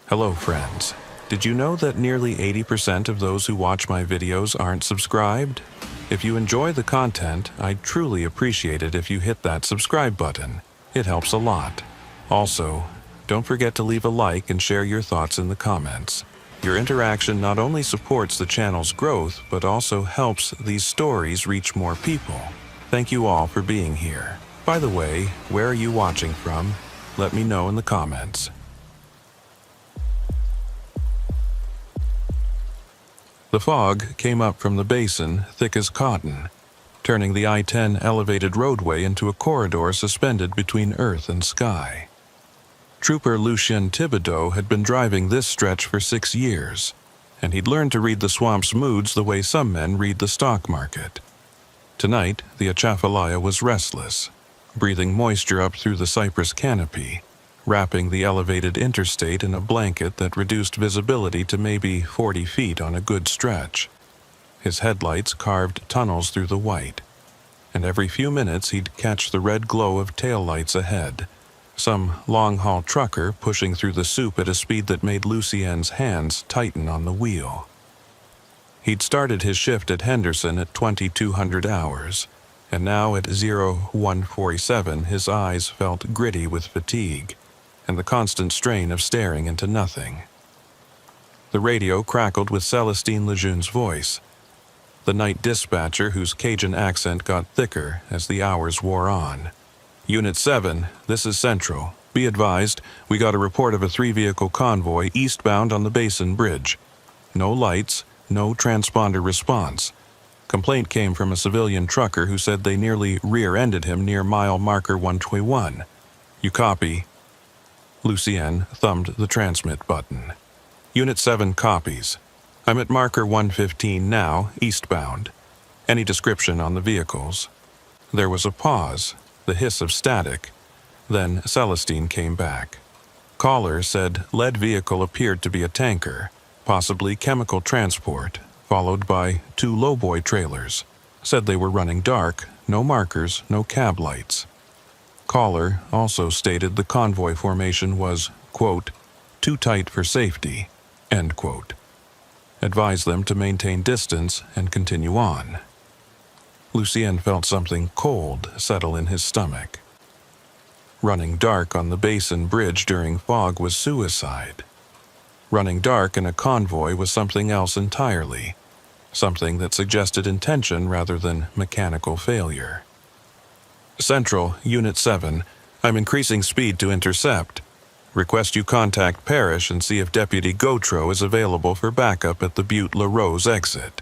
Hello friends. Did you know that nearly 80% of those who watch my videos aren't subscribed? If you enjoy the content, I'd truly appreciate it if you hit that subscribe button. It helps a lot. Also, don't forget to leave a like and share your thoughts in the comments. Your interaction not only supports the channel's growth, but also helps these stories reach more people. Thank you all for being here. By the way, where are you watching from? Let me know in the comments. The fog came up from the basin, thick as cotton, turning the I-10 elevated roadway into a corridor suspended between earth and sky. Trooper Lucien Thibodeau had been driving this stretch for 6 years, and he'd learned to read the swamp's moods the way some men read the stock market. Tonight, the Atchafalaya was restless, breathing moisture up through the cypress canopy, wrapping the elevated interstate in a blanket that reduced visibility to maybe 40 feet on a good stretch. His headlights carved tunnels through the white, and every few minutes he'd catch the red glow of taillights ahead, some long-haul trucker pushing through the soup at a speed that made Lucien's hands tighten on the wheel. He'd started his shift at Henderson at 2200 hours, and now at 0147 his eyes felt gritty with fatigue and the constant strain of staring into nothing. The radio crackled with Celestine Lejeune's voice, the night dispatcher whose Cajun accent got thicker as the hours wore on. Unit 7, this is Central. Be advised, we got a report of a 3-vehicle convoy eastbound on the Basin Bridge. No lights, no transponder response. Complaint came from a civilian trucker who said they nearly rear-ended him near mile marker 121. You copy? Lucien thumbed the transmit button. Unit 7 copies. I'm at marker 115 now, eastbound. Any description on the vehicles? There was a pause, the hiss of static. Then Celestine came back. Caller said lead vehicle appeared to be a tanker, possibly chemical transport, followed by 2 lowboy trailers. Said they were running dark, no markers, no cab lights. Caller also stated the convoy formation was, quote, too tight for safety, end quote. Advised them to maintain distance and continue on. Lucien felt something cold settle in his stomach. Running dark on the Basin Bridge during fog was suicide. Running dark in a convoy was something else entirely, something that suggested intention rather than mechanical failure. Central, Unit 7, I'm increasing speed to intercept. Request you contact Parrish and see if Deputy Gautreau is available for backup at the Butte La Rose exit.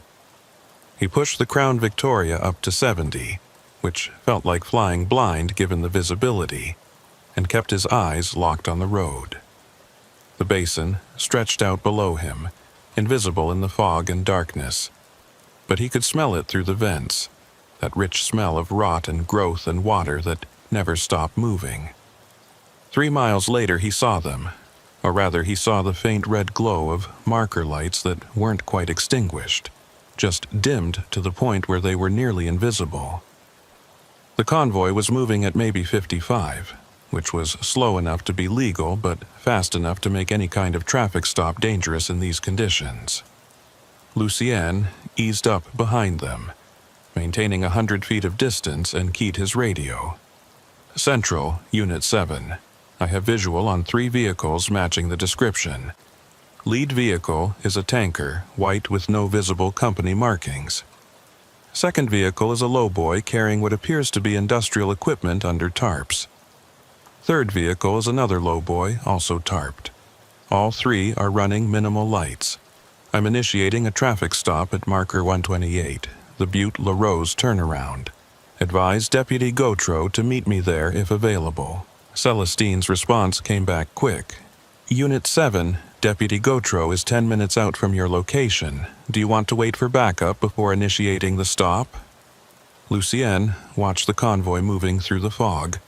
He pushed the Crown Victoria up to 70, which felt like flying blind given the visibility, and kept his eyes locked on the road. The basin stretched out below him, invisible in the fog and darkness, but he could smell it through the vents, that rich smell of rot and growth and water that never stopped moving. 3 miles later he saw them, or rather he saw the faint red glow of marker lights that weren't quite extinguished, just dimmed to the point where they were nearly invisible. The convoy was moving at maybe 55, which was slow enough to be legal but fast enough to make any kind of traffic stop dangerous in these conditions. Lucien eased up behind them, maintaining 100 feet of distance, and keyed his radio. Central, Unit 7. I have visual on 3 vehicles matching the description. Lead vehicle is a tanker, white with no visible company markings. Second vehicle is a lowboy carrying what appears to be industrial equipment under tarps. Third vehicle is another lowboy, also tarped. All 3 are running minimal lights. I'm initiating a traffic stop at marker 128. The Butte La Rose turnaround. Advise Deputy Gautreau to meet me there if available. Celestine's response came back quick. Unit 7, Deputy Gautreau is 10 minutes out from your location. Do you want to wait for backup before initiating the stop? Lucien watched the convoy moving through the fog,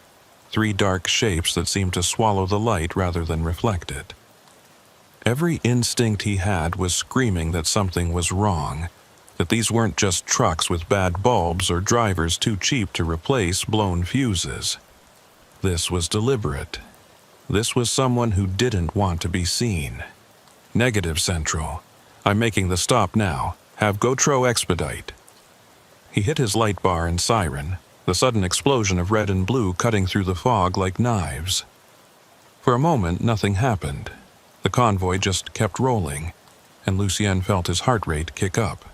3 dark shapes that seemed to swallow the light rather than reflect it. Every instinct he had was screaming that something was wrong, that these weren't just trucks with bad bulbs or drivers too cheap to replace blown fuses. This was deliberate. This was someone who didn't want to be seen. Negative, Central. I'm making the stop now. Have GoTro expedite. He hit his light bar and siren, the sudden explosion of red and blue cutting through the fog like knives. For a moment, nothing happened. The convoy just kept rolling, and Lucien felt his heart rate kick up.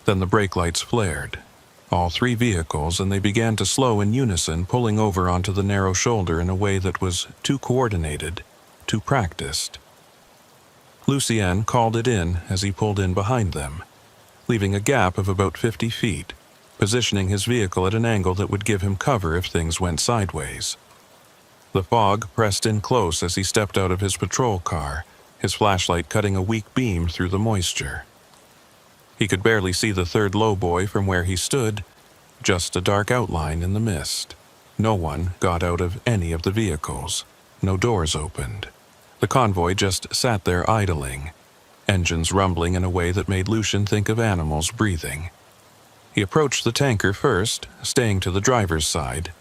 Then the brake lights flared. All three vehicles, and they began to slow in unison, pulling over onto the narrow shoulder in a way that was too coordinated, too practiced. Lucien called it in as he pulled in behind them, leaving a gap of about 50 feet, positioning his vehicle at an angle that would give him cover if things went sideways. The fog pressed in close as he stepped out of his patrol car, his flashlight cutting a weak beam through the moisture. He could barely see the third lowboy from where he stood, just a dark outline in the mist. No one got out of any of the vehicles. No doors opened. The convoy just sat there idling, engines rumbling in a way that made Lucien think of animals breathing. He approached the tanker first, staying to the driver's side,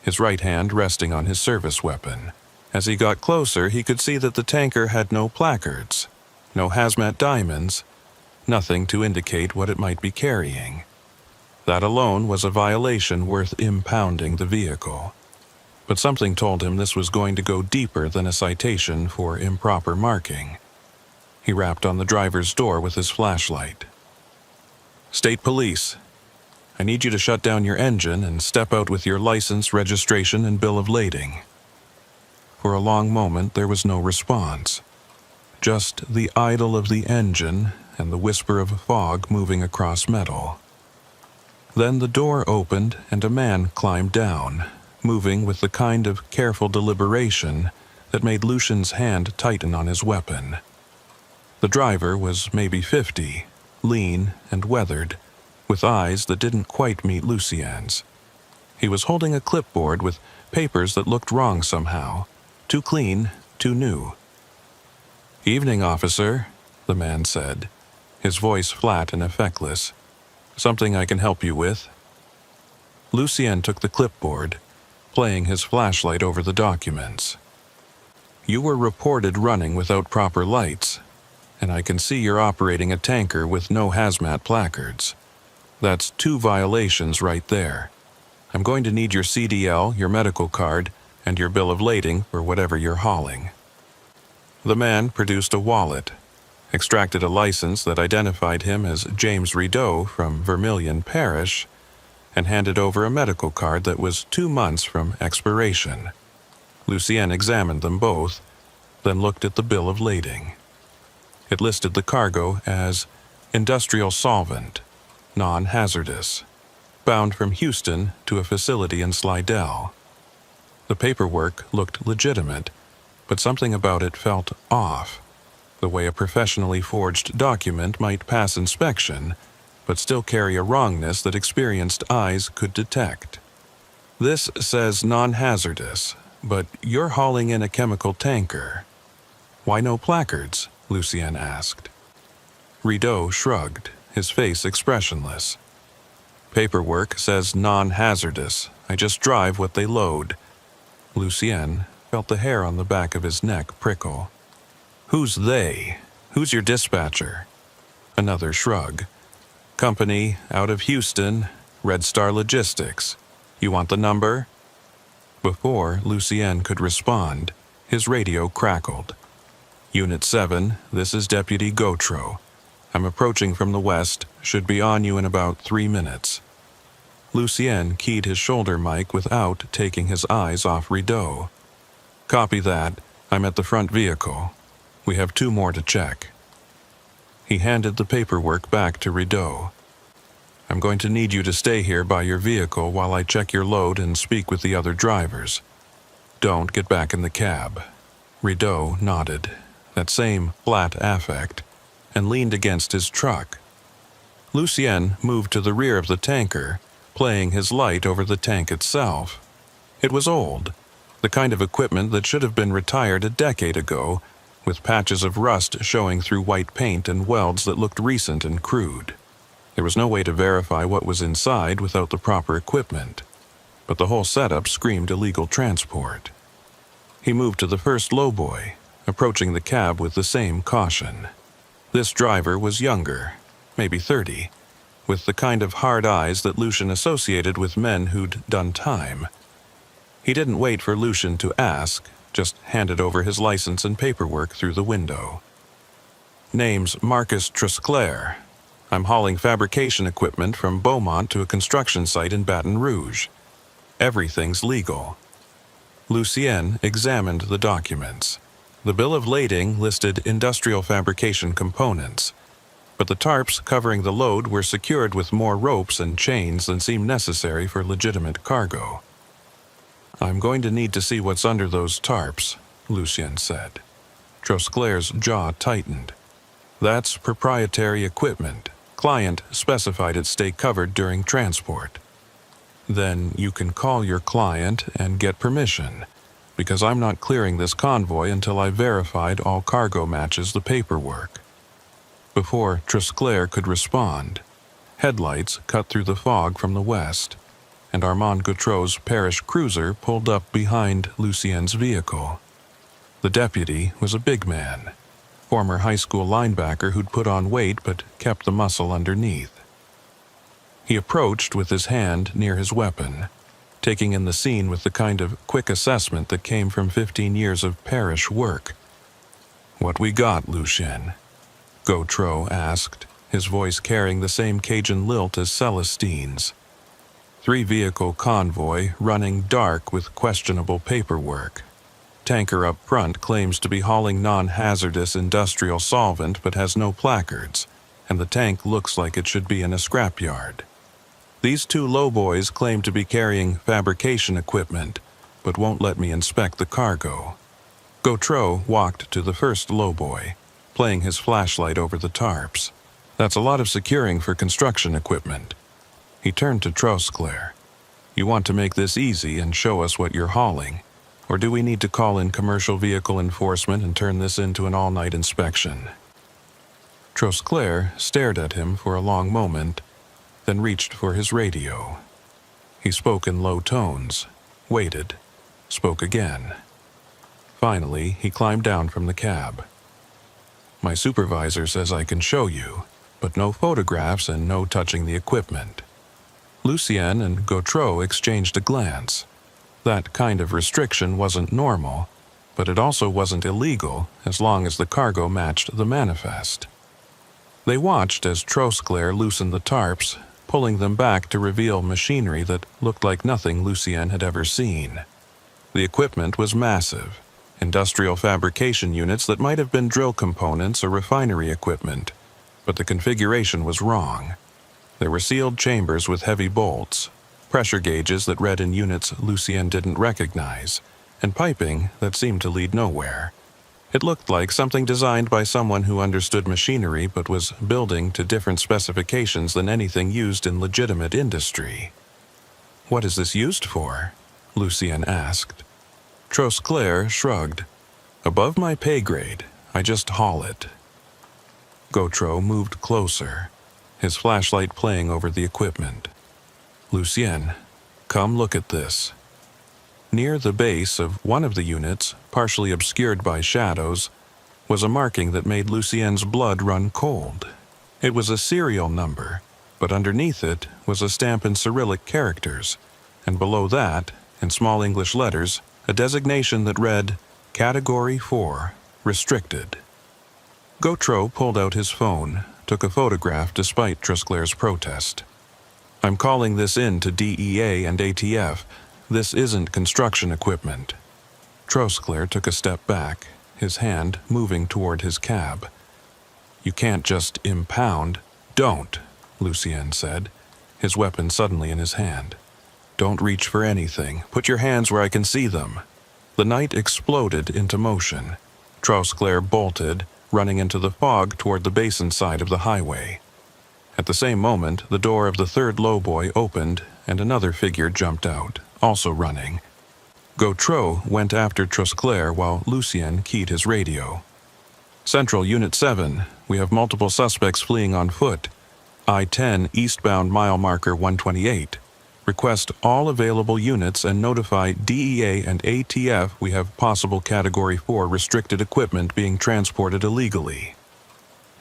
his right hand resting on his service weapon. As he got closer, he could see that the tanker had no placards, no hazmat diamonds, nothing to indicate what it might be carrying. That alone was a violation worth impounding the vehicle. But something told him this was going to go deeper than a citation for improper marking. He rapped on the driver's door with his flashlight. "State Police. I need you to shut down your engine and step out with your license, registration, and bill of lading." For a long moment there was no response. Just the idle of the engine and the whisper of fog moving across metal. Then the door opened and a man climbed down, moving with the kind of careful deliberation that made Lucien's hand tighten on his weapon. The driver was maybe 50, lean and weathered, with eyes that didn't quite meet Lucien's. He was holding a clipboard with papers that looked wrong somehow, too clean, too new. "Evening, officer," the man said, his voice flat and effectless. "Something I can help you with?" Lucien took the clipboard, playing his flashlight over the documents. "You were reported running without proper lights, and I can see you're operating a tanker with no hazmat placards. That's 2 violations right there. I'm going to need your CDL, your medical card, and your bill of lading for whatever you're hauling." The man produced a wallet, extracted a license that identified him as James Rideau from Vermilion Parish, and handed over a medical card that was 2 months from expiration. Lucien examined them both, then looked at the bill of lading. It listed the cargo as industrial solvent, non-hazardous, bound from Houston to a facility in Slidell. The paperwork looked legitimate, but something about it felt off, the way a professionally forged document might pass inspection, but still carry a wrongness that experienced eyes could detect. "This says non-hazardous, but you're hauling in a chemical tanker. Why no placards?" Lucien asked. Rideau shrugged, his face expressionless. "Paperwork says non-hazardous. I just drive what they load." Lucien felt the hair on the back of his neck prickle. "Who's they? Who's your dispatcher?" Another shrug. "Company out of Houston, Red Star Logistics. You want the number?" Before Lucien could respond, his radio crackled. "Unit 7, this is Deputy Gautreau. I'm approaching from the west, should be on you in about 3 minutes." Lucien keyed his shoulder mic without taking his eyes off Rideau. "Copy that. I'm at the front vehicle. We have 2 more to check." He handed the paperwork back to Rideau. "I'm going to need you to stay here by your vehicle while I check your load and speak with the other drivers. Don't get back in the cab." Rideau nodded, that same flat affect, and leaned against his truck. Lucien moved to the rear of the tanker, playing his light over the tank itself. It was old, the kind of equipment that should have been retired a decade ago, with patches of rust showing through white paint and welds that looked recent and crude. There was no way to verify what was inside without the proper equipment, but the whole setup screamed illegal transport. He moved to the first lowboy, approaching the cab with the same caution. This driver was younger, maybe 30, with the kind of hard eyes that Lucian associated with men who'd done time. He didn't wait for Lucian to ask, just handed over his license and paperwork through the window. Name's Marcus Trusclair. I'm hauling fabrication equipment from Beaumont to a construction site in Baton Rouge. Everything's legal. Lucien examined the documents. The bill of lading listed industrial fabrication components, but the tarps covering the load were secured with more ropes and chains than seemed necessary for legitimate cargo. I'm going to need to see what's under those tarps, Lucien said. Trosclair's jaw tightened. That's proprietary equipment. Client specified it stay covered during transport. Then you can call your client and get permission, because I'm not clearing this convoy until I've verified all cargo matches the paperwork. Before Trosclair could respond, headlights cut through the fog from the west, and Armand Gautreau's parish cruiser pulled up behind Lucien's vehicle. The deputy was a big man, former high school linebacker who'd put on weight but kept the muscle underneath. He approached with his hand near his weapon, taking in the scene with the kind of quick assessment that came from 15 years of parish work. "What we got, Lucien?" Gautreau asked, his voice carrying the same Cajun lilt as Celestine's. 3-vehicle convoy running dark with questionable paperwork. Tanker up front claims to be hauling non-hazardous industrial solvent but has no placards, and the tank looks like it should be in a scrapyard. These 2 lowboys claim to be carrying fabrication equipment, but won't let me inspect the cargo. Gautreau walked to the first lowboy, playing his flashlight over the tarps. That's a lot of securing for construction equipment. He turned to Trosclair. You want to make this easy and show us what you're hauling, or do we need to call in commercial vehicle enforcement and turn this into an all-night inspection? Trosclair stared at him for a long moment, then reached for his radio. He spoke in low tones, waited, spoke again. Finally, he climbed down from the cab. My supervisor says I can show you, but no photographs and no touching the equipment. Lucien and Gautreau exchanged a glance. That kind of restriction wasn't normal, but it also wasn't illegal as long as the cargo matched the manifest. They watched as Trosclair loosened the tarps, pulling them back to reveal machinery that looked like nothing Lucien had ever seen. The equipment was massive, industrial fabrication units that might have been drill components or refinery equipment, but the configuration was wrong. There were sealed chambers with heavy bolts, pressure gauges that read in units Lucien didn't recognize, and piping that seemed to lead nowhere. It looked like something designed by someone who understood machinery but was building to different specifications than anything used in legitimate industry. "What is this used for?" Lucien asked. Trosclair shrugged. "Above my pay grade, I just haul it." Gautreau moved closer, his flashlight playing over the equipment. "Lucien, come look at this." Near the base of one of the units, partially obscured by shadows, was a marking that made Lucien's blood run cold. It was a serial number, but underneath it was a stamp in Cyrillic characters, and below that, in small English letters, a designation that read, Category 4, Restricted. Gautreau pulled out his phone, took a photograph despite Trosclair's protest. "I'm calling this in to DEA and ATF. This isn't construction equipment." Trosclair took a step back, his hand moving toward his cab. "You can't just impound." "Don't," Lucien said, his weapon suddenly in his hand. "Don't reach for anything. Put your hands where I can see them." The night exploded into motion. Trosclair bolted, running into the fog toward the basin side of the highway. At the same moment, the door of the third lowboy opened, and another figure jumped out, also running. Gautreau went after Trosclair while Lucien keyed his radio. "Central Unit 7, we have multiple suspects fleeing on foot. I-10 eastbound mile marker 128. Request all available units and notify DEA and ATF we have possible Category 4 restricted equipment being transported illegally.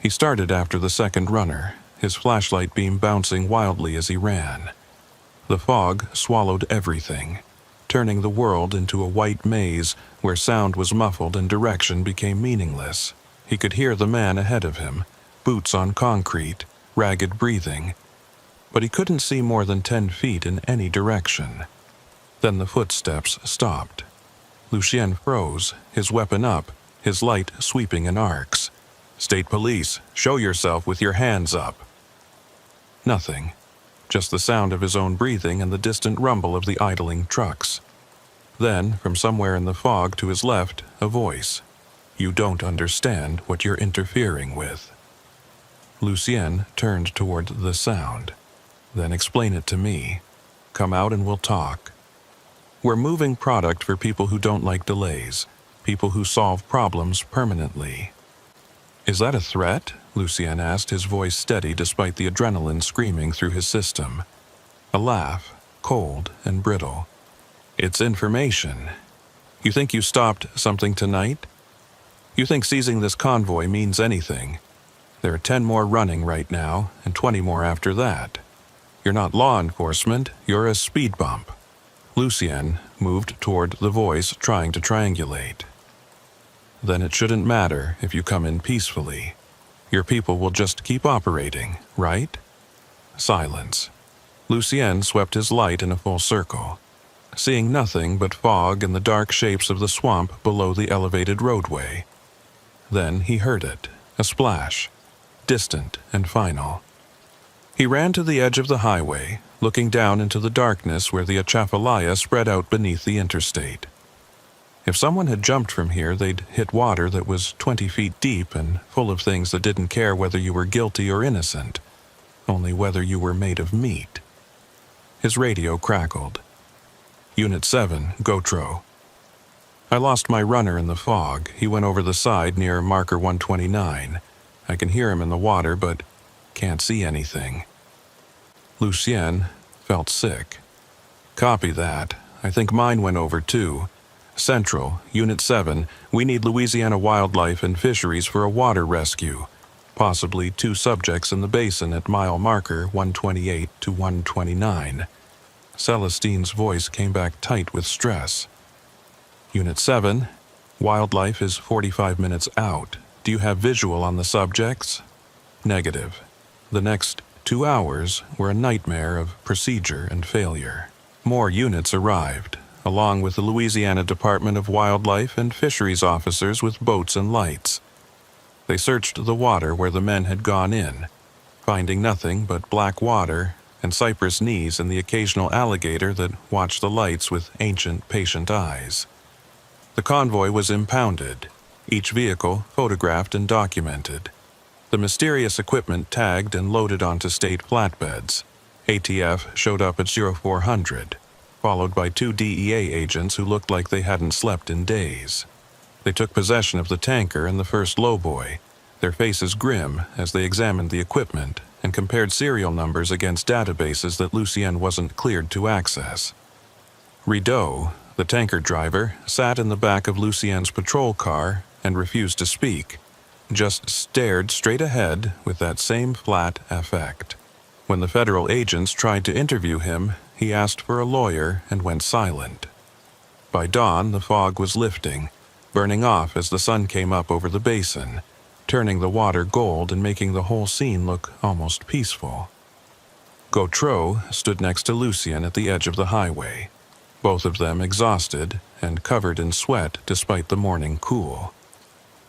He started after the second runner, his flashlight beam bouncing wildly as he ran. The fog swallowed everything, turning the world into a white maze where sound was muffled and direction became meaningless. He could hear the man ahead of him, boots on concrete, ragged breathing, but he couldn't see more than 10 feet in any direction. Then the footsteps stopped. Lucien froze, his weapon up, his light sweeping in arcs. "State Police, show yourself with your hands up." Nothing. Just the sound of his own breathing and the distant rumble of the idling trucks. Then, from somewhere in the fog to his left, a voice. "You don't understand what you're interfering with." Lucien turned toward the sound. "Then explain it to me. Come out and we'll talk. We're moving product for people who don't like delays, people who solve problems permanently." "Is that a threat?" Lucien asked, his voice steady despite the adrenaline screaming through his system. A laugh, cold and brittle. "It's information. You think you stopped something tonight? You think seizing this convoy means anything? There are 10 more running right now, and 20 more after that. You're not law enforcement, you're a speed bump." Lucien moved toward the voice, trying to triangulate. "Then it shouldn't matter if you come in peacefully. Your people will just keep operating, right?" Silence. Lucien swept his light in a full circle, seeing nothing but fog and the dark shapes of the swamp below the elevated roadway. Then he heard it, a splash, distant and final. He ran to the edge of the highway, looking down into the darkness where the Atchafalaya spread out beneath the interstate. If someone had jumped from here, they'd hit water that was 20 feet deep and full of things that didn't care whether you were guilty or innocent, only whether you were made of meat. His radio crackled. "Unit 7, Gotro. I lost my runner in the fog. He went over the side near marker 129. I can hear him in the water, but can't see anything." Lucien felt sick. "Copy that. I think mine went over too. Central, Unit 7, we need Louisiana Wildlife and Fisheries for a water rescue. Possibly 2 subjects in the basin at mile marker 128 to 129. Celestine's voice came back tight with stress. "Unit 7, Wildlife is 45 minutes out. Do you have visual on the subjects?" "Negative. The next 2 hours were a nightmare of procedure and failure." More units arrived, along with the Louisiana Department of Wildlife and Fisheries officers with boats and lights. They searched the water where the men had gone in, finding nothing but black water and cypress knees and the occasional alligator that watched the lights with ancient, patient eyes. The convoy was impounded, each vehicle photographed and documented. The mysterious equipment tagged and loaded onto state flatbeds. ATF showed up at 0400, followed by 2 DEA agents who looked like they hadn't slept in days. They took possession of the tanker and the first lowboy, their faces grim as they examined the equipment and compared serial numbers against databases that Lucien wasn't cleared to access. Rideau, the tanker driver, sat in the back of Lucien's patrol car and refused to speak, just stared straight ahead with that same flat affect. When the federal agents tried to interview him, he asked for a lawyer and went silent. By dawn, the fog was lifting, burning off as the sun came up over the basin, turning the water gold and making the whole scene look almost peaceful. Gautreau stood next to Lucien at the edge of the highway, both of them exhausted and covered in sweat despite the morning cool.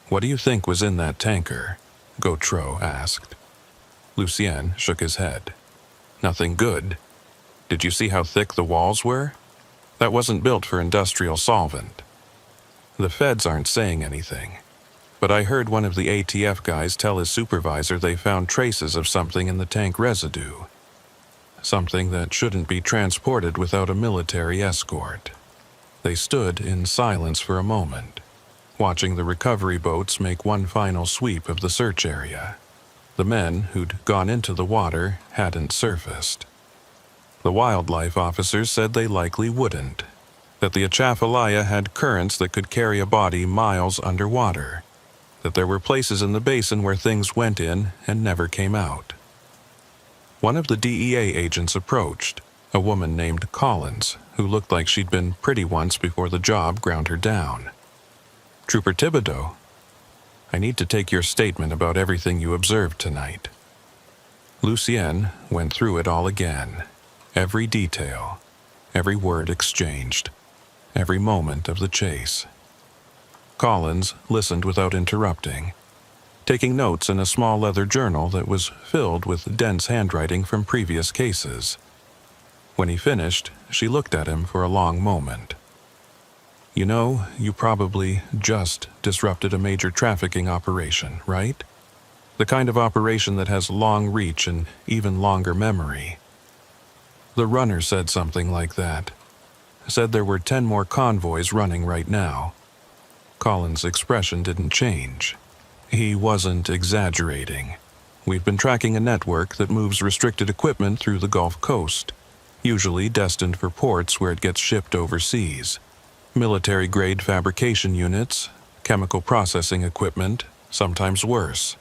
"What do you think was in that tanker?" Gautreau asked. Lucien shook his head. "Nothing good. Did you see how thick the walls were? That wasn't built for industrial solvent. The feds aren't saying anything, but I heard one of the ATF guys tell his supervisor they found traces of something in the tank residue. Something that shouldn't be transported without a military escort." They stood in silence for a moment, watching the recovery boats make one final sweep of the search area. The men who'd gone into the water hadn't surfaced. The wildlife officers said they likely wouldn't, that the Atchafalaya had currents that could carry a body miles underwater, that there were places in the basin where things went in and never came out. One of the DEA agents approached, a woman named Collins, who looked like she'd been pretty once before the job ground her down. "Trooper Thibodeau, I need to take your statement about everything you observed tonight." Lucien went through it all again, every detail, every word exchanged, every moment of the chase. Collins listened without interrupting, taking notes in a small leather journal that was filled with dense handwriting from previous cases. When he finished, she looked at him for a long moment. "You know, you probably just disrupted a major trafficking operation, right? The kind of operation that has long reach and even longer memory." The runner said something like that. Said there were 10 more convoys running right now. Collins' expression didn't change. He wasn't exaggerating. "We've been tracking a network that moves restricted equipment through the Gulf Coast, usually destined for ports where it gets shipped overseas. Military-grade fabrication units, chemical processing equipment, sometimes worse.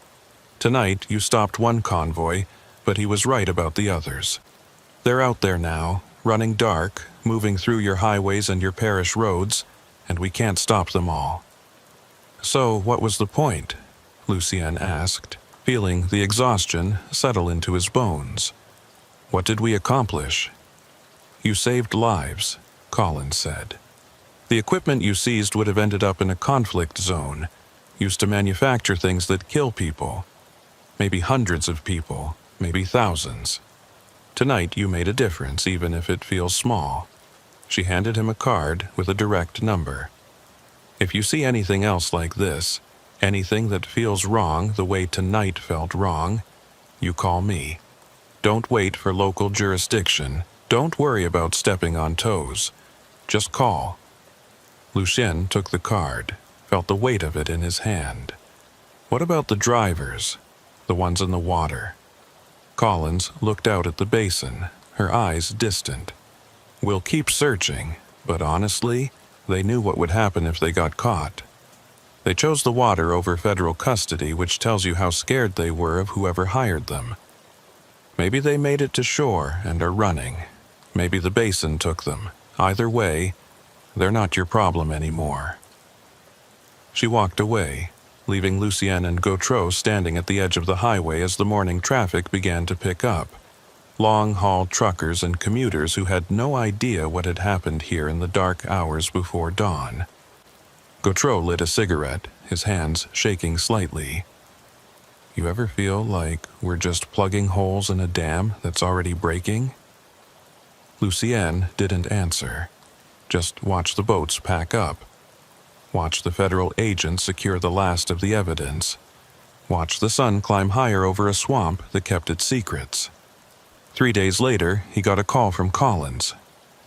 Tonight, you stopped one convoy, but he was right about the others. They're out there now, running dark, moving through your highways and your parish roads, and we can't stop them all." "So what was the point?" Lucien asked, feeling the exhaustion settle into his bones. "What did we accomplish?" "You saved lives," Collins said. "The equipment you seized would have ended up in a conflict zone, used to manufacture things that kill people. Maybe hundreds of people, maybe thousands. Tonight you made a difference, even if it feels small." She handed him a card with a direct number. "If you see anything else like this, anything that feels wrong the way tonight felt wrong, you call me. Don't wait for local jurisdiction. Don't worry about stepping on toes. Just call." Lucien took the card, felt the weight of it in his hand. "What about the drivers? The ones in the water?" Collins looked out at the basin, her eyes distant. "We'll keep searching, but honestly, they knew what would happen if they got caught. They chose the water over federal custody, which tells you how scared they were of whoever hired them. Maybe they made it to shore and are running. Maybe the basin took them. Either way, they're not your problem anymore." She walked away, leaving Lucien and Gautreau standing at the edge of the highway as the morning traffic began to pick up. Long-haul truckers and commuters who had no idea what had happened here in the dark hours before dawn. Gautreau lit a cigarette, his hands shaking slightly. "You ever feel like we're just plugging holes in a dam that's already breaking?" Lucien didn't answer. Just watch the boats pack up. Watch the federal agents secure the last of the evidence. Watch the sun climb higher over a swamp that kept its secrets. 3 days later, he got a call from Collins.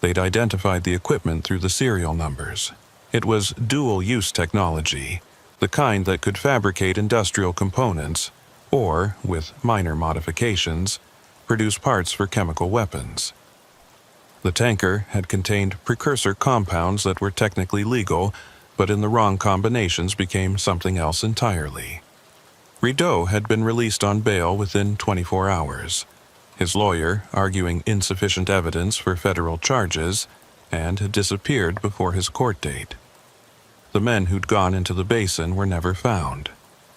They'd identified the equipment through the serial numbers. It was dual-use technology, the kind that could fabricate industrial components, or, with minor modifications, produce parts for chemical weapons. The tanker had contained precursor compounds that were technically legal, but in the wrong combinations became something else entirely. Rideau had been released on bail within 24 hours, his lawyer arguing insufficient evidence for federal charges, and had disappeared before his court date. The men who'd gone into the basin were never found.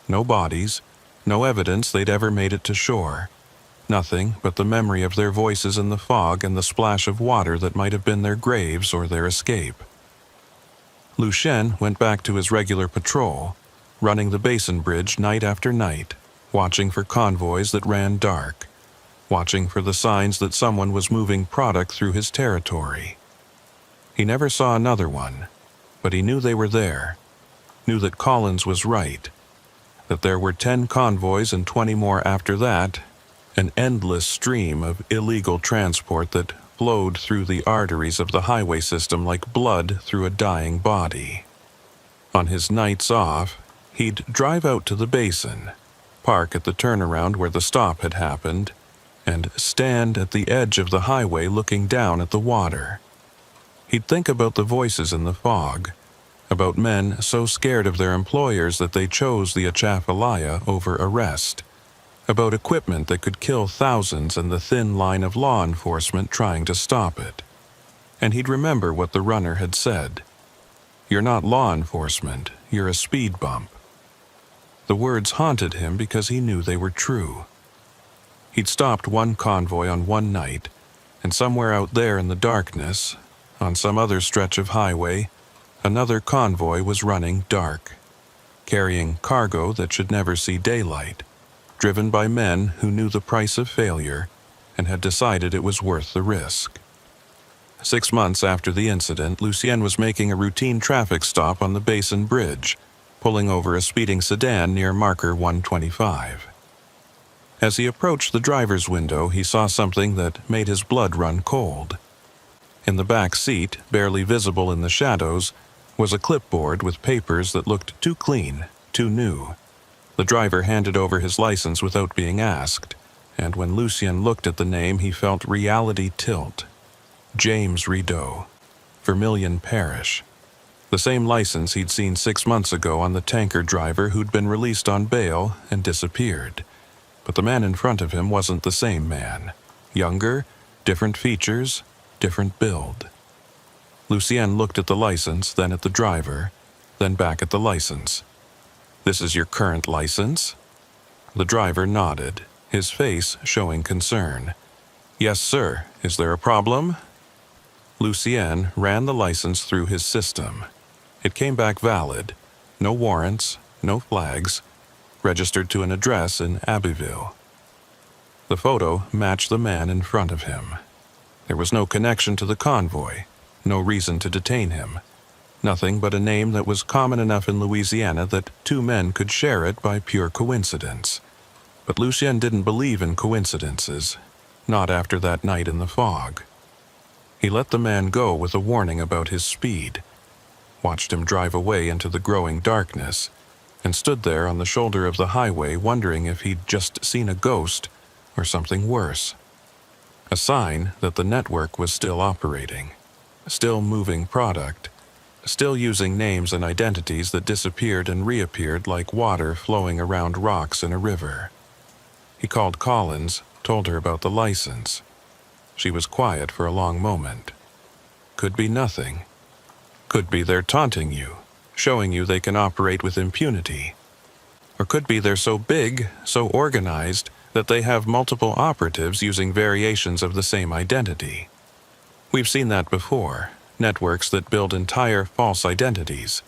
No bodies, no evidence they'd ever made it to shore. Nothing but the memory of their voices in the fog and the splash of water that might have been their graves or their escape. Lucien went back to his regular patrol, running the basin bridge night after night, watching for convoys that ran dark, watching for the signs that someone was moving product through his territory. He never saw another one, but he knew they were there, knew that Collins was right, that there were 10 convoys and 20 more after that, an endless stream of illegal transport that flowed through the arteries of the highway system like blood through a dying body. On his nights off, he'd drive out to the basin, park at the turnaround where the stop had happened, and stand at the edge of the highway looking down at the water. He'd think about the voices in the fog, about men so scared of their employers that they chose the Atchafalaya over arrest, about equipment that could kill thousands and the thin line of law enforcement trying to stop it. And he'd remember what the runner had said. "You're not law enforcement, you're a speed bump." The words haunted him because he knew they were true. He'd stopped one convoy on one night, and somewhere out there in the darkness, on some other stretch of highway, another convoy was running dark, carrying cargo that should never see daylight, driven by men who knew the price of failure and had decided it was worth the risk. 6 months after the incident, Lucien was making a routine traffic stop on the Basin Bridge, pulling over a speeding sedan near marker 125. As he approached the driver's window, he saw something that made his blood run cold. In the back seat, barely visible in the shadows, was a clipboard with papers that looked too clean, too new. The driver handed over his license without being asked, and when Lucien looked at the name, he felt reality tilt. James Rideau, Vermilion Parish. The same license he'd seen 6 months ago on the tanker driver who'd been released on bail and disappeared. But the man in front of him wasn't the same man. Younger, different features, different build. Lucien looked at the license, then at the driver, then back at the license. "This is your current license?" The driver nodded, his face showing concern. "Yes, sir. Is there a problem?" Lucien ran the license through his system. It came back valid. No warrants, no flags, registered to an address in Abbeville. The photo matched the man in front of him. There was no connection to the convoy, no reason to detain him. Nothing but a name that was common enough in Louisiana that 2 men could share it by pure coincidence. But Lucien didn't believe in coincidences, not after that night in the fog. He let the man go with a warning about his speed, watched him drive away into the growing darkness, and stood there on the shoulder of the highway wondering if he'd just seen a ghost or something worse. A sign that the network was still operating, still moving product, still using names and identities that disappeared and reappeared like water flowing around rocks in a river. He called Collins, told her about the license. She was quiet for a long moment. Could be nothing. Could be they're taunting you, showing you they can operate with impunity. Or could be they're so big, so organized, that they have multiple operatives using variations of the same identity. We've seen that before, networks that build entire false identities,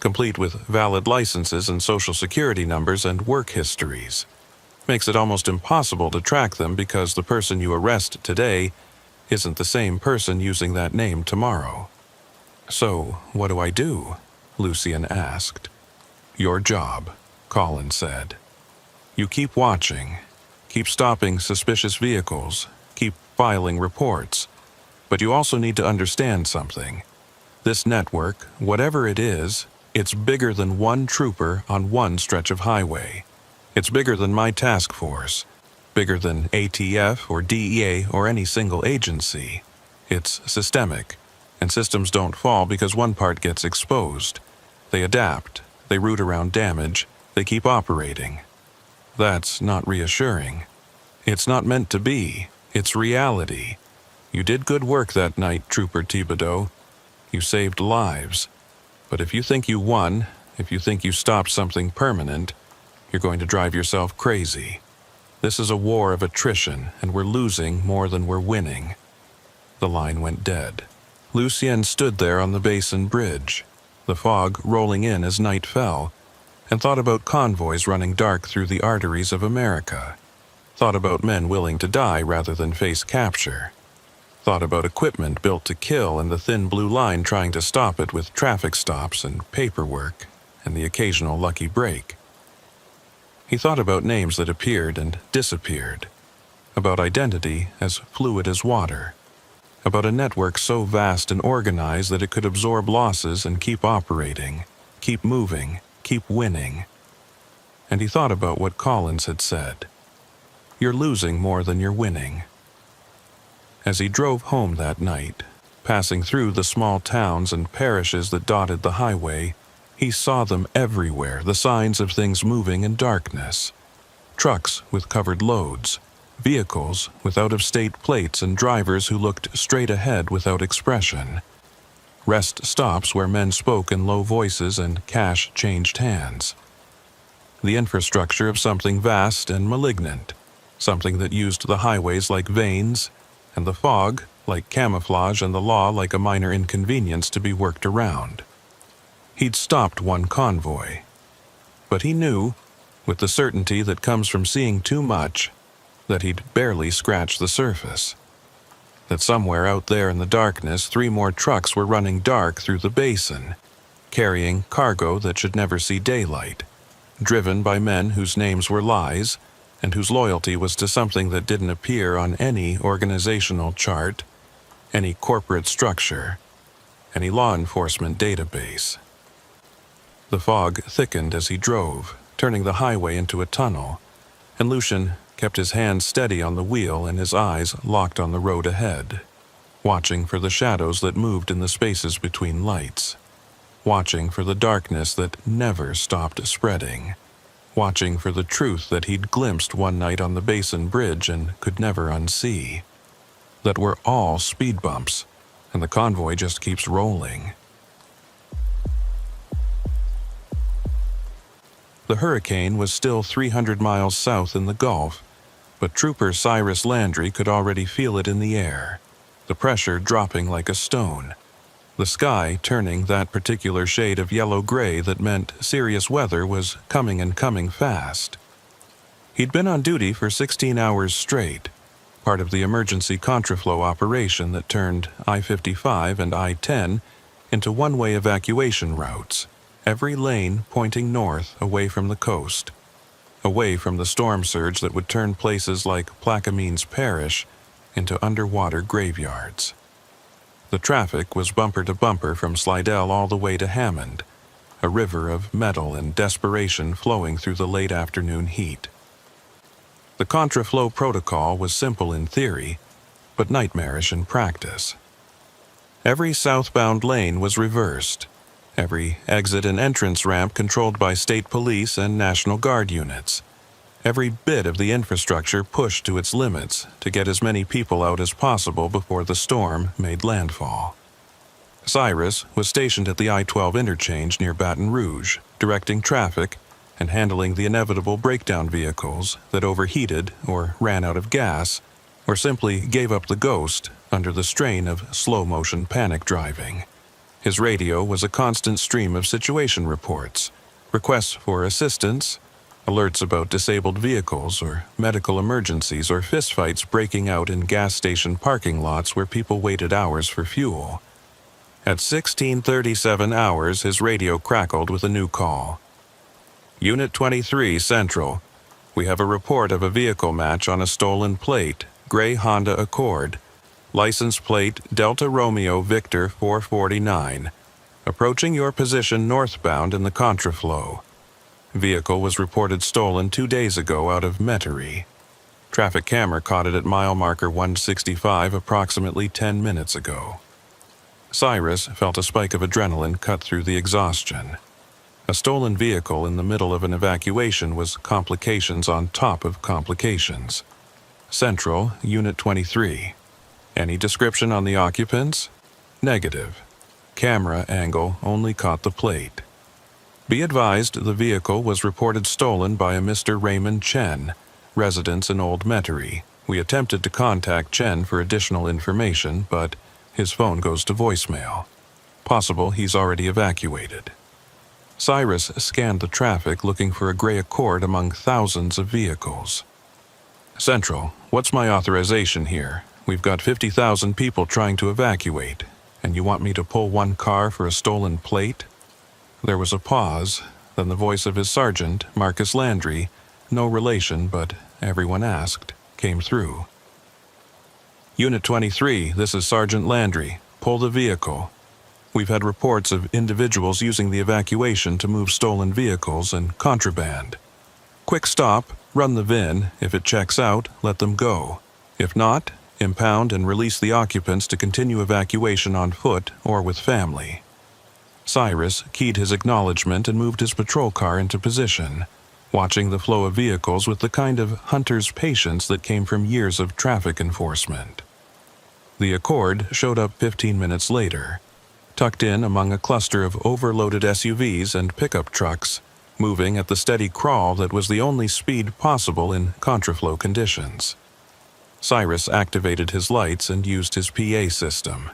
complete with valid licenses and social security numbers and work histories. Makes it almost impossible to track them because the person you arrest today isn't the same person using that name tomorrow. "So, what do I do?" Lucien asked. "Your job," Colin said. "You keep watching, keep stopping suspicious vehicles, keep filing reports. But you also need to understand something. This network, whatever it is, it's bigger than one trooper on one stretch of highway. It's bigger than my task force, bigger than ATF or DEA or any single agency. It's systemic, and systems don't fall because one part gets exposed. They adapt, they root around damage, they keep operating. That's not reassuring. It's not meant to be. It's reality. You did good work that night, Trooper Thibodeau. You saved lives. But if you think you won, if you think you stopped something permanent, you're going to drive yourself crazy. This is a war of attrition, and we're losing more than we're winning." The line went dead. Lucien stood there on the Basin Bridge, the fog rolling in as night fell, and thought about convoys running dark through the arteries of America. Thought about men willing to die rather than face capture. Thought about equipment built to kill and the thin blue line trying to stop it with traffic stops and paperwork and the occasional lucky break. He thought about names that appeared and disappeared, about identity as fluid as water, about a network so vast and organized that it could absorb losses and keep operating, keep moving, keep winning. And he thought about what Collins had said. you're losing more than you're winning. As he drove home that night, passing through the small towns and parishes that dotted the highway, he saw them everywhere, the signs of things moving in darkness. Trucks with covered loads, vehicles with out-of-state plates and drivers who looked straight ahead without expression. Rest stops where men spoke in low voices and cash changed hands. The infrastructure of something vast and malignant, something that used the highways like veins, and the fog like camouflage and the law like a minor inconvenience to be worked around. He'd stopped one convoy, but he knew, with the certainty that comes from seeing too much, that he'd barely scratched the surface. That somewhere out there in the darkness 3 more trucks were running dark through the basin, carrying cargo that should never see daylight, driven by men whose names were lies and whose loyalty was to something that didn't appear on any organizational chart, any corporate structure, any law enforcement database. The fog thickened as he drove, turning the highway into a tunnel, and Lucian kept his hands steady on the wheel and his eyes locked on the road ahead, watching for the shadows that moved in the spaces between lights, watching for the darkness that never stopped spreading, watching for the truth that he'd glimpsed one night on the Basin Bridge and could never unsee, that we're all speed bumps, and the convoy just keeps rolling. The hurricane was still 300 miles south in the Gulf, but Trooper Cyrus Landry could already feel it in the air, the pressure dropping like a stone, the sky turning that particular shade of yellow-gray that meant serious weather was coming and coming fast. He'd been on duty for 16 hours straight, part of the emergency contraflow operation that turned I-55 and I-10 into one-way evacuation routes, every lane pointing north away from the coast, away from the storm surge that would turn places like Plaquemines Parish into underwater graveyards. The traffic was bumper to bumper from Slidell all the way to Hammond, a river of metal and desperation flowing through the late afternoon heat. The contraflow protocol was simple in theory, but nightmarish in practice. Every southbound lane was reversed, every exit and entrance ramp controlled by state police and National Guard units, every bit of the infrastructure pushed to its limits to get as many people out as possible before the storm made landfall. Cyrus was stationed at the I-12 interchange near Baton Rouge, directing traffic and handling the inevitable breakdown vehicles that overheated or ran out of gas or simply gave up the ghost under the strain of slow-motion panic driving. His radio was a constant stream of situation reports, requests for assistance, alerts about disabled vehicles or medical emergencies or fistfights breaking out in gas station parking lots where people waited hours for fuel. At 16:37 hours, his radio crackled with a new call. Unit 23 Central. We have a report of a vehicle match on a stolen plate, gray Honda Accord. License plate Delta Romeo Victor 449. Approaching your position northbound in the contraflow. Vehicle was reported stolen 2 days ago out of Metairie. Traffic camera caught it at mile marker 165 approximately 10 minutes ago. Cyrus felt a spike of adrenaline cut through the exhaustion. A stolen vehicle in the middle of an evacuation was complications on top of complications. Central, Unit 23. Any description on the occupants? Negative. Camera angle only caught the plate. Be advised the vehicle was reported stolen by a Mr. Raymond Chen, residence in Old Metairie. We attempted to contact Chen for additional information, but his phone goes to voicemail. Possible he's already evacuated. Cyrus scanned the traffic looking for a gray Accord among thousands of vehicles. Central, what's my authorization here? We've got 50,000 people trying to evacuate, and you want me to pull one car for a stolen plate? There was a pause, then the voice of his sergeant, Marcus Landry, no relation but everyone asked, came through. Unit 23, this is Sergeant Landry. Pull the vehicle. We've had reports of individuals using the evacuation to move stolen vehicles and contraband. Quick stop, Run the VIN. If it checks out, let them go. If not, impound and release the occupants to continue evacuation on foot or with family. Cyrus keyed his acknowledgement and moved his patrol car into position, watching the flow of vehicles with the kind of hunter's patience that came from years of traffic enforcement. The Accord showed up 15 minutes later, tucked in among a cluster of overloaded SUVs and pickup trucks, moving at the steady crawl that was the only speed possible in contraflow conditions. Cyrus activated his lights and used his PA system.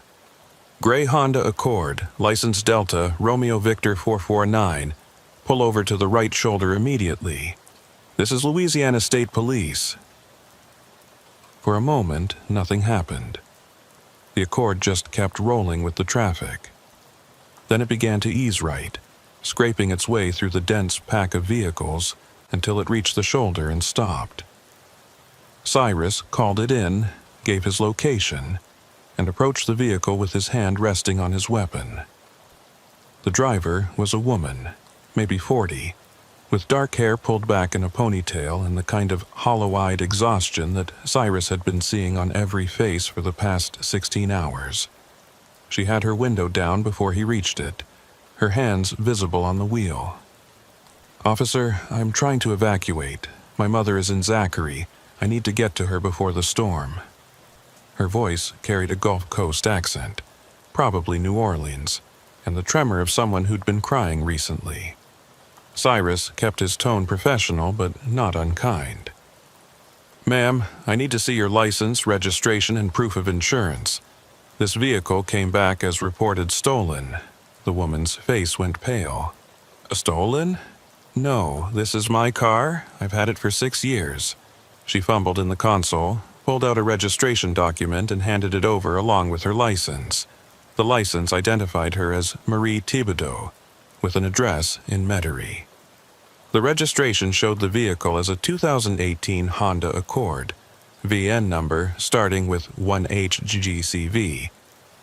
Gray Honda Accord, license Delta, Romeo Victor 449, pull over to the right shoulder immediately. This is Louisiana State Police. For a moment, nothing happened. The Accord just kept rolling with the traffic. Then it began to ease right, scraping its way through the dense pack of vehicles until it reached the shoulder and stopped. Cyrus called it in, gave his location, and approached the vehicle with his hand resting on his weapon. The driver was a woman, maybe 40, with dark hair pulled back in a ponytail and the kind of hollow-eyed exhaustion that Cyrus had been seeing on every face for the past 16 hours. She had her window down before he reached it, her hands visible on the wheel. "Officer, I'm trying to evacuate. My mother is in Zachary. I need to get to her before the storm." Her voice carried a Gulf Coast accent, probably New Orleans, and the tremor of someone who'd been crying recently. Cyrus kept his tone professional but not unkind. "Ma'am, I need to see your license, registration, and proof of insurance. This vehicle came back as reported stolen." The woman's face went pale. "Stolen? No, this is my car. I've had it for 6 years. She fumbled in the console, pulled out a registration document and handed it over along with her license. The license identified her as Marie Thibodeau, with an address in Metairie. The registration showed the vehicle as a 2018 Honda Accord, VN number starting with 1HGCV,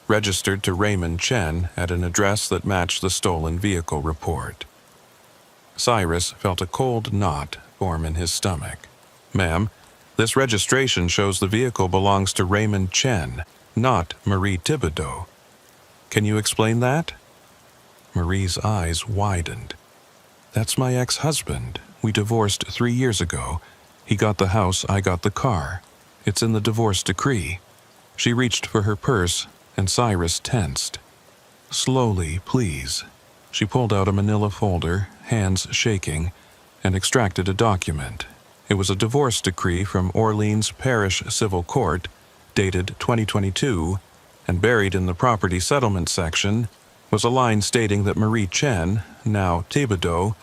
registered to Raymond Chen at an address that matched the stolen vehicle report. Cyrus felt a cold knot form in his stomach. "Ma'am, this registration shows the vehicle belongs to Raymond Chen, not Marie Thibodeau. Can you explain that?" Marie's eyes widened. "That's my ex-husband. We divorced 3 years ago. He got the house, I got the car. It's in the divorce decree." She reached for her purse, and Cyrus tensed. "Slowly, please." She pulled out a manila folder, hands shaking, and extracted a document. It was a divorce decree from Orleans Parish Civil Court, dated 2022, and buried in the property settlement section was a line stating that Marie Chen, now Thibodeau,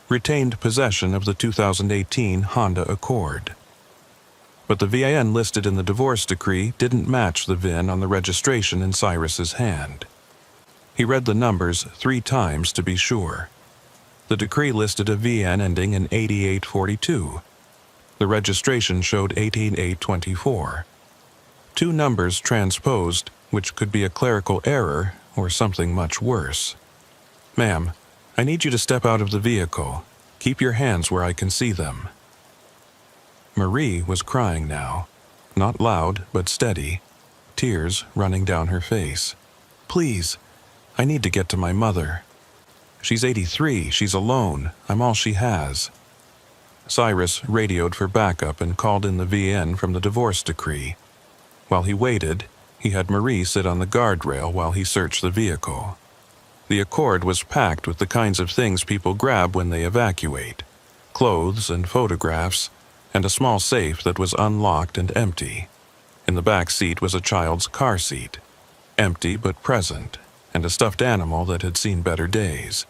retained possession of the 2018 Honda Accord. But the VIN listed in the divorce decree didn't match the VIN on the registration in Cyrus's hand. He read the numbers 3 times to be sure. The decree listed a VN ending in 8842. The registration showed 18824. 2 numbers transposed, which could be a clerical error or something much worse. "Ma'am, I need you to step out of the vehicle. Keep your hands where I can see them." Marie was crying now, not loud but steady, tears running down her face. "Please, I need to get to my mother. She's 83, she's alone, I'm all she has." Cyrus radioed for backup and called in the VN from the divorce decree. While he waited, he had Marie sit on the guardrail while he searched the vehicle. The Accord was packed with the kinds of things people grab when they evacuate: clothes and photographs, and a small safe that was unlocked and empty. In the back seat was a child's car seat, empty but present, and a stuffed animal that had seen better days.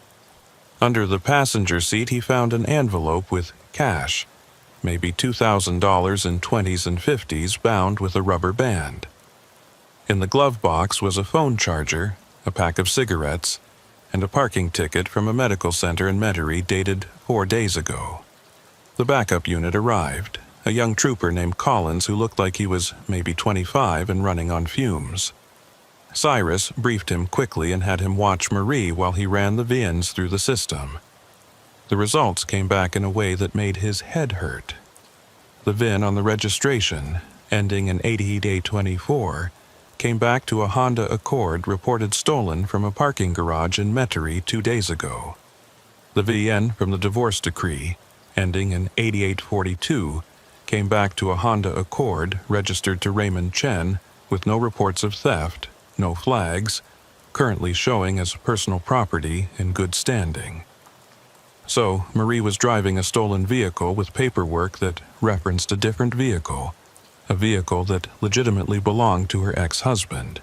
Under the passenger seat he found an envelope with cash, maybe $2,000 in 20s and 50s bound with a rubber band. In the glove box was a phone charger, a pack of cigarettes, and a parking ticket from a medical center in Metairie dated 4 days ago. The backup unit arrived, a young trooper named Collins who looked like he was maybe 25 and running on fumes. Cyrus briefed him quickly and had him watch Marie while he ran the VINs through the system. The results came back in a way that made his head hurt. The VIN on the registration, ending in 8824, came back to a Honda Accord reported stolen from a parking garage in Metairie 2 days ago. The VN from the divorce decree, ending in 8842, came back to a Honda Accord registered to Raymond Chen with no reports of theft, no flags, currently showing as personal property in good standing. So, Marie was driving a stolen vehicle with paperwork that referenced a different vehicle, a vehicle that legitimately belonged to her ex-husband.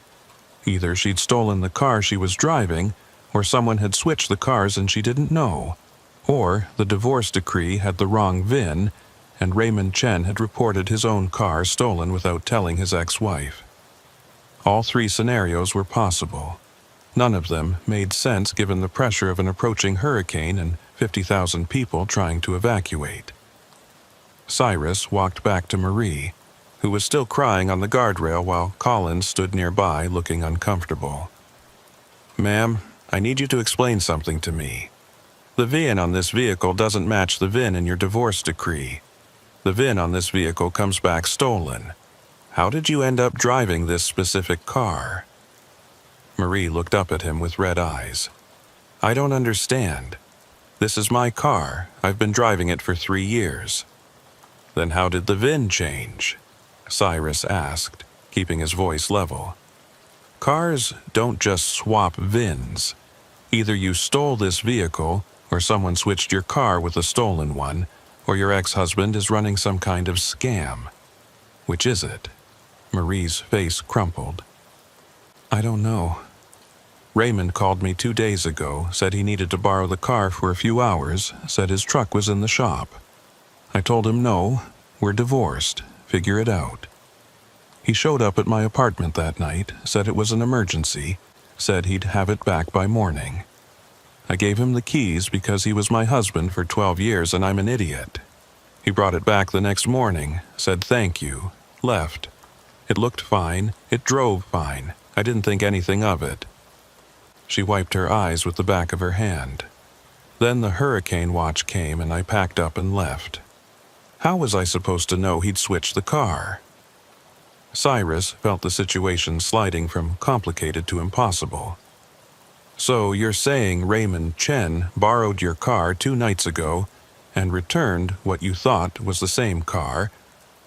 Either she'd stolen the car she was driving, or someone had switched the cars and she didn't know, or the divorce decree had the wrong VIN, and Raymond Chen had reported his own car stolen without telling his ex-wife. All three scenarios were possible. None of them made sense given the pressure of an approaching hurricane and 50,000 people trying to evacuate. Cyrus walked back to Marie, who was still crying on the guardrail while Collins stood nearby looking uncomfortable. "Ma'am, I need you to explain something to me. The VIN on this vehicle doesn't match the VIN in your divorce decree. The VIN on this vehicle comes back stolen. How did you end up driving this specific car?" Marie looked up at him with red eyes. "I don't understand. This is my car. I've been driving it for 3 years." "Then how did the VIN change?" Cyrus asked, keeping his voice level. "Cars don't just swap VINs. Either you stole this vehicle, or someone switched your car with a stolen one, or your ex-husband is running some kind of scam. Which is it?" Marie's face crumpled. "I don't know. Raymond called me 2 days ago, said he needed to borrow the car for a few hours, said his truck was in the shop. I told him no, we're divorced, figure it out. He showed up at my apartment that night, said it was an emergency, said he'd have it back by morning. I gave him the keys because he was my husband for 12 years and I'm an idiot. He brought it back the next morning, said thank you, left. It looked fine, it drove fine, I didn't think anything of it." She wiped her eyes with the back of her hand. "Then the hurricane watch came and I packed up and left. How was I supposed to know he'd switched the car?" Cyrus felt the situation sliding from complicated to impossible. "So you're saying Raymond Chen borrowed your car 2 nights ago and returned what you thought was the same car,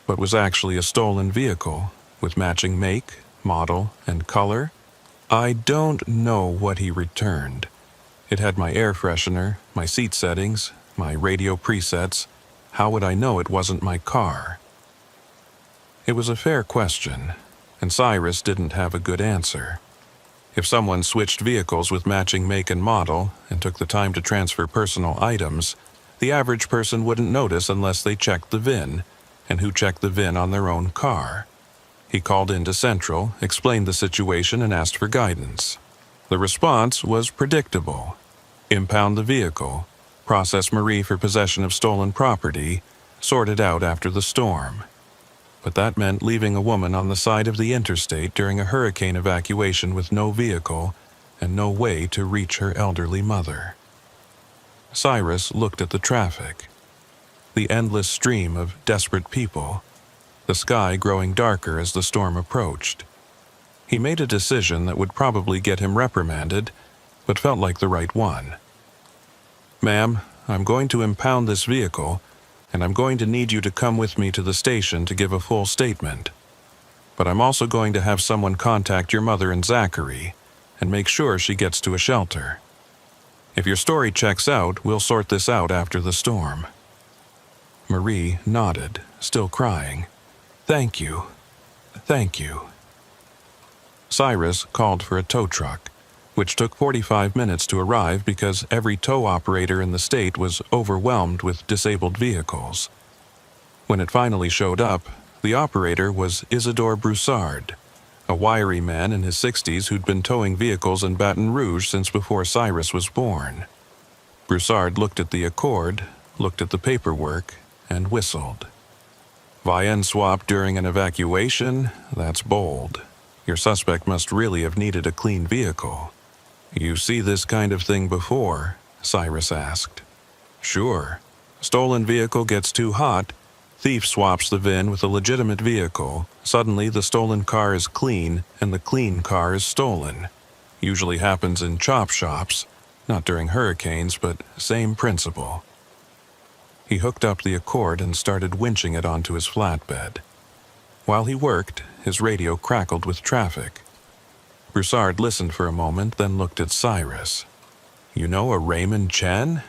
but was actually a stolen vehicle with matching make, model, and color?" "I don't know what he returned. It had my air freshener, my seat settings, my radio presets. How would I know it wasn't my car?" It was a fair question, and Cyrus didn't have a good answer. If someone switched vehicles with matching make and model and took the time to transfer personal items, the average person wouldn't notice unless they checked the VIN, and who checked the VIN on their own car. He called into Central, explained the situation, and asked for guidance. The response was predictable. Impound the vehicle, process Marie for possession of stolen property, sort it out after the storm. But that meant leaving a woman on the side of the interstate during a hurricane evacuation with no vehicle and no way to reach her elderly mother. Cyrus looked at the traffic. The endless stream of desperate people. The sky growing darker as the storm approached. He made a decision that would probably get him reprimanded, but felt like the right one. "Ma'am, I'm going to impound this vehicle, and I'm going to need you to come with me to the station to give a full statement. But I'm also going to have someone contact your mother and Zachary, and make sure she gets to a shelter. If your story checks out, we'll sort this out after the storm." Marie nodded, still crying. "Thank you. Thank you." Cyrus called for a tow truck, which took 45 minutes to arrive because every tow operator in the state was overwhelmed with disabled vehicles. When it finally showed up, the operator was Isidore Broussard, a wiry man in his 60s who'd been towing vehicles in Baton Rouge since before Cyrus was born. Broussard looked at the Accord, looked at the paperwork, and whistled. "VIN swap during an evacuation? That's bold. Your suspect must really have needed a clean vehicle." "You see this kind of thing before?" Cyrus asked. "Sure. Stolen vehicle gets too hot, Thief swaps the VIN with a legitimate vehicle. Suddenly, the stolen car is clean, and the clean car is stolen. Usually happens in chop shops, not during hurricanes, but same principle. He hooked up the Accord and started winching it onto his flatbed. While he worked, his radio crackled with traffic. Broussard listened for a moment, then looked at Cyrus. "You know a Raymond Chen?"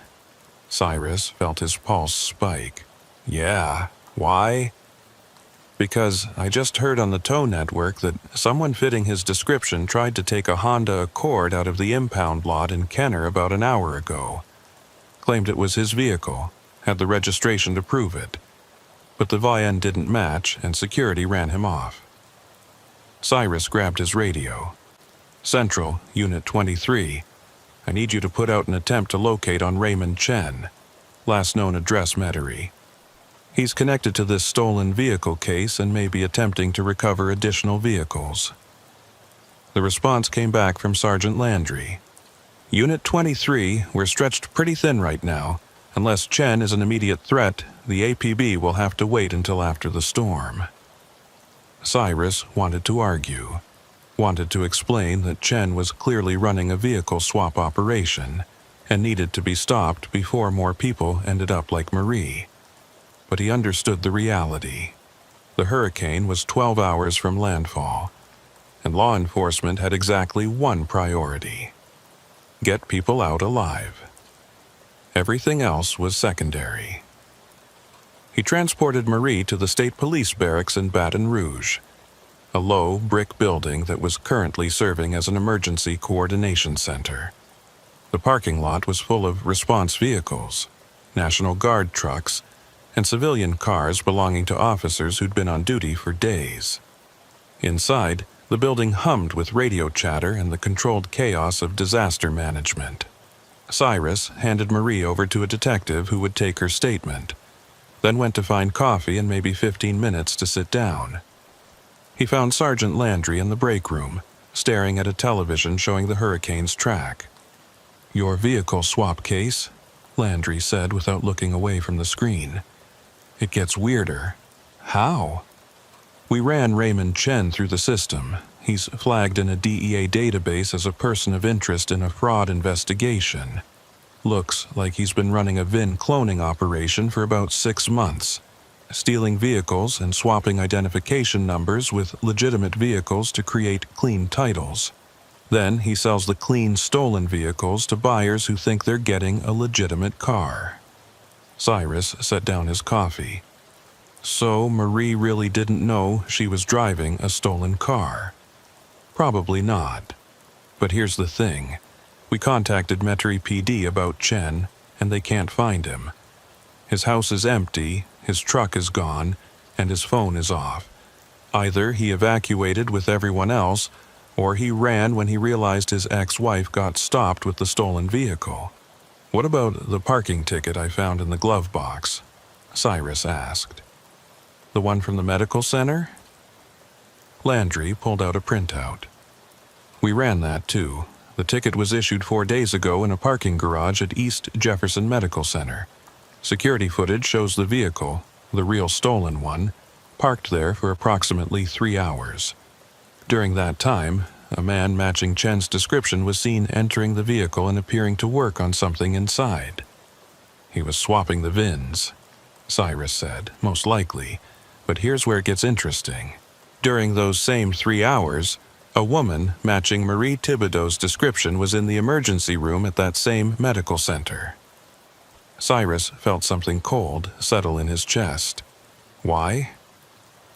Cyrus felt his pulse spike. "Yeah. Why?" "Because I just heard on the tow network that someone fitting his description tried to take a Honda Accord out of the impound lot in Kenner about an hour ago. Claimed it was his vehicle, had the registration to prove it. But the VIN didn't match, and security ran him off." Cyrus grabbed his radio. "Central, Unit 23. I need you to put out an attempt to locate on Raymond Chen. Last known address Metairie. He's connected to this stolen vehicle case and may be attempting to recover additional vehicles." The response came back from Sergeant Landry. "Unit 23, we're stretched pretty thin right now. Unless Chen is an immediate threat, the APB will have to wait until after the storm." Cyrus wanted to argue. Wanted to explain that Chen was clearly running a vehicle swap operation and needed to be stopped before more people ended up like Marie. But he understood the reality. The hurricane was 12 hours from landfall, and law enforcement had exactly one priority: get people out alive. Everything else was secondary. He transported Marie to the state police barracks in Baton Rouge, a low brick building that was currently serving as an emergency coordination center. The parking lot was full of response vehicles, National Guard trucks, and civilian cars belonging to officers who'd been on duty for days. Inside, the building hummed with radio chatter and the controlled chaos of disaster management. Cyrus handed Marie over to a detective who would take her statement, then went to find coffee and maybe 15 minutes to sit down. He found Sergeant Landry in the break room, staring at a television showing the hurricane's track. "Your vehicle swap case," Landry said without looking away from the screen. "It gets weirder." "How?" "We ran Raymond Chen through the system. He's flagged in a DEA database as a person of interest in a fraud investigation. Looks like he's been running a VIN cloning operation for about 6 months, stealing vehicles and swapping identification numbers with legitimate vehicles to create clean titles. Then he sells the clean stolen vehicles to buyers who think they're getting a legitimate car." Cyrus set down his coffee. So Marie really didn't know she was driving a stolen car. Probably not. But here's the thing. We contacted Metairie PD about Chen, and they can't find him. His house is empty, his truck is gone, and his phone is off. Either he evacuated with everyone else, or he ran when he realized his ex-wife got stopped with the stolen vehicle. "What about the parking ticket I found in the glove box?" Cyrus asked. "The one from the medical center?" Landry pulled out a printout. "We ran that too. The ticket was issued 4 days ago in a parking garage at East Jefferson Medical Center. Security footage shows the vehicle, the real stolen one, parked there for approximately 3 hours. During that time, a man matching Chen's description was seen entering the vehicle and appearing to work on something inside. He was swapping the VINs," Cyrus said, "most likely. But here's where it gets interesting. During those same 3 hours, a woman matching Marie Thibodeau's description was in the emergency room at that same medical center." Cyrus felt something cold settle in his chest. Why?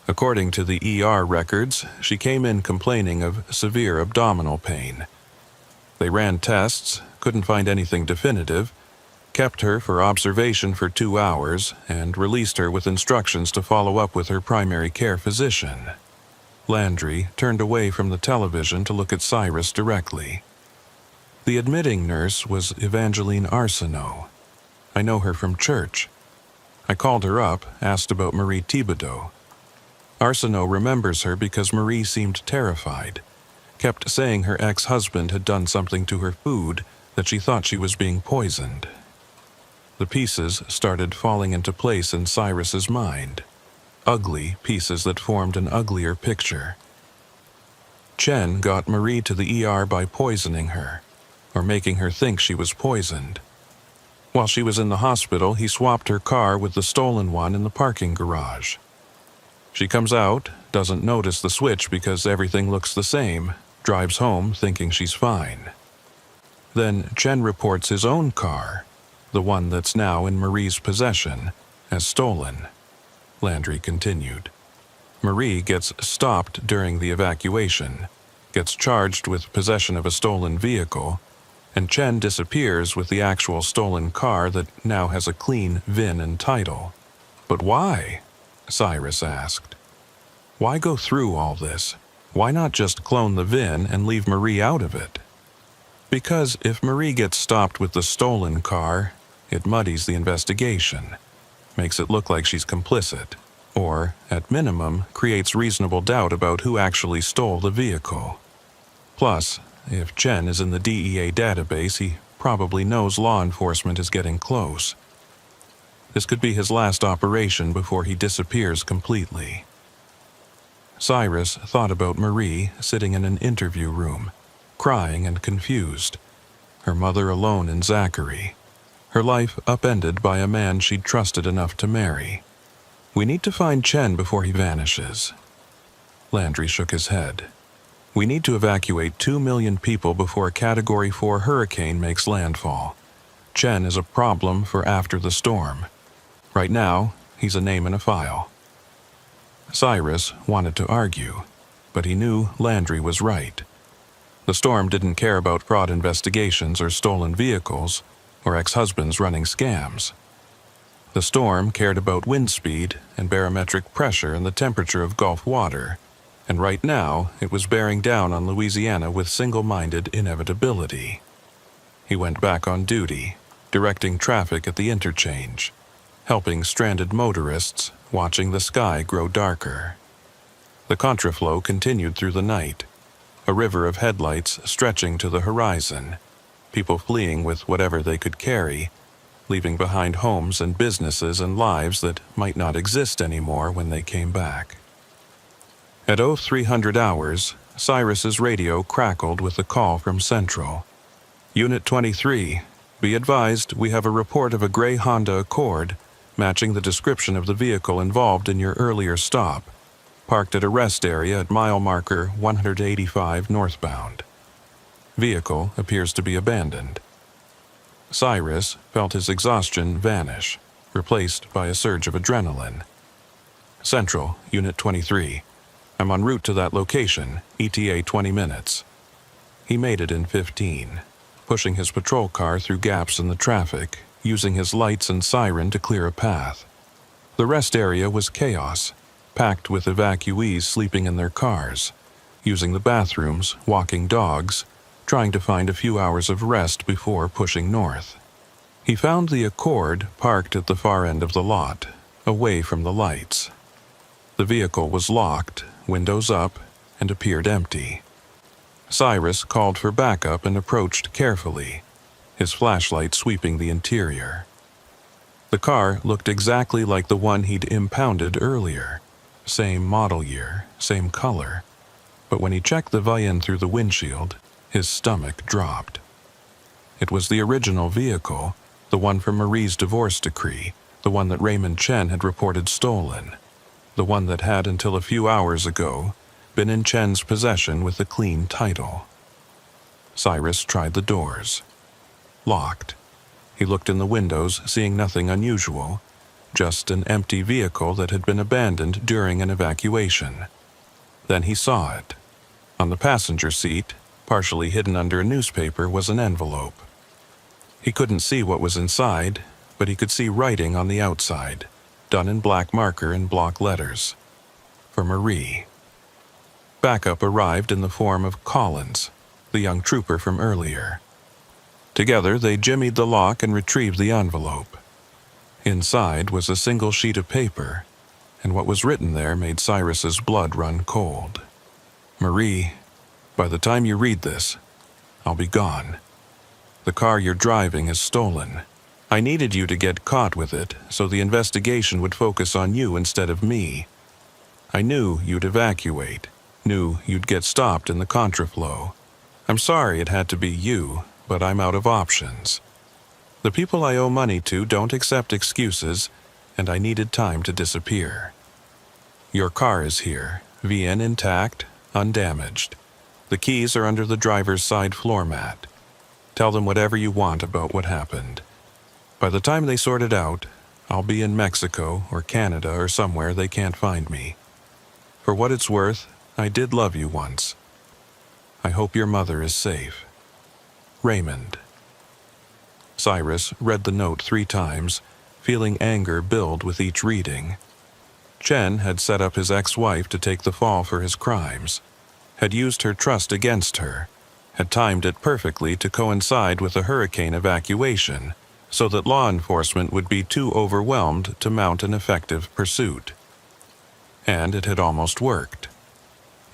According to the ER records, she came in complaining of severe abdominal pain. They ran tests, couldn't find anything definitive, kept her for observation for 2 hours, and released her with instructions to follow up with her primary care physician. Landry turned away from the television to look at Cyrus directly. "The admitting nurse was Evangeline Arsenault. I know her from church. I called her up, asked about Marie Thibodeau. Arsenault remembers her because Marie seemed terrified, kept saying her ex-husband had done something to her food, that she thought she was being poisoned." The pieces started falling into place in Cyrus's mind. Ugly pieces that formed an uglier picture. Chen got Marie to the ER by poisoning her, or making her think she was poisoned. While she was in the hospital, he swapped her car with the stolen one in the parking garage. She comes out, doesn't notice the switch because everything looks the same, drives home thinking she's fine. Then Chen reports his own car, the one that's now in Marie's possession, as stolen. Landry continued. Marie gets stopped during the evacuation, gets charged with possession of a stolen vehicle, and Chen disappears with the actual stolen car that now has a clean VIN and title. But why? Cyrus asked. Why go through all this? Why not just clone the VIN and leave Marie out of it? Because if Marie gets stopped with the stolen car, it muddies the investigation, makes it look like she's complicit, or, at minimum, creates reasonable doubt about who actually stole the vehicle. Plus, if Chen is in the DEA database, he probably knows law enforcement is getting close. This could be his last operation before he disappears completely. Cyrus thought about Marie sitting in an interview room, crying and confused, her mother alone in Zachary, her life upended by a man she'd trusted enough to marry. We need to find Chen before he vanishes. Landry shook his head. We need to evacuate 2 million people before a Category 4 hurricane makes landfall. Chen is a problem for after the storm. Right now, he's a name in a file. Cyrus wanted to argue, but he knew Landry was right. The storm didn't care about fraud investigations or stolen vehicles, or ex-husbands running scams. The storm cared about wind speed and barometric pressure and the temperature of Gulf water, and right now it was bearing down on Louisiana with single-minded inevitability. He went back on duty, directing traffic at the interchange, helping stranded motorists, watching the sky grow darker. The contraflow continued through the night, a river of headlights stretching to the horizon, people fleeing with whatever they could carry, leaving behind homes and businesses and lives that might not exist anymore when they came back. At 0300 hours, Cyrus's radio crackled with a call from Central. Unit 23, be advised we have a report of a gray Honda Accord matching the description of the vehicle involved in your earlier stop, parked at a rest area at mile marker 185 northbound. Vehicle appears to be abandoned. Cyrus felt his exhaustion vanish, replaced by a surge of adrenaline. Central, Unit 23. I'm en route to that location, ETA 20 minutes. He made it in 15, pushing his patrol car through gaps in the traffic, using his lights and siren to clear a path. The rest area was chaos, packed with evacuees sleeping in their cars, using the bathrooms, walking dogs, trying to find a few hours of rest before pushing north. He found the Accord parked at the far end of the lot, away from the lights. The vehicle was locked, windows up, and appeared empty. Cyrus called for backup and approached carefully, his flashlight sweeping the interior. The car looked exactly like the one he'd impounded earlier. Same model year, same color. But when he checked the VIN through the windshield, his stomach dropped. It was the original vehicle, the one from Marie's divorce decree, the one that Raymond Chen had reported stolen, the one that had until a few hours ago been in Chen's possession with a clean title. Cyrus tried the doors. Locked. He looked in the windows, seeing nothing unusual, just an empty vehicle that had been abandoned during an evacuation. Then he saw it. On the passenger seat, partially hidden under a newspaper, was an envelope. He couldn't see what was inside, but he could see writing on the outside, done in black marker and block letters. For Marie. Backup arrived in the form of Collins, the young trooper from earlier. Together, they jimmied the lock and retrieved the envelope. Inside was a single sheet of paper, and what was written there made Cyrus's blood run cold. Marie, by the time you read this, I'll be gone. The car you're driving is stolen. I needed you to get caught with it so the investigation would focus on you instead of me. I knew you'd evacuate, knew you'd get stopped in the contraflow. I'm sorry it had to be you, but I'm out of options. The people I owe money to don't accept excuses, and I needed time to disappear. Your car is here, VN intact, undamaged. The keys are under the driver's side floor mat. Tell them whatever you want about what happened. By the time they sort it out, I'll be in Mexico or Canada or somewhere they can't find me. For what it's worth, I did love you once. I hope your mother is safe. Raymond. Cyrus read the note 3 times, feeling anger build with each reading. Chen had set up his ex-wife to take the fall for his crimes, had used her trust against her, had timed it perfectly to coincide with a hurricane evacuation, so that law enforcement would be too overwhelmed to mount an effective pursuit. And it had almost worked.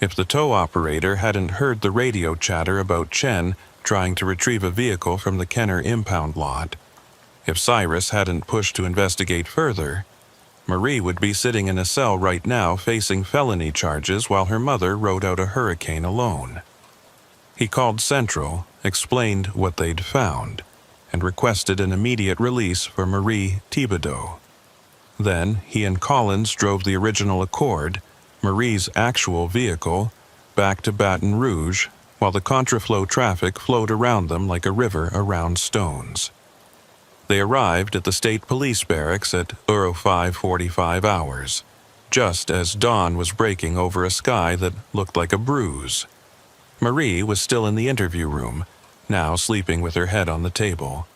If the tow operator hadn't heard the radio chatter about Chen trying to retrieve a vehicle from the Kenner impound lot, if Cyrus hadn't pushed to investigate further, Marie would be sitting in a cell right now facing felony charges while her mother rode out a hurricane alone. He called Central, explained what they'd found, and requested an immediate release for Marie Thibodeau. Then he and Collins drove the original Accord, Marie's actual vehicle, back to Baton Rouge, while the contraflow traffic flowed around them like a river around stones. They arrived at the state police barracks at 5:45 hours, just as dawn was breaking over a sky that looked like a bruise. Marie was still in the interview room, now sleeping with her head on the table.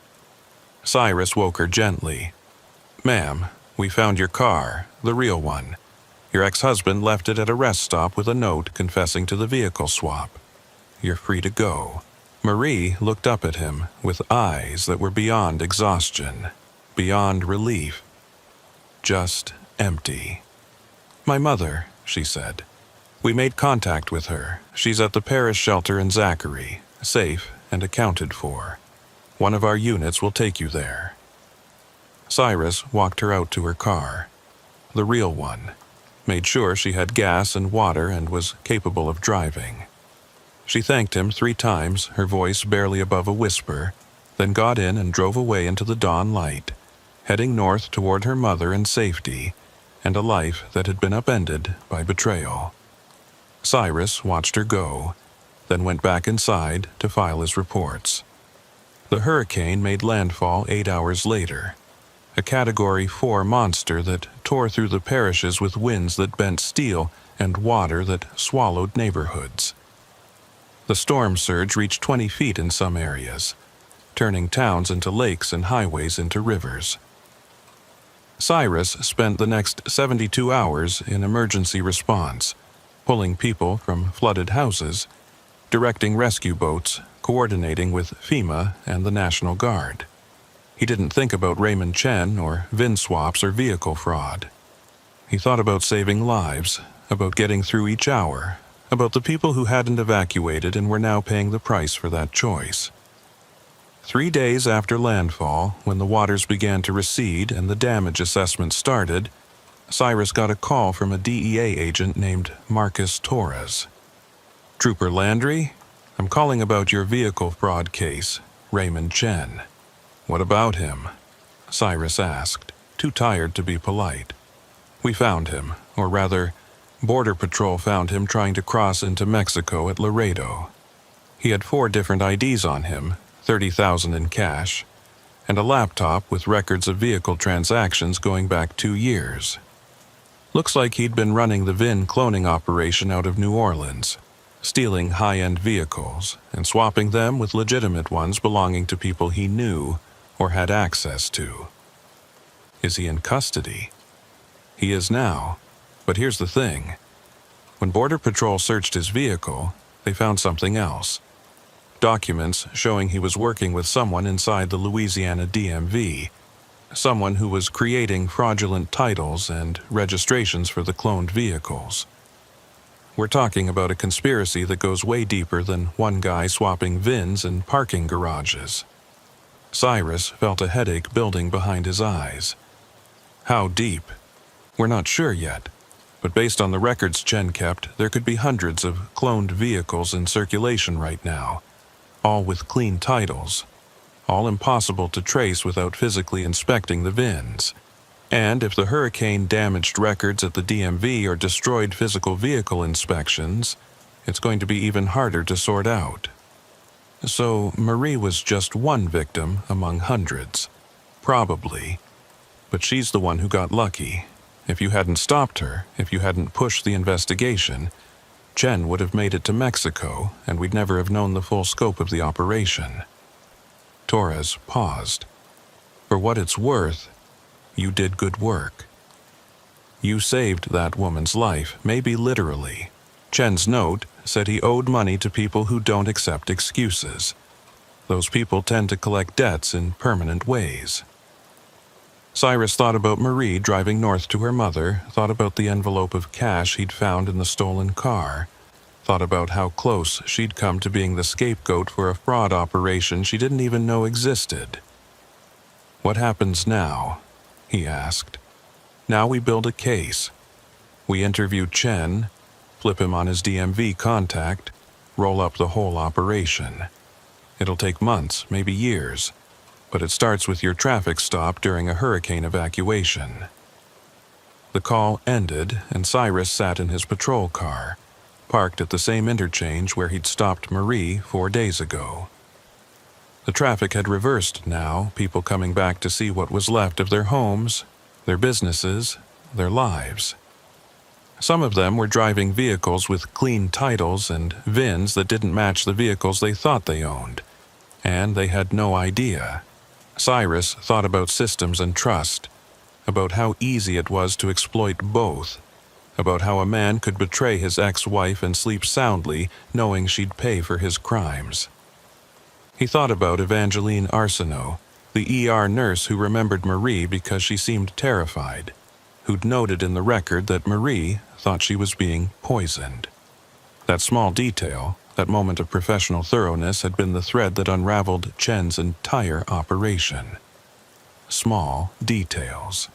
Cyrus woke her gently. "Ma'am, we found your car, the real one. Your ex-husband left it at a rest stop with a note confessing to the vehicle swap. You're free to go." Marie looked up at him with eyes that were beyond exhaustion, beyond relief. Just empty. "My mother," she said. "We made contact with her. She's at the parish shelter in Zachary, safe and accounted for. One of our units will take you there." Cyrus walked her out to her car, the real one, made sure she had gas and water and was capable of driving. She thanked him 3 times, her voice barely above a whisper, then got in and drove away into the dawn light, heading north toward her mother and safety, and a life that had been upended by betrayal. Cyrus watched her go, then went back inside to file his reports. The hurricane made landfall 8 hours later, a Category 4 monster that tore through the parishes with winds that bent steel and water that swallowed neighborhoods. The storm surge reached 20 feet in some areas, turning towns into lakes and highways into rivers. Cyrus spent the next 72 hours in emergency response, pulling people from flooded houses, directing rescue boats, coordinating with FEMA and the National Guard. He didn't think about Raymond Chen or VIN swaps or vehicle fraud. He thought about saving lives, about getting through each hour, about the people who hadn't evacuated and were now paying the price for that choice. 3 days after landfall, when the waters began to recede and the damage assessment started, Cyrus got a call from a DEA agent named Marcus Torres. "Trooper Landry, I'm calling about your vehicle fraud case, Raymond Chen." "What about him?" Cyrus asked, too tired to be polite. "We found him, or rather, Border Patrol found him trying to cross into Mexico at Laredo. He had 4 different IDs on him, $30,000 in cash, and a laptop with records of vehicle transactions going back 2 years. Looks like he'd been running the VIN cloning operation out of New Orleans, stealing high-end vehicles and swapping them with legitimate ones belonging to people he knew or had access to. Is he in custody? He is now, but here's the thing. When Border Patrol searched his vehicle, they found something else. Documents showing he was working with someone inside the Louisiana DMV, someone who was creating fraudulent titles and registrations for the cloned vehicles. We're talking about a conspiracy that goes way deeper than one guy swapping VINs in parking garages. Cyrus felt a headache building behind his eyes. How deep? We're not sure yet, but based on the records Chen kept, there could be hundreds of cloned vehicles in circulation right now, all with clean titles, all impossible to trace without physically inspecting the VINs. And if the hurricane damaged records at the DMV or destroyed physical vehicle inspections, it's going to be even harder to sort out. So Marie was just one victim among hundreds. Probably. But she's the one who got lucky. If you hadn't stopped her, if you hadn't pushed the investigation, Chen would have made it to Mexico, and we'd never have known the full scope of the operation. Torres paused. For what it's worth, you did good work. You saved that woman's life, maybe literally. Chen's note said he owed money to people who don't accept excuses. Those people tend to collect debts in permanent ways. Cyrus thought about Marie driving north to her mother, thought about the envelope of cash he'd found in the stolen car, thought about how close she'd come to being the scapegoat for a fraud operation she didn't even know existed. What happens now? He asked. Now we build a case. We interview Chen, flip him on his DMV contact, roll up the whole operation. It'll take months, maybe years, but it starts with your traffic stop during a hurricane evacuation. The call ended, and Cyrus sat in his patrol car, parked at the same interchange where he'd stopped Marie 4 days ago. The traffic had reversed now, people coming back to see what was left of their homes, their businesses, their lives. Some of them were driving vehicles with clean titles and VINs that didn't match the vehicles they thought they owned, and they had no idea. Cyrus thought about systems and trust, about how easy it was to exploit both, about how a man could betray his ex-wife and sleep soundly knowing she'd pay for his crimes. He thought about Evangeline Arsenault, the ER nurse who remembered Marie because she seemed terrified, who'd noted in the record that Marie thought she was being poisoned. That small detail, that moment of professional thoroughness, had been the thread that unraveled Chen's entire operation. Small details.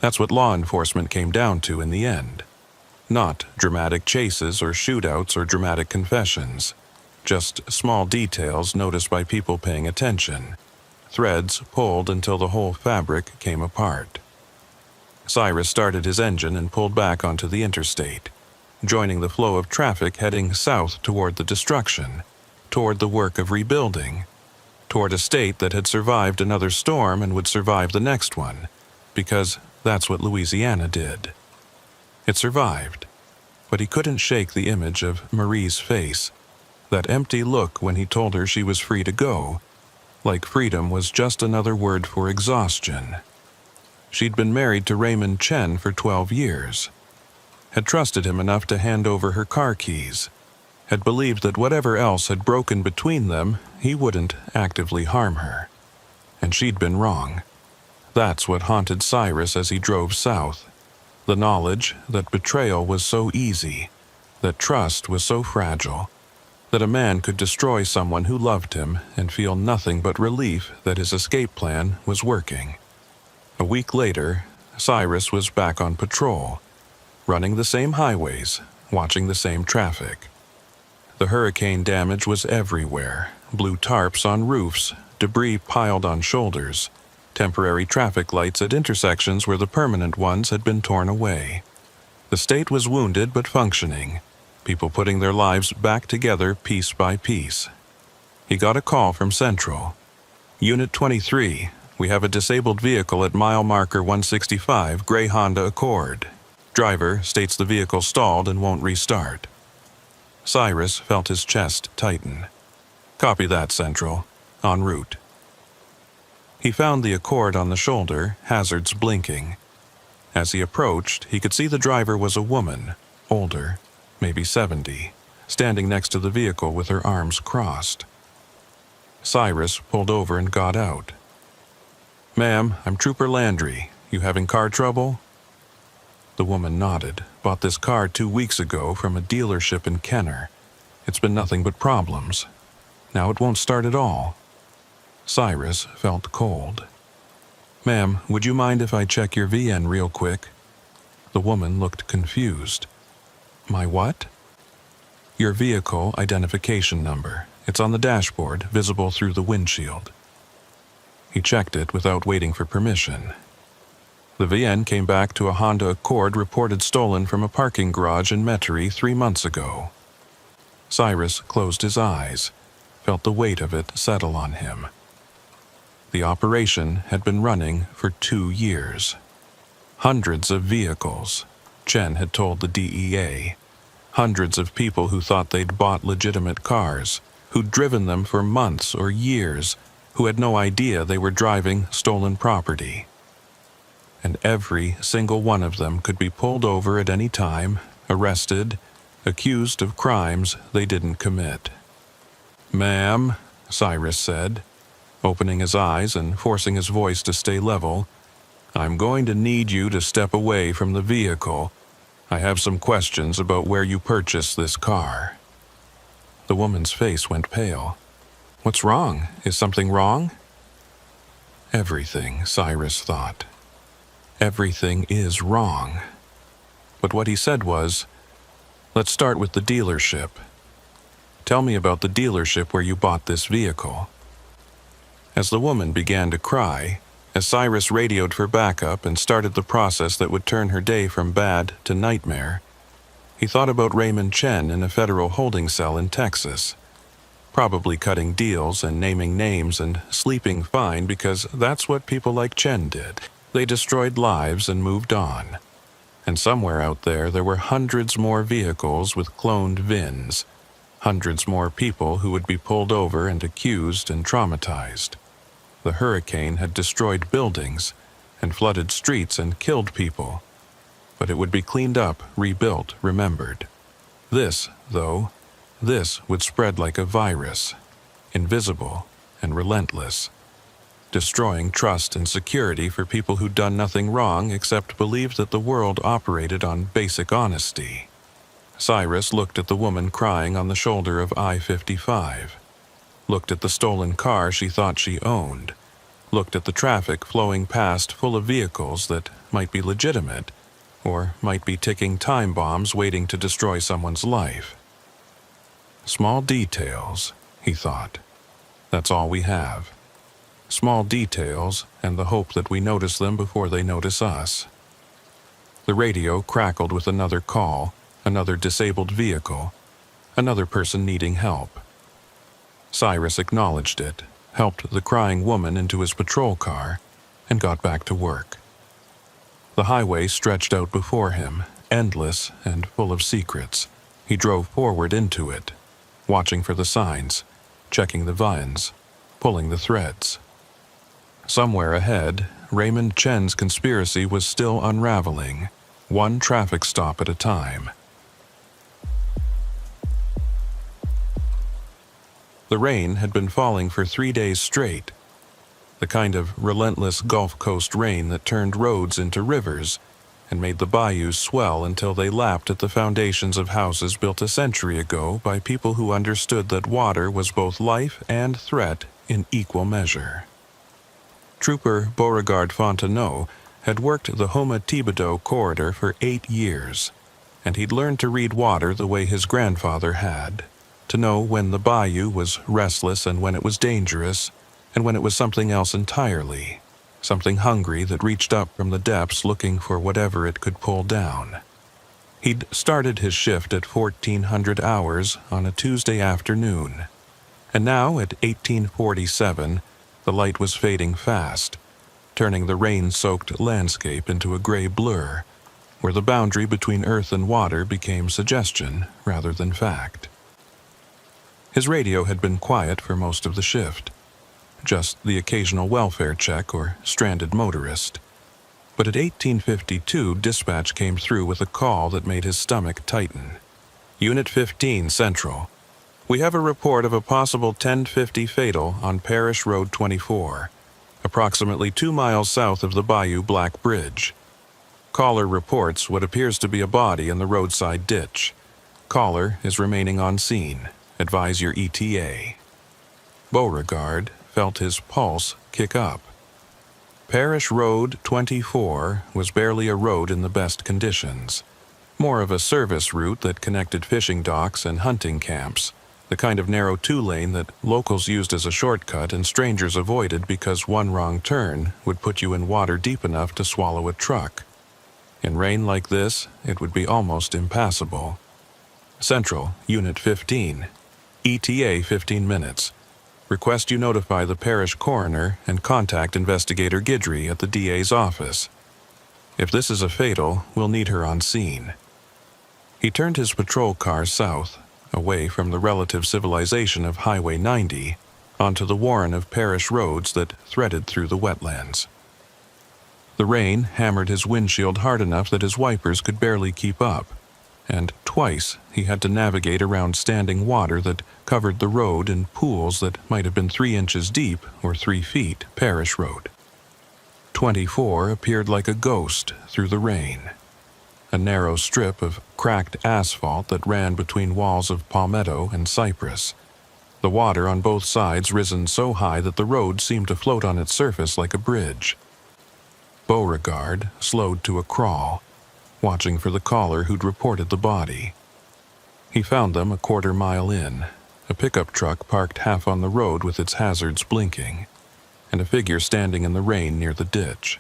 That's what law enforcement came down to in the end. Not dramatic chases or shootouts or dramatic confessions. Just small details noticed by people paying attention. Threads pulled until the whole fabric came apart. Cyrus started his engine and pulled back onto the interstate, joining the flow of traffic heading south toward the destruction, toward the work of rebuilding, toward a state that had survived another storm and would survive the next one, because that's what Louisiana did. It survived, but he couldn't shake the image of Marie's face, that empty look when he told her she was free to go, like freedom was just another word for exhaustion. She'd been married to Raymond Chen for 12 years, had trusted him enough to hand over her car keys, had believed that whatever else had broken between them, he wouldn't actively harm her. And she'd been wrong. That's what haunted Cyrus as he drove south, the knowledge that betrayal was so easy, that trust was so fragile, that a man could destroy someone who loved him and feel nothing but relief that his escape plan was working. A week later, Cyrus was back on patrol, running the same highways, watching the same traffic. The hurricane damage was everywhere, blue tarps on roofs, debris piled on shoulders, temporary traffic lights at intersections where the permanent ones had been torn away. The state was wounded but functioning, people putting their lives back together piece by piece. He got a call from Central. Unit 23, we have a disabled vehicle at mile marker 165, gray Honda Accord. Driver states the vehicle stalled and won't restart. Cyrus felt his chest tighten. Copy that, Central. En route. He found the Accord on the shoulder, hazards blinking. As he approached, he could see the driver was a woman, older, maybe 70, standing next to the vehicle with her arms crossed. Cyrus pulled over and got out. Ma'am, I'm Trooper Landry. You having car trouble? The woman nodded. Bought this car 2 weeks ago from a dealership in Kenner. It's been nothing but problems. Now it won't start at all. Cyrus felt cold. "Ma'am, would you mind if I check your VN real quick?" The woman looked confused. "My what?" "Your vehicle identification number. It's on the dashboard, visible through the windshield." He checked it without waiting for permission. The VN came back to a Honda Accord reported stolen from a parking garage in Metairie 3 months ago. Cyrus closed his eyes, felt the weight of it settle on him. The operation had been running for 2 years. Hundreds of vehicles, Chen had told the DEA. Hundreds of people who thought they'd bought legitimate cars, who'd driven them for months or years, who had no idea they were driving stolen property. And every single one of them could be pulled over at any time, arrested, accused of crimes they didn't commit. "Ma'am," Cyrus said, opening his eyes and forcing his voice to stay level, "I'm going to need you to step away from the vehicle. I have some questions about where you purchased this car." The woman's face went pale. "What's wrong? Is something wrong?" Everything, Cyrus thought. Everything is wrong. But what he said was, "Let's start with the dealership. Tell me about the dealership where you bought this vehicle." As the woman began to cry, as Cyrus radioed for backup and started the process that would turn her day from bad to nightmare, he thought about Raymond Chen in a federal holding cell in Texas, probably cutting deals and naming names and sleeping fine because that's what people like Chen did. They destroyed lives and moved on. And somewhere out there were hundreds more vehicles with cloned VINs, hundreds more people who would be pulled over and accused and traumatized. The hurricane had destroyed buildings and flooded streets and killed people, but it would be cleaned up, rebuilt, remembered. This, though, this would spread like a virus, invisible and relentless, destroying trust and security for people who'd done nothing wrong except believe that the world operated on basic honesty. Cyrus looked at the woman crying on the shoulder of I-55, looked at the stolen car she thought she owned, looked at the traffic flowing past full of vehicles that might be legitimate, or might be ticking time bombs waiting to destroy someone's life. Small details, he thought. That's all we have. Small details and the hope that we notice them before they notice us. The radio crackled with another call, another disabled vehicle, another person needing help. Cyrus acknowledged it, helped the crying woman into his patrol car, and got back to work. The highway stretched out before him, endless and full of secrets. He drove forward into it, watching for the signs, checking the vines, pulling the threads. Somewhere ahead, Raymond Chen's conspiracy was still unraveling, one traffic stop at a time. The rain had been falling for 3 days straight, the kind of relentless Gulf Coast rain that turned roads into rivers and made the bayous swell until they lapped at the foundations of houses built a century ago by people who understood that water was both life and threat in equal measure. Trooper Beauregard Fontenot had worked the Houma-Thibodaux corridor for 8 years, and he'd learned to read water the way his grandfather had, to know when the bayou was restless and when it was dangerous, and when it was something else entirely, something hungry that reached up from the depths looking for whatever it could pull down. He'd started his shift at 1400 hours on a Tuesday afternoon, and now at 1847, the light was fading fast, turning the rain-soaked landscape into a gray blur, where the boundary between earth and water became suggestion rather than fact. His radio had been quiet for most of the shift, just the occasional welfare check or stranded motorist. But at 1852, dispatch came through with a call that made his stomach tighten. Unit 15 Central. We have a report of a possible 1050 fatal on Parish Road 24, approximately 2 miles south of the Bayou Black Bridge. Caller reports what appears to be a body in the roadside ditch. Caller is remaining on scene. Advise your ETA. Beauregard felt his pulse kick up. Parish Road 24 was barely a road in the best conditions. More of a service route that connected fishing docks and hunting camps, the kind of narrow two-lane that locals used as a shortcut and strangers avoided because one wrong turn would put you in water deep enough to swallow a truck. In rain like this, it would be almost impassable. Central, Unit 15. ETA 15 minutes. Request you notify the parish coroner and contact Investigator Guidry at the DA's office. If this is a fatal, we'll need her on scene. He turned his patrol car south, away from the relative civilization of Highway 90, onto the warren of parish roads that threaded through the wetlands. The rain hammered his windshield hard enough that his wipers could barely keep up, and twice he had to navigate around standing water that covered the road in pools that might have been 3 inches deep or 3 feet parish road. 24 appeared like a ghost through the rain. A narrow strip of cracked asphalt that ran between walls of palmetto and cypress. The water on both sides risen so high that the road seemed to float on its surface like a bridge. Beauregard slowed to a crawl, watching for the caller who'd reported the body. He found them a quarter-mile in, a pickup truck parked half on the road with its hazards blinking, and a figure standing in the rain near the ditch.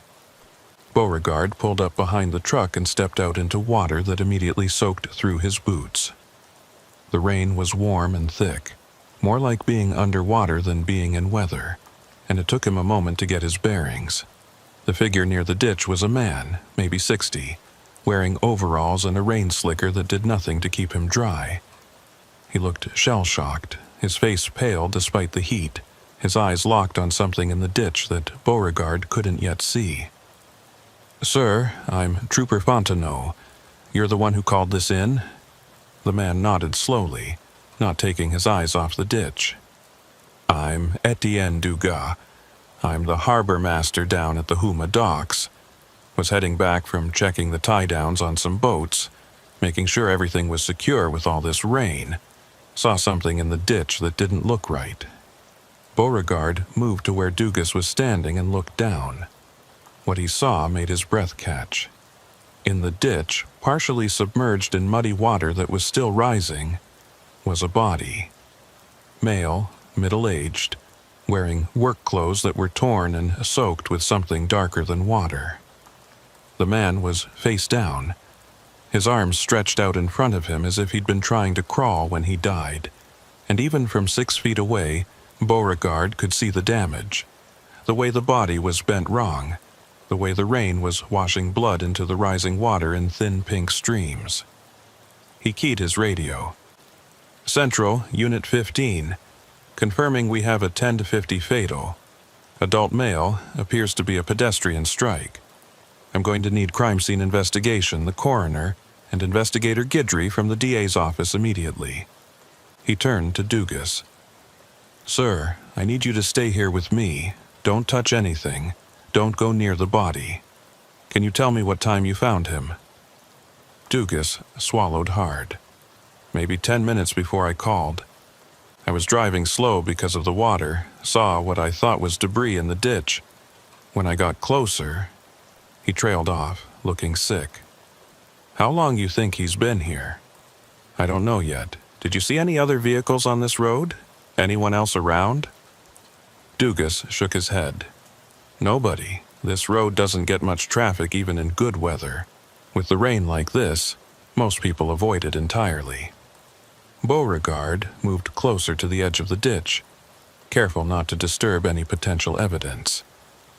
Beauregard pulled up behind the truck and stepped out into water that immediately soaked through his boots. The rain was warm and thick, more like being underwater than being in weather, and it took him a moment to get his bearings. The figure near the ditch was a man, maybe 60, wearing overalls and a rain slicker that did nothing to keep him dry. He looked shell-shocked, his face pale despite the heat, his eyes locked on something in the ditch that Beauregard couldn't yet see. "Sir, I'm Trooper Fontenot. You're the one who called this in?" The man nodded slowly, not taking his eyes off the ditch. "I'm Etienne Dugas. I'm the harbor master down at the Houma docks. Was heading back from checking the tie-downs on some boats, making sure everything was secure with all this rain. Saw something in the ditch that didn't look right." Beauregard moved to where Dugas was standing and looked down. What he saw made his breath catch. In the ditch, partially submerged in muddy water that was still rising, was a body. Male, middle-aged, wearing work clothes that were torn and soaked with something darker than water. The man was face down, his arms stretched out in front of him as if he'd been trying to crawl when he died, and even from 6 feet away, Beauregard could see the damage. The way the body was bent wrong, the way the rain was washing blood into the rising water in thin pink streams. He keyed his radio. "Central, Unit 15. Confirming we have a 10 to 50 fatal. Adult male, appears to be a pedestrian strike. I'm going to need crime scene investigation, the coroner, and Investigator Guidry from the DA's office immediately." He turned to Dugas. "Sir, I need you to stay here with me. Don't touch anything. Don't go near the body. Can you tell me what time you found him?" Dugas swallowed hard. "Maybe 10 minutes before I called. I was driving slow because of the water, saw what I thought was debris in the ditch. When I got closer..." He trailed off, looking sick. "How long you think he's been here?" "I don't know yet. Did you see any other vehicles on this road? Anyone else around?" Dugas shook his head. "Nobody. This road doesn't get much traffic even in good weather. With the rain like this, most people avoid it entirely." Beauregard moved closer to the edge of the ditch, careful not to disturb any potential evidence.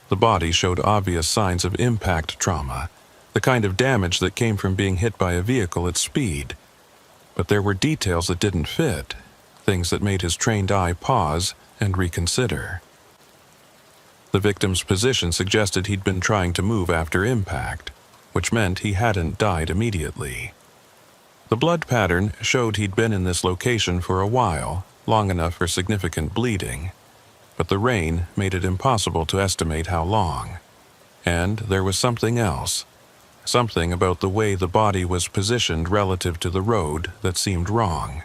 The body showed obvious signs of impact trauma, the kind of damage that came from being hit by a vehicle at speed. But there were details that didn't fit, things that made his trained eye pause and reconsider. The victim's position suggested he'd been trying to move after impact, which meant he hadn't died immediately. The blood pattern showed he'd been in this location for a while, long enough for significant bleeding, but the rain made it impossible to estimate how long. And there was something else, something about the way the body was positioned relative to the road that seemed wrong.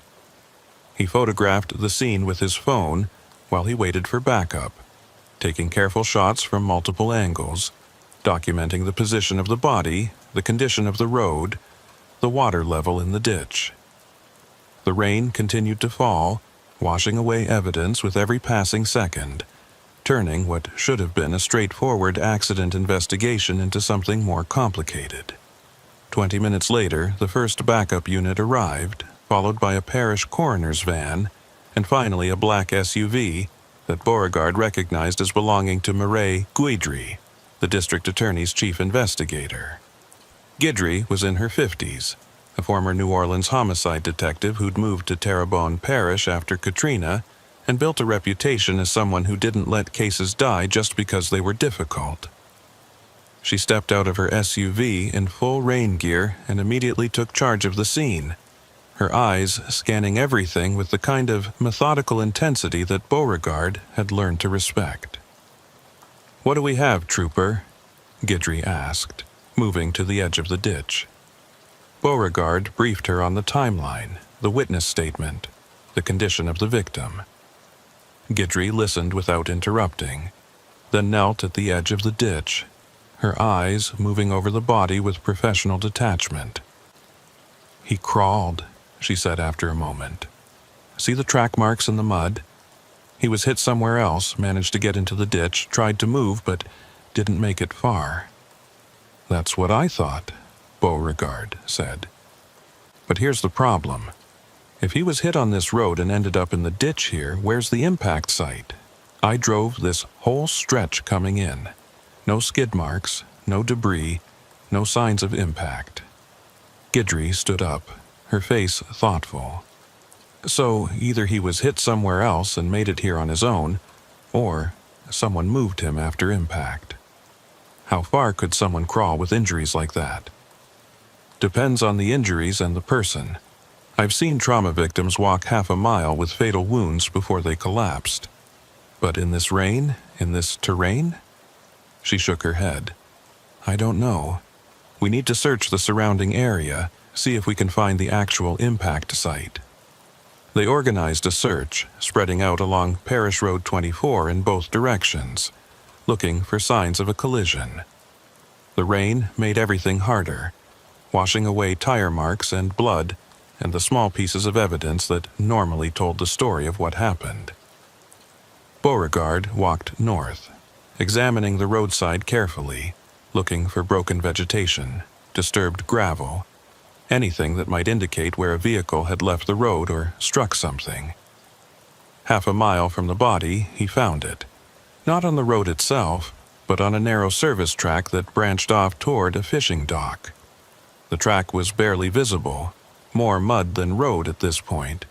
He photographed the scene with his phone while he waited for backup, taking careful shots from multiple angles, documenting the position of the body, the condition of the road, the water level in the ditch. The rain continued to fall, washing away evidence with every passing second, turning what should have been a straightforward accident investigation into something more complicated. 20 minutes later, the first backup unit arrived, followed by a parish coroner's van, and finally a black SUV that Beauregard recognized as belonging to Mireille Guidry, the district attorney's chief investigator. Guidry was in her 50s, a former New Orleans homicide detective who'd moved to Terrebonne Parish after Katrina and built a reputation as someone who didn't let cases die just because they were difficult. She stepped out of her SUV in full rain gear and immediately took charge of the scene, her eyes scanning everything with the kind of methodical intensity that Beauregard had learned to respect. "What do we have, Trooper?" Guidry asked, moving to the edge of the ditch. Beauregard briefed her on the timeline, the witness statement, the condition of the victim. Guidry listened without interrupting, then knelt at the edge of the ditch, her eyes moving over the body with professional detachment. "He crawled," she said after a moment. "See the track marks in the mud? He was hit somewhere else, managed to get into the ditch, tried to move, but didn't make it far." "That's what I thought," Beauregard said. "But here's the problem. If he was hit on this road and ended up in the ditch here, where's the impact site? I drove this whole stretch coming in. No skid marks, no debris, no signs of impact." Guidry stood up, her face thoughtful. "So either he was hit somewhere else and made it here on his own, or someone moved him after impact. How far could someone crawl with injuries like that?" "Depends on the injuries and the person. I've seen trauma victims walk half a mile with fatal wounds before they collapsed. But in this rain, in this terrain?" She shook her head. "I don't know. We need to search the surrounding area, see if we can find the actual impact site." They organized a search, spreading out along Parish Road 24 in both directions, looking for signs of a collision. The rain made everything harder, washing away tire marks and blood and the small pieces of evidence that normally told the story of what happened. Beauregard walked north, examining the roadside carefully, looking for broken vegetation, disturbed gravel, anything that might indicate where a vehicle had left the road or struck something. Half a mile from the body, he found it, not on the road itself, but on a narrow service track that branched off toward a fishing dock. The track was barely visible, more mud than road at this point,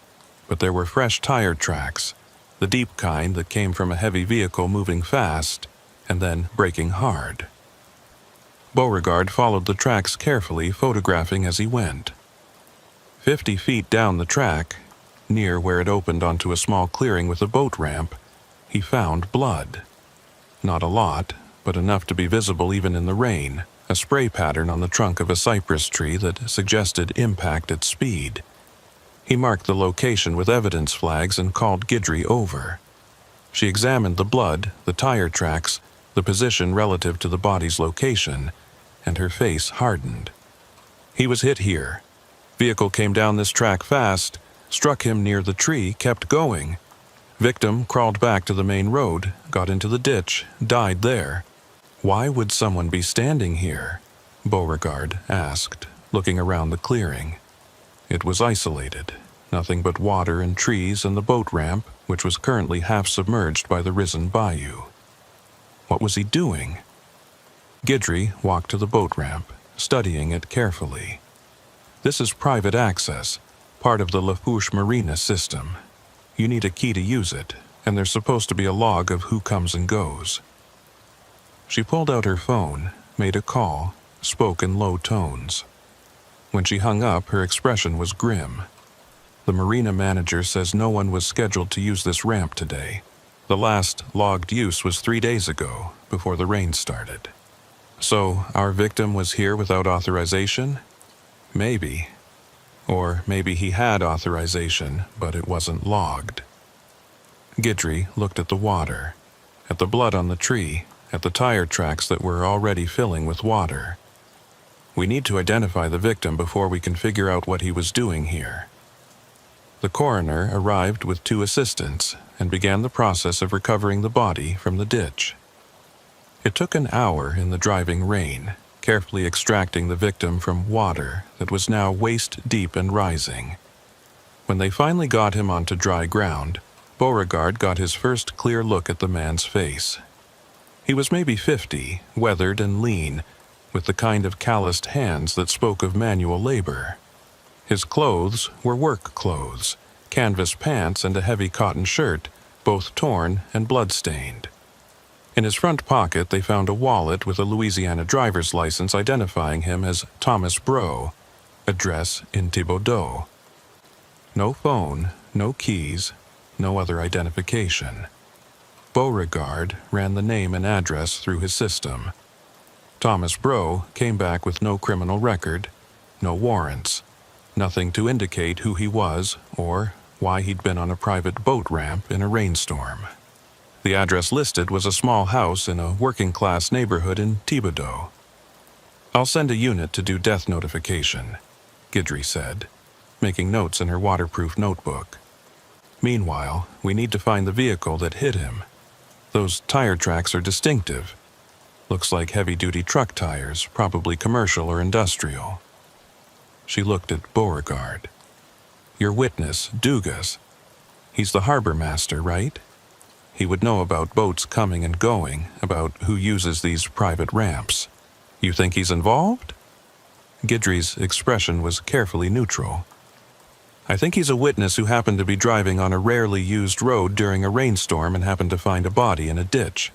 but there were fresh tire tracks, the deep kind that came from a heavy vehicle moving fast and then braking hard. Beauregard followed the tracks carefully, photographing as he went. 50 feet down the track, near where it opened onto a small clearing with a boat ramp, he found blood. Not a lot, but enough to be visible even in the rain, a spray pattern on the trunk of a cypress tree that suggested impact at speed. He marked the location with evidence flags and called Guidry over. She examined the blood, the tire tracks, the position relative to the body's location, and her face hardened. He was hit here. Vehicle came down this track fast, struck him near the tree, kept going. Victim crawled back to the main road, got into the ditch, died there. "Why would someone be standing here?" Beauregard asked, looking around the clearing. It was isolated, nothing but water and trees and the boat ramp, which was currently half submerged by the risen bayou. What was he doing? Guidry walked to the boat ramp, studying it carefully. This is private access, part of the Lafourche Marina system. You need a key to use it, and there's supposed to be a log of who comes and goes. She pulled out her phone, made a call, spoke in low tones. When she hung up, her expression was grim. "The marina manager says no one was scheduled to use this ramp today. The last logged use was 3 days ago, before the rain started." "So our victim was here without authorization?" "Maybe. Or maybe he had authorization, but it wasn't logged." Guidry looked at the water. at the blood on the tree, at the tire tracks that were already filling with water. We need to identify the victim before we can figure out what he was doing here. The coroner arrived with 2 assistants and began the process of recovering the body from the ditch. It took an hour in the driving rain, carefully extracting the victim from water that was now waist-deep and rising. When they finally got him onto dry ground, Beauregard got his first clear look at the man's face. He was maybe 50, weathered and lean, with the kind of calloused hands that spoke of manual labor. His clothes were work clothes, canvas pants and a heavy cotton shirt, both torn and blood-stained. In his front pocket they found a wallet with a Louisiana driver's license identifying him as Thomas Breaux, address in Thibodaux. No phone, no keys, no other identification. Beauregard ran the name and address through his system. Thomas Breaux came back with no criminal record, no warrants, nothing to indicate who he was or why he'd been on a private boat ramp in a rainstorm. The address listed was a small house in a working-class neighborhood in Thibodaux. "I'll send a unit to do death notification," Guidry said, making notes in her waterproof notebook. "Meanwhile, we need to find the vehicle that hit him. Those tire tracks are distinctive. Looks like heavy-duty truck tires, probably commercial or industrial." She looked at Beauregard. "Your witness, Dugas. He's the harbor master, right? He would know about boats coming and going, about who uses these private ramps. You think he's involved?" Guidry's expression was carefully neutral. "I think he's a witness who happened to be driving on a rarely used road during a rainstorm and happened to find a body in a ditch.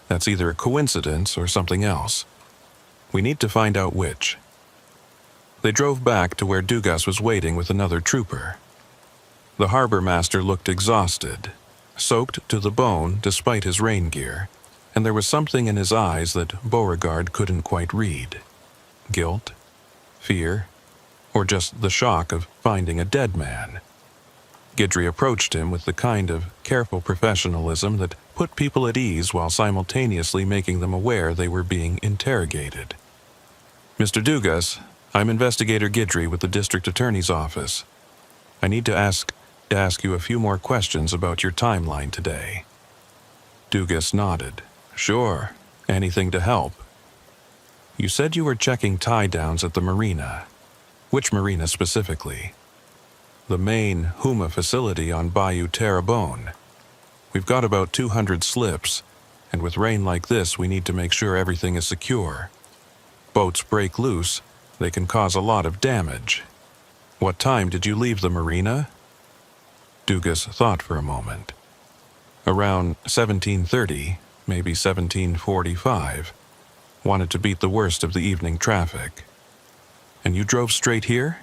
That's either a coincidence or something else. We need to find out which." They drove back to where Dugas was waiting with another trooper. The harbor master looked exhausted, soaked to the bone despite his rain gear, and there was something in his eyes that Beauregard couldn't quite read. Guilt, fear, or just the shock of finding a dead man. Guidry approached him with the kind of careful professionalism that put people at ease while simultaneously making them aware they were being interrogated. "Mr. Dugas, I'm Investigator Guidry with the District Attorney's Office. I need to ask you a few more questions about your timeline today." Dugas nodded. "Sure, anything to help." "You said you were checking tie-downs at the marina. Which marina specifically?" "The main Huma facility on Bayou Terrebonne. We've got about 200 slips, and with rain like this we need to make sure everything is secure. Boats break loose, they can cause a lot of damage. What time did you leave the marina?" Dugas thought for a moment. "Around 17:30, maybe 17:45. Wanted to beat the worst of the evening traffic." "And you drove straight here?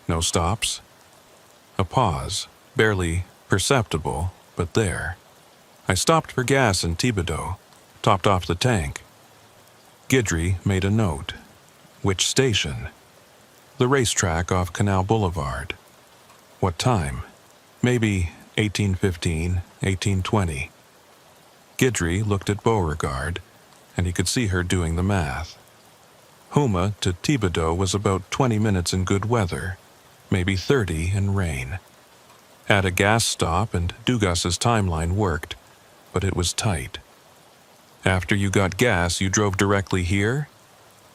No stops?" A pause, barely perceptible, but there. "I stopped for gas in Thibodaux, topped off the tank." Guidry made a note. "Which station?" "The racetrack off Canal Boulevard." "What time?" "Maybe 18:15, 18:20. Guidry looked at Beauregard, and he could see her doing the math. Huma to Thibodaux was about 20 minutes in good weather, maybe 30 in rain. At a gas stop and Dugas's timeline worked, but it was tight. "After you got gas, you drove directly here?"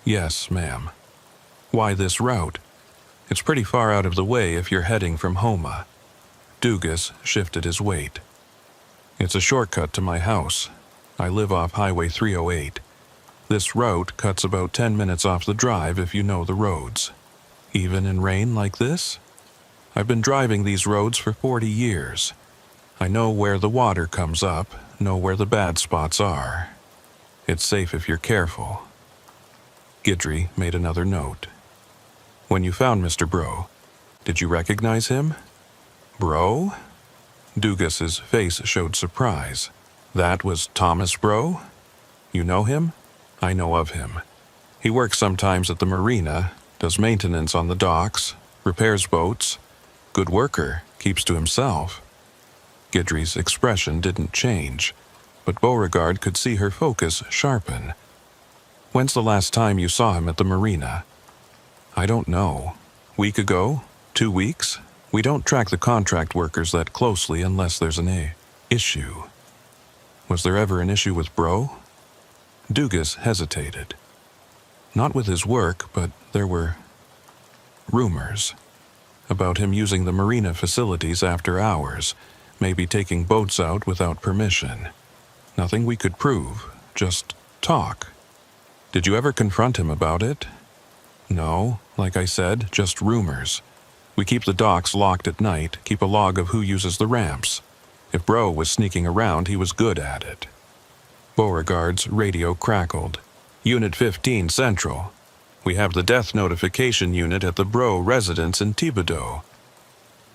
"Yes, ma'am." "Why this route? It's pretty far out of the way if you're heading from Homa." Dugas shifted his weight. "It's a shortcut to my house. I live off Highway 308. This route cuts about 10 minutes off the drive if you know the roads. Even in rain like this? I've been driving these roads for 40 years. I know where the water comes up, know where the bad spots are. It's safe if you're careful." Guidry made another note. "When you found Mr. Breaux, did you recognize him?" "Breaux?" Dugas's face showed surprise. "That was Thomas Breaux? You know him?" "I know of him. He works sometimes at the marina, does maintenance on the docks, repairs boats. Good worker, keeps to himself." Guidry's expression didn't change, but Beauregard could see her focus sharpen. "When's the last time you saw him at the marina?" "I don't know. Week ago? 2 weeks? We don't track the contract workers that closely unless there's an issue." "Was there ever an issue with Bro?" Dugas hesitated. "Not with his work, but there were rumors about him using the marina facilities after hours, maybe taking boats out without permission. Nothing we could prove, just talk." "Did you ever confront him about it?" "No, like I said, just rumors. We keep the docks locked at night, keep a log of who uses the ramps. If Bro was sneaking around, he was good at it." Beauregard's radio crackled. "Unit 15 Central. We have the death notification unit at the Bro residence in Thibodaux.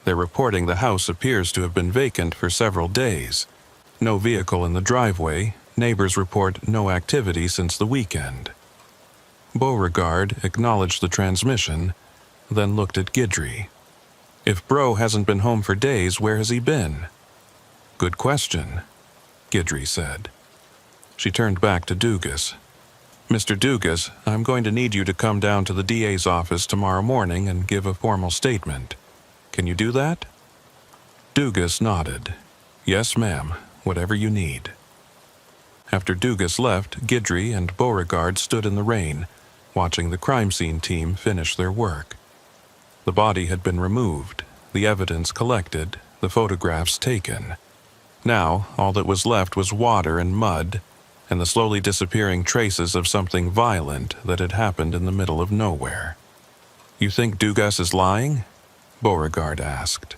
They're reporting the house appears to have been vacant for several days. No vehicle in the driveway. Neighbors report no activity since the weekend." Beauregard acknowledged the transmission, then looked at Guidry. "If Bro hasn't been home for days, where has he been?" "Good question," Guidry said. She turned back to Dugas. "Mr. Dugas, I'm going to need you to come down to the DA's office tomorrow morning and give a formal statement. Can you do that?" Dugas nodded. "Yes, ma'am, whatever you need." After Dugas left, Guidry and Beauregard stood in the rain, watching the crime scene team finish their work. The body had been removed, the evidence collected, the photographs taken. Now, all that was left was water and mud, and the slowly disappearing traces of something violent that had happened in the middle of nowhere. "You think Dugas is lying?" Beauregard asked.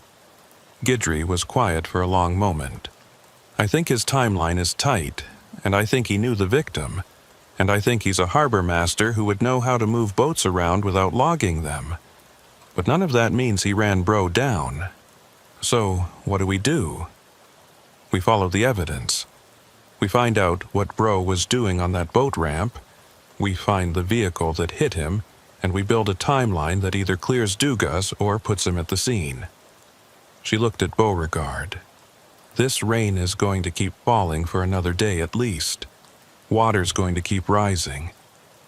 Guidry was quiet for a long moment. "I think his timeline is tight, and I think he knew the victim, and I think he's a harbor master who would know how to move boats around without logging them. But none of that means he ran Bro down. So, what do? We follow the evidence. We find out what Bro was doing on that boat ramp. We find the vehicle that hit him, and we build a timeline that either clears Dugas or puts him at the scene." She looked at Beauregard. "This rain is going to keep falling for another day at least. Water's going to keep rising.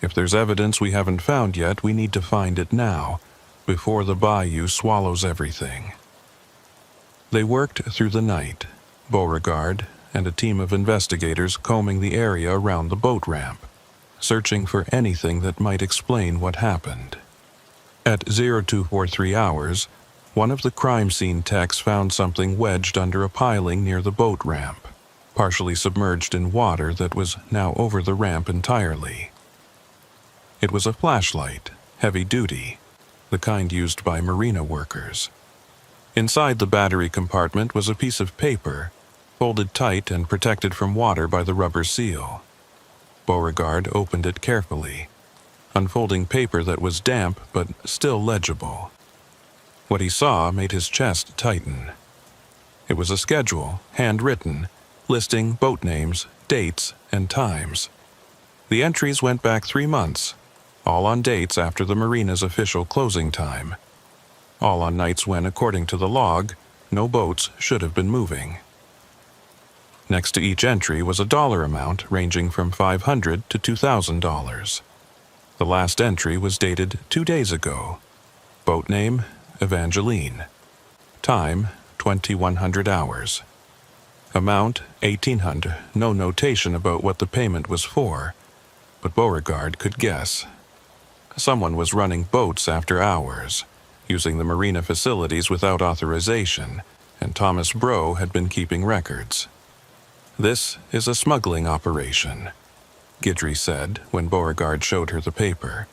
If there's evidence we haven't found yet, we need to find it now, before the bayou swallows everything." They worked through the night, Beauregard and a team of investigators combing the area around the boat ramp, searching for anything that might explain what happened. At 0243 hours, one of the crime scene techs found something wedged under a piling near the boat ramp, partially submerged in water that was now over the ramp entirely. It was a flashlight, heavy duty, the kind used by marina workers. Inside the battery compartment was a piece of paper, folded tight and protected from water by the rubber seal. Beauregard opened it carefully, unfolding paper that was damp but still legible. What he saw made his chest tighten. It was a schedule, handwritten, listing boat names, dates, and times. The entries went back 3 months, all on dates after the marina's official closing time. All on nights when, according to the log, no boats should have been moving. Next to each entry was a dollar amount ranging from $500 to $2,000. The last entry was dated 2 days ago. Boat name, Evangeline. Time, 2100 hours. Amount, 1800. No notation about what the payment was for, but Beauregard could guess. Someone was running boats after hours, using the marina facilities without authorization, and Thomas Bro had been keeping records. "This is a smuggling operation," Guidry said when Beauregard showed her the paper.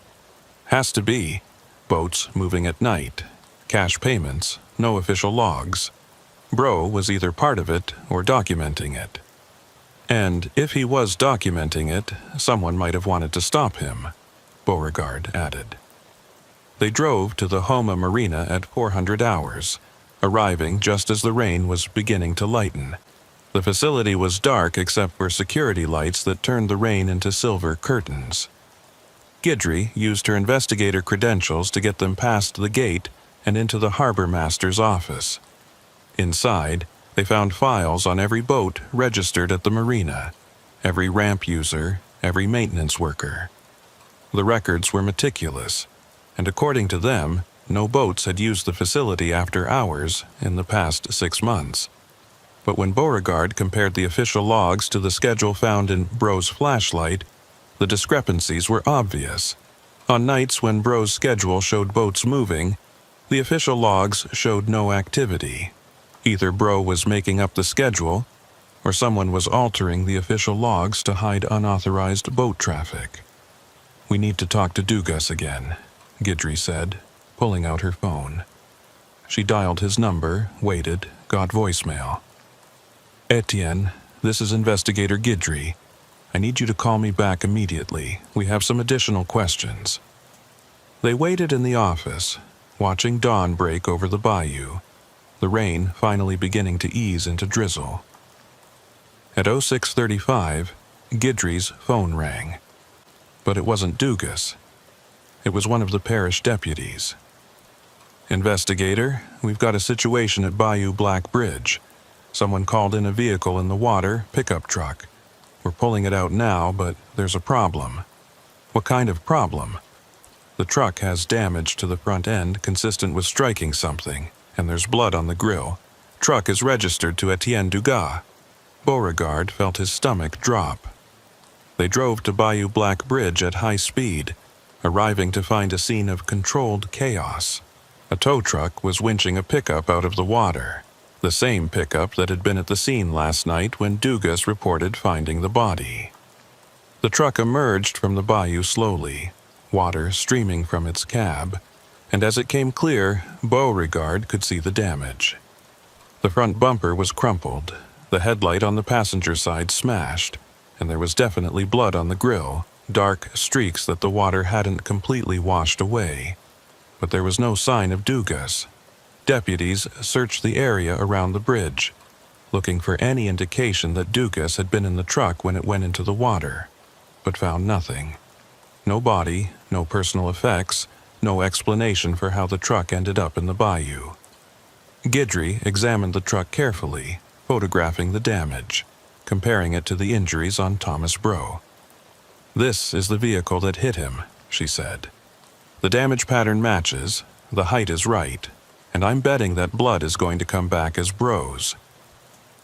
"Has to be. Boats moving at night. Cash payments, no official logs. Bro was either part of it or documenting it. And if he was documenting it, someone might have wanted to stop him," Beauregard added. They drove to the Homa Marina at 400 hours, arriving just as the rain was beginning to lighten. The facility was dark except for security lights that turned the rain into silver curtains. Guidry used her investigator credentials to get them past the gate and into the harbor master's office. Inside, They found files on every boat registered at the marina, every ramp user, every maintenance worker. The records were meticulous, and according to them, no boats had used the facility after hours in the past 6 months. But when Beauregard compared the official logs to the schedule found in Bro's flashlight, the discrepancies were obvious. On nights when Bro's schedule showed boats moving, the official logs showed no activity. Either Bro was making up the schedule, or someone was altering the official logs to hide unauthorized boat traffic. "We need to talk to Dugas again," Guidry said, pulling out her phone. She dialed his number, waited, got voicemail. "Etienne, this is Investigator Guidry. I need you to call me back immediately. We have some additional questions." They waited in the office, watching dawn break over the bayou, the rain finally beginning to ease into drizzle. At 06:35, Guidry's phone rang. But it wasn't Dugas. It was one of the parish deputies. "Investigator, we've got a situation at Bayou Black Bridge. Someone called in a vehicle in the water, pickup truck. We're pulling it out now, but there's a problem." "What kind of problem?" "The truck has damage to the front end consistent with striking something, and there's blood on the grill. Truck is registered to Etienne Dugas." Beauregard felt his stomach drop. They drove to Bayou Black Bridge at high speed, arriving to find a scene of controlled chaos. A tow truck was winching a pickup out of the water, the same pickup that had been at the scene last night when Dugas reported finding the body. The truck emerged from the bayou slowly, water streaming from its cab, and as it came clear, Beauregard could see the damage. The front bumper was crumpled, the headlight on the passenger side smashed, and there was definitely blood on the grill, dark streaks that the water hadn't completely washed away. But there was no sign of Dugas. Deputies searched the area around the bridge, looking for any indication that Dugas had been in the truck when it went into the water, but found nothing. No body, no personal effects, no explanation for how the truck ended up in the bayou. Guidry examined the truck carefully, photographing the damage, comparing it to the injuries on Thomas Bro. "This is the vehicle that hit him," she said. "The damage pattern matches, the height is right, and I'm betting that blood is going to come back as Bro's."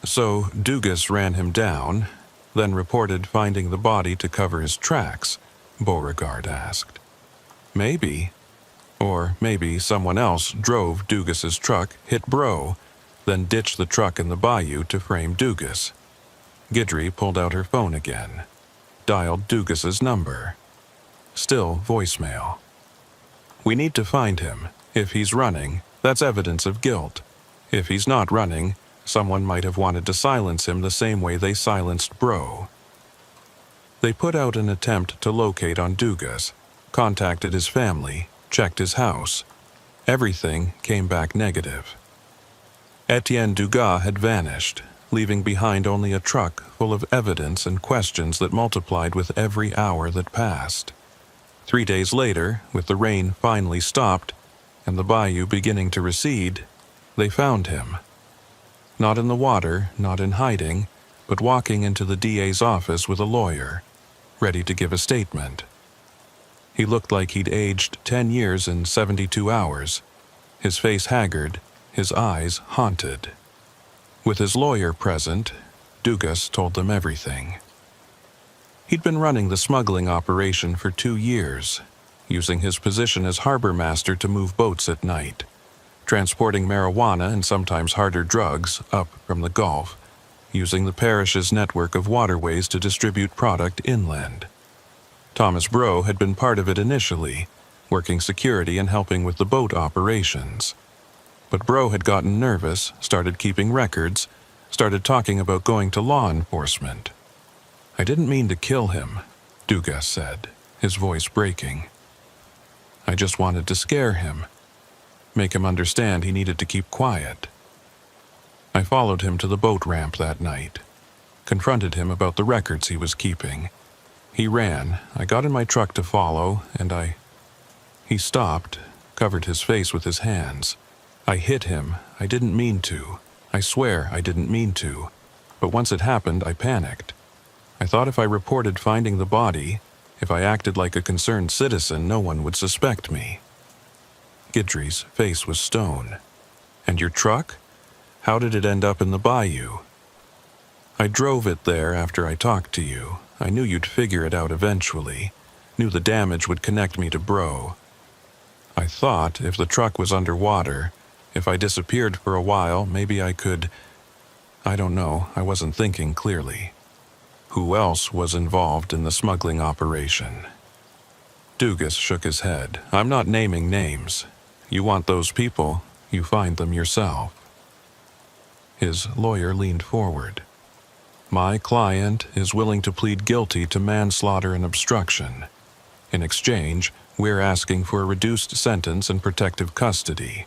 "So Dugas ran him down, then reported finding the body to cover his tracks?" Beauregard asked. "Maybe. Or maybe someone else drove Dugas's truck, hit Bro, then ditched the truck in the bayou to frame Dugas." Guidry pulled out her phone again, dialed Dugas's number. Still voicemail. "We need to find him. If he's running, that's evidence of guilt. If he's not running, someone might have wanted to silence him the same way they silenced Bro." They put out an attempt to locate on Dugas, contacted his family, checked his house. Everything came back negative. Etienne Dugas had vanished, leaving behind only a truck full of evidence and questions that multiplied with every hour that passed. 3 days later, with the rain finally stopped and the bayou beginning to recede, they found him. Not in the water, not in hiding, but walking into the DA's office with a lawyer, ready to give a statement. He looked like he'd aged 10 years in 72 hours, his face haggard, his eyes haunted. With his lawyer present, Dugas told them everything. He'd been running the smuggling operation for 2 years, using his position as harbor master to move boats at night, transporting marijuana and sometimes harder drugs up from the Gulf, using the parish's network of waterways to distribute product inland. Thomas Bro had been part of it initially, working security and helping with the boat operations. But Bro had gotten nervous, started keeping records, started talking about going to law enforcement. "I didn't mean to kill him," Dugas said, his voice breaking. "I just wanted to scare him, make him understand he needed to keep quiet." I followed him to the boat ramp that night, confronted him about the records he was keeping. He ran, I got in my truck to follow, and He stopped, covered his face with his hands. "I hit him, I didn't mean to. I swear I didn't mean to, but once it happened, I panicked. I thought if I reported finding the body, if I acted like a concerned citizen, no one would suspect me. Guidry's face was stone. And your truck? How did it end up in the bayou? I drove it there after I talked to you. I knew you'd figure it out eventually. Knew the damage would connect me to Bro. I thought if the truck was underwater, if I disappeared for a while, maybe I could... I don't know, I wasn't thinking clearly. Who else was involved in the smuggling operation? Dugas shook his head. I'm not naming names. You want those people, you find them yourself. His lawyer leaned forward. My client is willing to plead guilty to manslaughter and obstruction. In exchange, we're asking for a reduced sentence and protective custody.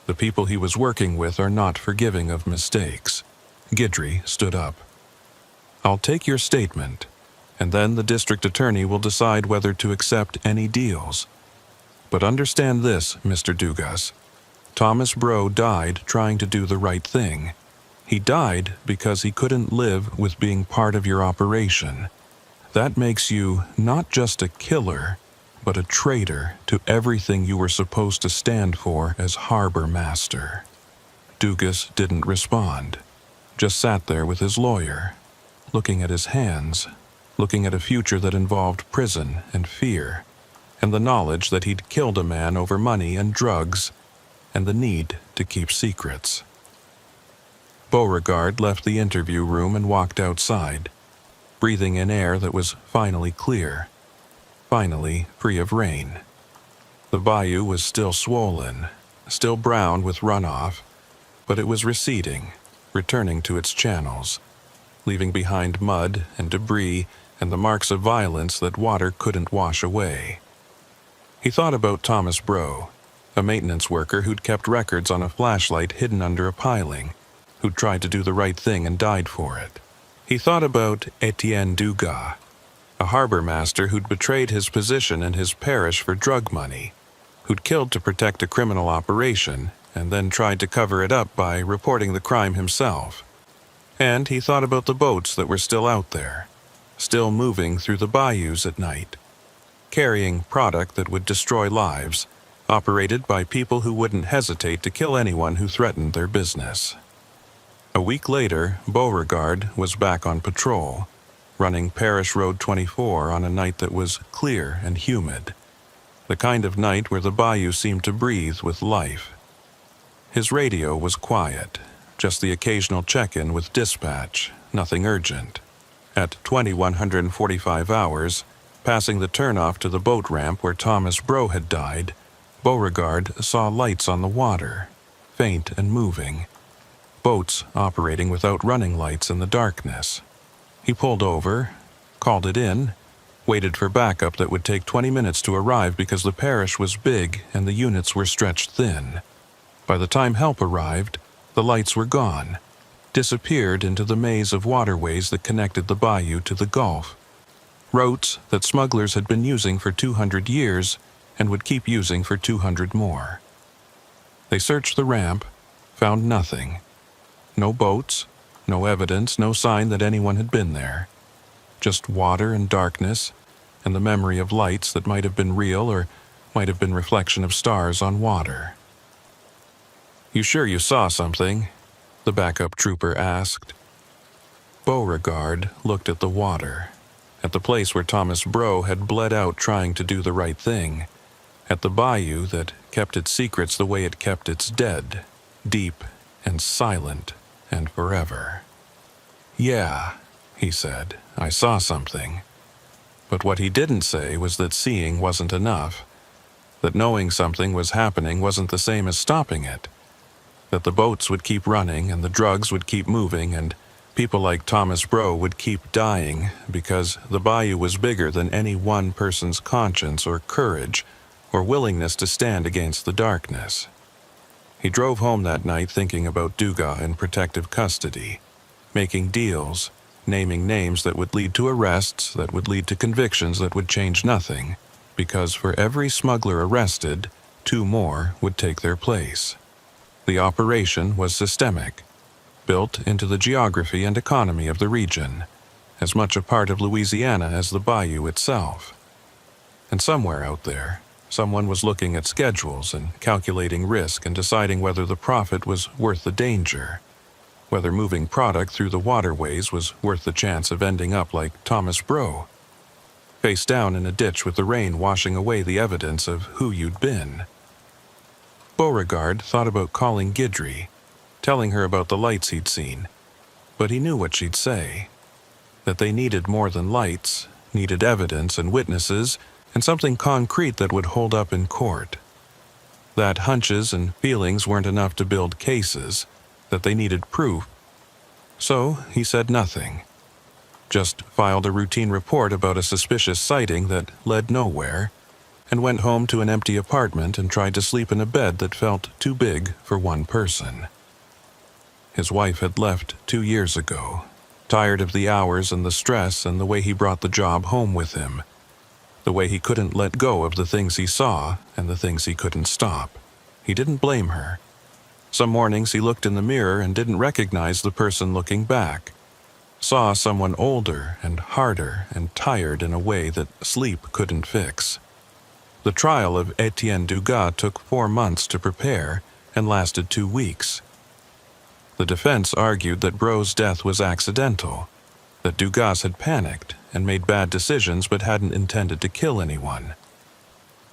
The people he was working with are not forgiving of mistakes. Guidry stood up. I'll take your statement, and then the district attorney will decide whether to accept any deals. But understand this, Mr. Dugas. Thomas Bro died trying to do the right thing. He died because he couldn't live with being part of your operation. That makes you not just a killer, but a traitor to everything you were supposed to stand for as harbor master. Dugas didn't respond, just sat there with his lawyer, looking at his hands, looking at a future that involved prison and fear, and the knowledge that he'd killed a man over money and drugs, and the need to keep secrets. Beauregard left the interview room and walked outside, breathing in air that was finally clear, finally free of rain. The bayou was still swollen, still brown with runoff, but it was receding, returning to its channels, leaving behind mud and debris and the marks of violence that water couldn't wash away. He thought about Thomas Bro, a maintenance worker who'd kept records on a flashlight hidden under a piling, who'd tried to do the right thing and died for it. He thought about Etienne Dugas, a harbor master who'd betrayed his position in his parish for drug money, who'd killed to protect a criminal operation and then tried to cover it up by reporting the crime himself. And he thought about the boats that were still out there, still moving through the bayous at night, carrying product that would destroy lives, operated by people who wouldn't hesitate to kill anyone who threatened their business. A week later, Beauregard was back on patrol, running Parish Road 24 on a night that was clear and humid, the kind of night where the bayou seemed to breathe with life. His radio was quiet, just the occasional check-in with dispatch, nothing urgent. At 2145 hours, passing the turnoff to the boat ramp where Thomas Bro had died, Beauregard saw lights on the water, faint and moving, boats operating without running lights in the darkness. He pulled over, called it in, waited for backup that would take 20 minutes to arrive because the parish was big and the units were stretched thin. By the time help arrived, the lights were gone, disappeared into the maze of waterways that connected the bayou to the Gulf, routes that smugglers had been using for 200 years and would keep using for 200 more. They searched the ramp, found nothing. No boats, no evidence, no sign that anyone had been there. Just water and darkness, and the memory of lights that might have been real or might have been reflection of stars on water. You sure you saw something? The backup trooper asked. Beauregard looked at the water, at the place where Thomas Bro had bled out trying to do the right thing, at the bayou that kept its secrets the way it kept its dead, deep and silent and forever. Yeah, he said, I saw something. But what he didn't say was that seeing wasn't enough, that knowing something was happening wasn't the same as stopping it, that the boats would keep running and the drugs would keep moving and people like Thomas Bro would keep dying because the bayou was bigger than any one person's conscience or courage or willingness to stand against the darkness. He drove home that night thinking about Dugas in protective custody, making deals, naming names that would lead to arrests, that would lead to convictions that would change nothing, because for every smuggler arrested, 2 more would take their place. The operation was systemic. built into the geography and economy of the region, as much a part of Louisiana as the bayou itself. And somewhere out there, someone was looking at schedules and calculating risk and deciding whether the profit was worth the danger, whether moving product through the waterways was worth the chance of ending up like Thomas Brough, face down in a ditch with the rain washing away the evidence of who you'd been. Beauregard thought about calling Guidry, telling her about the lights he'd seen, but he knew what she'd say, that they needed more than lights, needed evidence and witnesses, and something concrete that would hold up in court. That hunches and feelings weren't enough to build cases, that they needed proof. So he said nothing, just filed a routine report about a suspicious sighting that led nowhere, and went home to an empty apartment and tried to sleep in a bed that felt too big for one person. His wife had left 2 years ago, tired of the hours and the stress and the way he brought the job home with him, the way he couldn't let go of the things he saw and the things he couldn't stop. He didn't blame her. Some mornings he looked in the mirror and didn't recognize the person looking back, saw someone older and harder and tired in a way that sleep couldn't fix. The trial of Etienne Dugas took 4 months to prepare and lasted 2 weeks. The defense argued that Brough's death was accidental, that Dugas had panicked and made bad decisions but hadn't intended to kill anyone.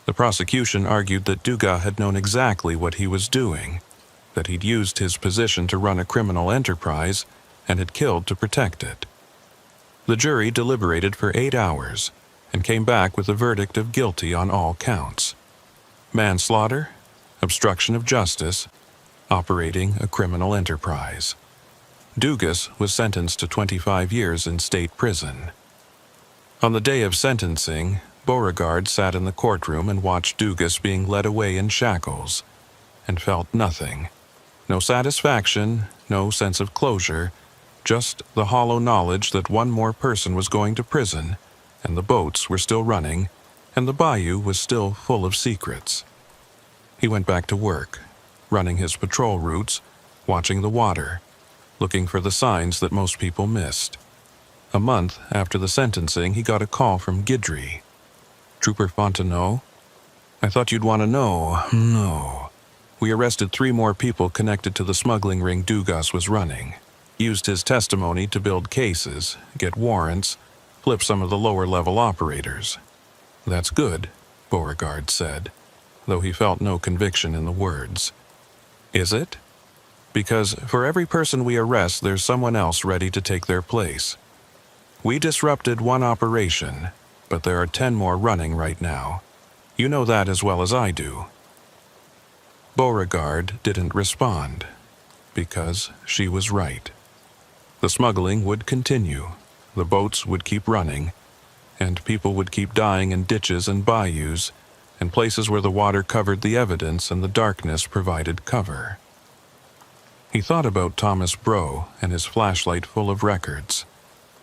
The prosecution argued that Dugas had known exactly what he was doing, that he'd used his position to run a criminal enterprise and had killed to protect it. The jury deliberated for 8 hours and came back with a verdict of guilty on all counts: manslaughter, obstruction of justice, operating a criminal enterprise. Dugas was sentenced to 25 years in state prison. On the day of sentencing, Beauregard sat in the courtroom and watched Dugas being led away in shackles, and felt nothing. No satisfaction, no sense of closure, just the hollow knowledge that one more person was going to prison, and the boats were still running, and the bayou was still full of secrets. He went back to work, running his patrol routes, watching the water, looking for the signs that most people missed. A month after the sentencing, he got a call from Guidry. "Trooper Fontenot? I thought you'd want to know." "No. We arrested 3 more people connected to the smuggling ring Dugas was running. Used his testimony to build cases, get warrants, flip some of the lower-level operators." "That's good," Beauregard said, though he felt no conviction in the words. "Is it? Because for every person we arrest, there's someone else ready to take their place. We disrupted 1 operation, but there are 10 more running right now. You know that as well as I do." Beauregard didn't respond, because she was right. The smuggling would continue, the boats would keep running, and people would keep dying in ditches and bayous, and places where the water covered the evidence and the darkness provided cover. He thought about Thomas Brough and his flashlight full of records,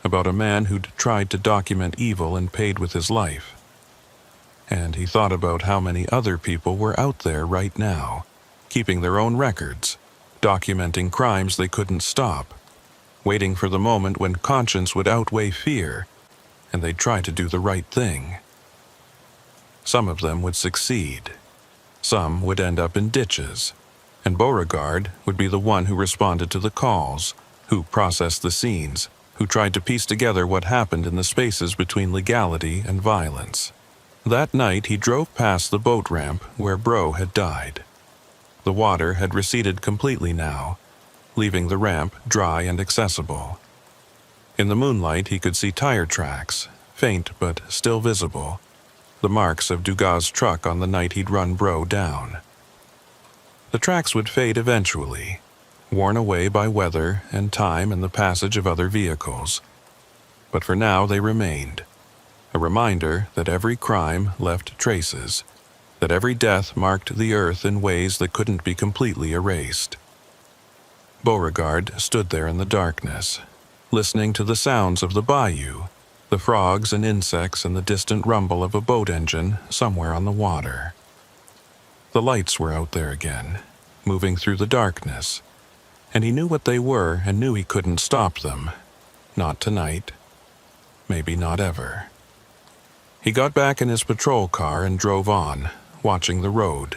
about a man who'd tried to document evil and paid with his life. And he thought about how many other people were out there right now, keeping their own records, documenting crimes they couldn't stop, waiting for the moment when conscience would outweigh fear, and they'd try to do the right thing. Some of them would succeed. Some would end up in ditches, and Beauregard would be the one who responded to the calls, who processed the scenes, who tried to piece together what happened in the spaces between legality and violence. That night he drove past the boat ramp where Brough had died. The water had receded completely now, leaving the ramp dry and accessible. In the moonlight he could see tire tracks, faint but still visible, the marks of Dugas' truck on the night he'd run Brough down. The tracks would fade eventually, worn away by weather and time and the passage of other vehicles. But for now they remained, a reminder that every crime left traces, that every death marked the earth in ways that couldn't be completely erased. Beauregard stood there in the darkness, listening to the sounds of the bayou, the frogs and insects and the distant rumble of a boat engine somewhere on the water. The lights were out there again, moving through the darkness, and he knew what they were and knew he couldn't stop them. Not tonight. Maybe not ever. He got back in his patrol car and drove on, watching the road,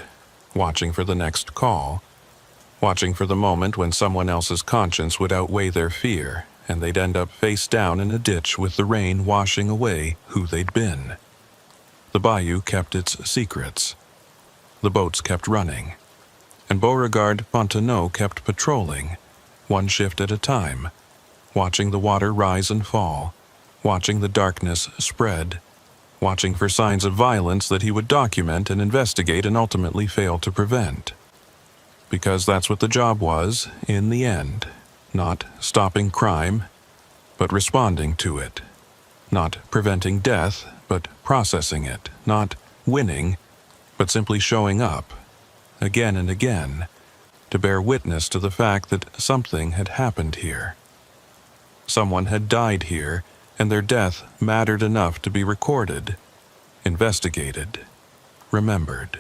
watching for the next call, watching for the moment when someone else's conscience would outweigh their fear, and they'd end up face down in a ditch with the rain washing away who they'd been. The bayou kept its secrets. The boats kept running, and Beauregard Fontenot kept patrolling, one shift at a time, watching the water rise and fall, watching the darkness spread, watching for signs of violence that he would document and investigate and ultimately fail to prevent. Because that's what the job was, in the end. Not stopping crime, but responding to it. Not preventing death, but processing it. Not winning, but simply showing up, again and again, to bear witness to the fact that something had happened here. Someone had died here, and their death mattered enough to be recorded, investigated, remembered.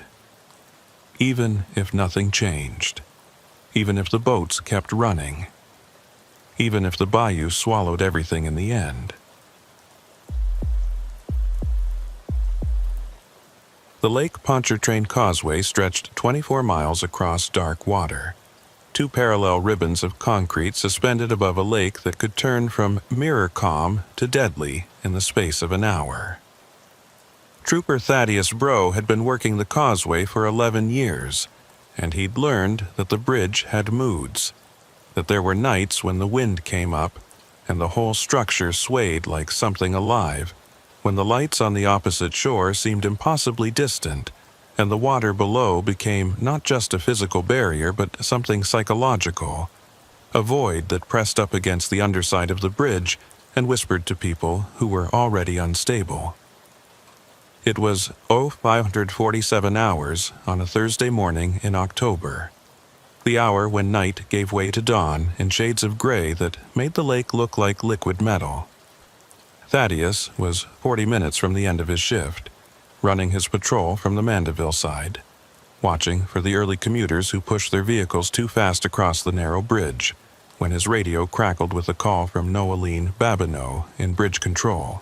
Even if nothing changed, even if the boats kept running, even if the bayou swallowed everything in the end. The Lake Pontchartrain Causeway stretched 24 miles across dark water, two parallel ribbons of concrete suspended above a lake that could turn from mirror calm to deadly in the space of an hour. Trooper Thaddeus Brough had been working the causeway for 11 years, and he'd learned that the bridge had moods, that there were nights when the wind came up and the whole structure swayed like something alive, when the lights on the opposite shore seemed impossibly distant, and the water below became not just a physical barrier but something psychological, a void that pressed up against the underside of the bridge and whispered to people who were already unstable. It was 0547 hours on a Thursday morning in October, the hour when night gave way to dawn in shades of gray that made the lake look like liquid metal. Thaddeus was 40 minutes from the end of his shift, running his patrol from the Mandeville side, watching for the early commuters who pushed their vehicles too fast across the narrow bridge, when his radio crackled with a call from Noeline Babineau in Bridge Control.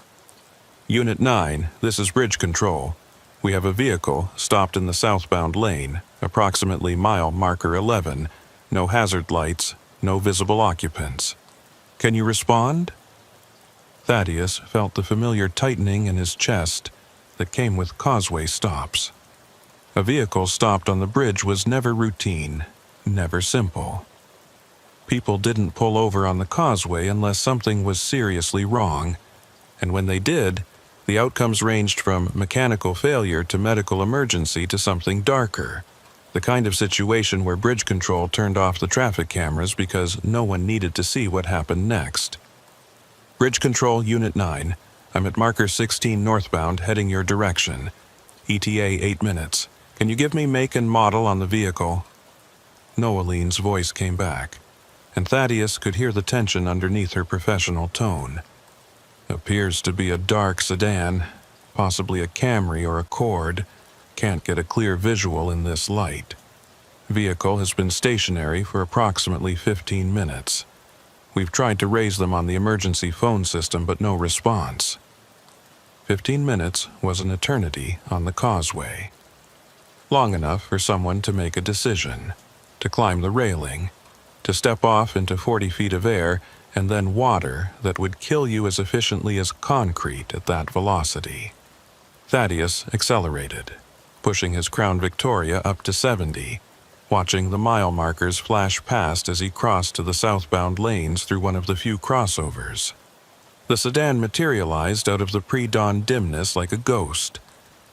Unit 9, this is Bridge Control. We have a vehicle stopped in the southbound lane, approximately mile marker 11, no hazard lights, no visible occupants. Can you respond? Thaddeus felt the familiar tightening in his chest that came with causeway stops. A vehicle stopped on the bridge was never routine, never simple. People didn't pull over on the causeway unless something was seriously wrong, and when they did, the outcomes ranged from mechanical failure to medical emergency to something darker, the kind of situation where Bridge Control turned off the traffic cameras because no one needed to see what happened next. Bridge Control, Unit 9. I'm at marker 16 northbound heading your direction. ETA 8 minutes. Can you give me make and model on the vehicle? Noeline's voice came back, and Thaddeus could hear the tension underneath her professional tone. Appears to be a dark sedan, possibly a Camry or a Accord. Can't get a clear visual in this light. Vehicle has been stationary for approximately 15 minutes. We've tried to raise them on the emergency phone system, but no response. 15 minutes was an eternity on the causeway. Long enough for someone to make a decision, to climb the railing, to step off into 40 feet of air, and then water that would kill you as efficiently as concrete at that velocity. Thaddeus accelerated, pushing his Crown Victoria up to 70, watching the mile markers flash past as he crossed to the southbound lanes through one of the few crossovers. The sedan materialized out of the pre-dawn dimness like a ghost,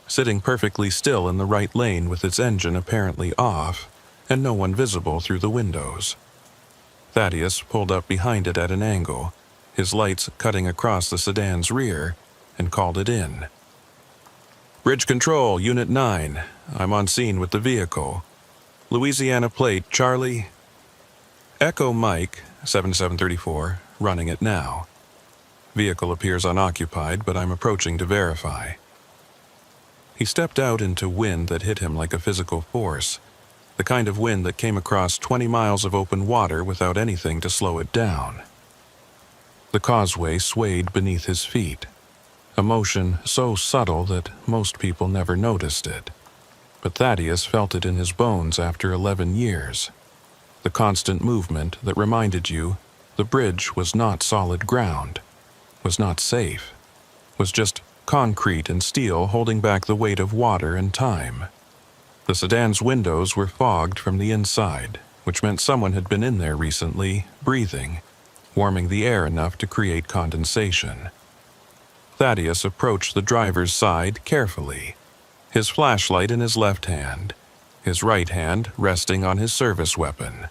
sitting perfectly still in the right lane with its engine apparently off and no one visible through the windows. Thaddeus pulled up behind it at an angle, his lights cutting across the sedan's rear, and called it in. Bridge Control, Unit 9. I'm on scene with the vehicle. Louisiana plate, Charlie. Echo Mike, 7734, running it now. Vehicle appears unoccupied, but I'm approaching to verify. He stepped out into wind that hit him like a physical force, the kind of wind that came across 20 miles of open water without anything to slow it down. The causeway swayed beneath his feet, a motion so subtle that most people never noticed it. But Thaddeus felt it in his bones after 11 years. The constant movement that reminded you the bridge was not solid ground, was not safe, was just concrete and steel holding back the weight of water and time. The sedan's windows were fogged from the inside, which meant someone had been in there recently, breathing, warming the air enough to create condensation. Thaddeus approached the driver's side carefully, his flashlight in his left hand, his right hand resting on his service weapon.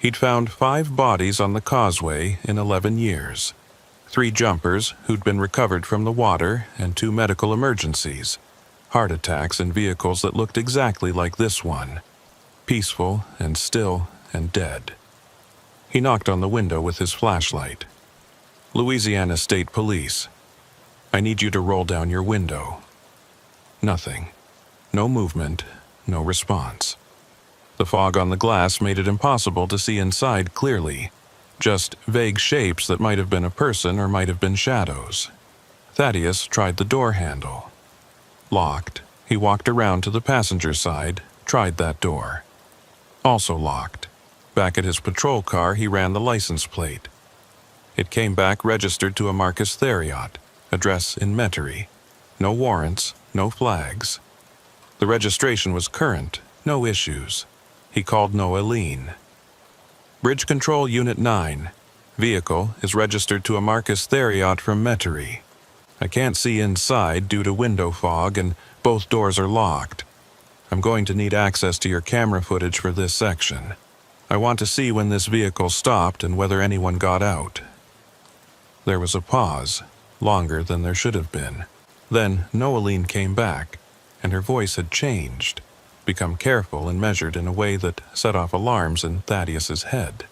He'd found 5 bodies on the causeway in 11 years, 3 jumpers who'd been recovered from the water and 2 medical emergencies, heart attacks in vehicles that looked exactly like this one, peaceful and still and dead. He knocked on the window with his flashlight. "Louisiana State Police. I need you to roll down your window." Nothing. No movement, no response. The fog on the glass made it impossible to see inside clearly, just vague shapes that might have been a person or might have been shadows. Thaddeus tried the door handle. Locked. He walked around to the passenger side, tried that door. Also locked. Back at his patrol car, he ran the license plate. It came back registered to a Marcus Theriot, address in Metairie. No warrants, no flags. The registration was current, no issues. He called Noeline. "Bridge Control Unit 9. Vehicle is registered to a Marcus Theriot from Metairie. I can't see inside due to window fog and both doors are locked. I'm going to need access to your camera footage for this section. I want to see when this vehicle stopped and whether anyone got out." There was a pause, longer than there should have been. Then Noeline came back, and her voice had changed, become careful and measured in a way that set off alarms in Thaddeus's head.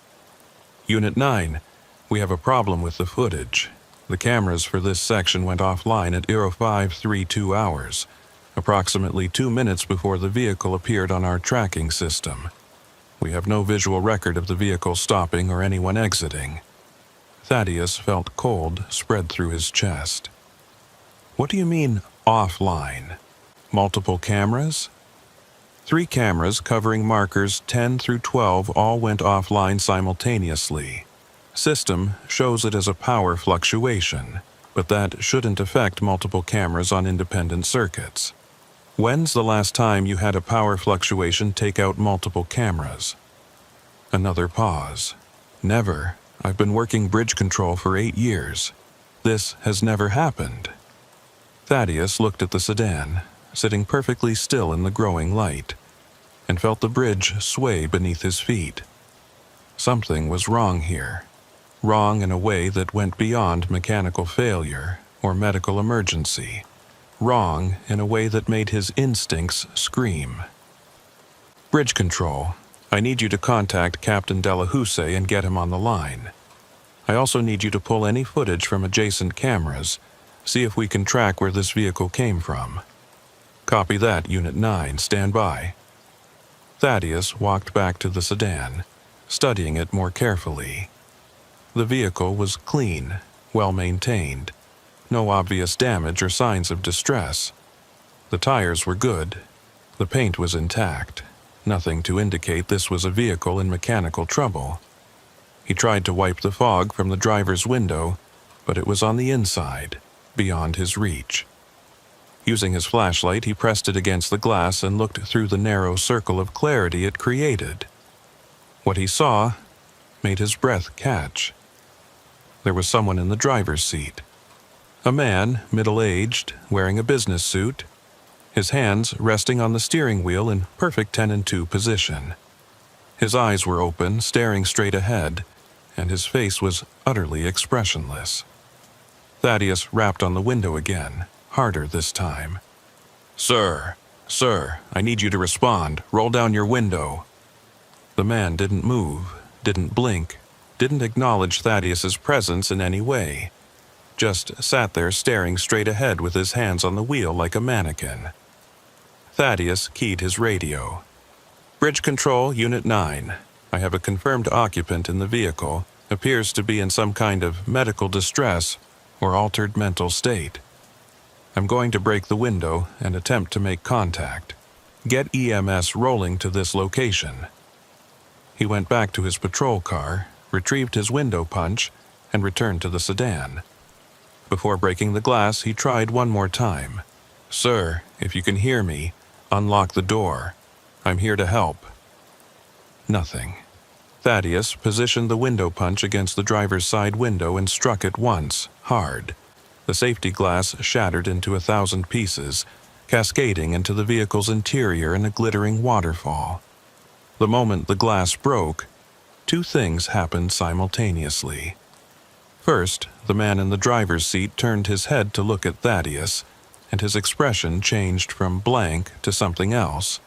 "Unit 9, we have a problem with the footage. The cameras for this section went offline at 0532 hours, approximately 2 minutes before the vehicle appeared on our tracking system. We have no visual record of the vehicle stopping or anyone exiting." Thaddeus felt cold spread through his chest. "What do you mean, offline? Multiple cameras?" 3 cameras covering markers 10 through 12 all went offline simultaneously. System shows it as a power fluctuation, but that shouldn't affect multiple cameras on independent circuits. When's the last time you had a power fluctuation take out multiple cameras? Another pause. "Never. I've been working bridge control for 8 years. This has never happened." Thaddeus looked at the sedan, sitting perfectly still in the growing light, and felt the bridge sway beneath his feet. Something was wrong here. Wrong in a way that went beyond mechanical failure or medical emergency. Wrong in a way that made his instincts scream. "Bridge Control, I need you to contact Captain Delahousse and get him on the line. I also need you to pull any footage from adjacent cameras, see if we can track where this vehicle came from." "Copy that, Unit 9. Stand by." Thaddeus walked back to the sedan, studying it more carefully. The vehicle was clean, well-maintained. No obvious damage or signs of distress. The tires were good. The paint was intact. Nothing to indicate this was a vehicle in mechanical trouble. He tried to wipe the fog from the driver's window, but it was on the inside, beyond his reach. Using his flashlight, he pressed it against the glass and looked through the narrow circle of clarity it created. What he saw made his breath catch. There was someone in the driver's seat. A man, middle-aged, wearing a business suit, his hands resting on the steering wheel in perfect 10-2 position. His eyes were open, staring straight ahead, and his face was utterly expressionless. Thaddeus rapped on the window again, harder this time. Sir, I need you to respond. Roll down your window." The man didn't move, didn't blink, didn't acknowledge Thaddeus's presence in any way. Just sat there staring straight ahead with his hands on the wheel like a mannequin. Thaddeus keyed his radio. Bridge Control, Unit 9. I have a confirmed occupant in the vehicle. Appears to be in some kind of medical distress or altered mental state. I'm going to break the window and attempt to make contact. Get EMS rolling to this location. He went back to his patrol car, retrieved his window punch, and returned to the sedan. Before breaking the glass, he tried one more time. "Sir, if you can hear me, unlock the door. I'm here to help." Nothing. Thaddeus positioned the window punch against the driver's side window and struck it once, hard. The safety glass shattered into 1,000 pieces, cascading into the vehicle's interior in a glittering waterfall. The moment the glass broke, two things happened simultaneously. First, the man in the driver's seat turned his head to look at Thaddeus, and his expression changed from blank to something else.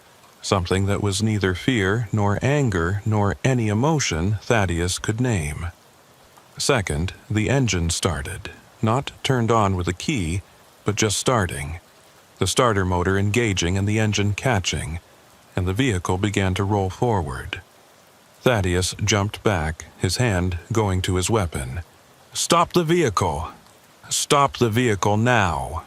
Something that was neither fear nor anger nor any emotion Thaddeus could name. Second, the engine started, not turned on with a key, but just starting. The starter motor engaging and the engine catching, and the vehicle began to roll forward. Thaddeus jumped back, his hand going to his weapon. "Stop the vehicle! Stop the vehicle now!"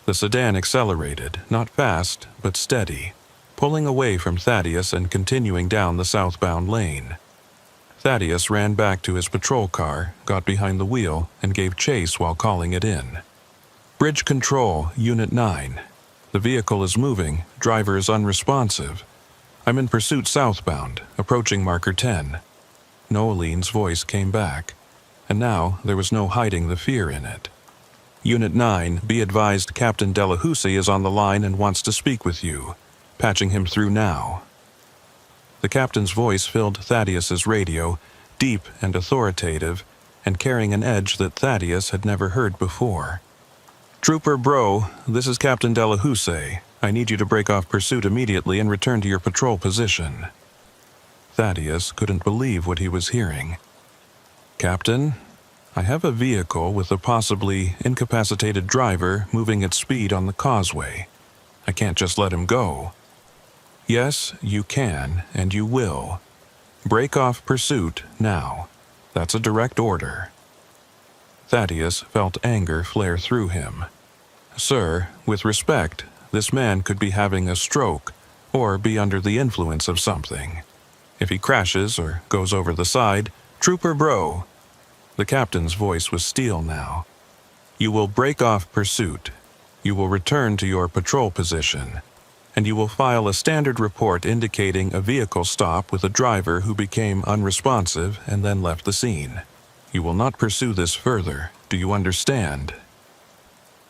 The sedan accelerated, not fast, but steady, pulling away from Thaddeus and continuing down the southbound lane. Thaddeus ran back to his patrol car, got behind the wheel, and gave chase while calling it in. Bridge Control, Unit 9. The vehicle is moving, driver is unresponsive. I'm in pursuit southbound, approaching marker 10. Noeline's voice came back, and now there was no hiding the fear in it. Unit 9, be advised Captain Delahousie is on the line and wants to speak with you. Patching him through now. The captain's voice filled Thaddeus's radio, deep and authoritative, and carrying an edge that Thaddeus had never heard before. "Trooper Bro, this is Captain Delahousie. I need you to break off pursuit immediately and return to your patrol position." Thaddeus couldn't believe what he was hearing. "Captain, I have a vehicle with a possibly incapacitated driver moving at speed on the causeway. I can't just let him go." "Yes, you can, and you will. Break off pursuit now. That's a direct order." Thaddeus felt anger flare through him. "Sir, with respect, this man could be having a stroke or be under the influence of something. If he crashes or goes over the side, Trooper Bro." The captain's voice was steel now. "You will break off pursuit. You will return to your patrol position, and you will file a standard report indicating a vehicle stop with a driver who became unresponsive and then left the scene. You will not pursue this further. Do you understand?"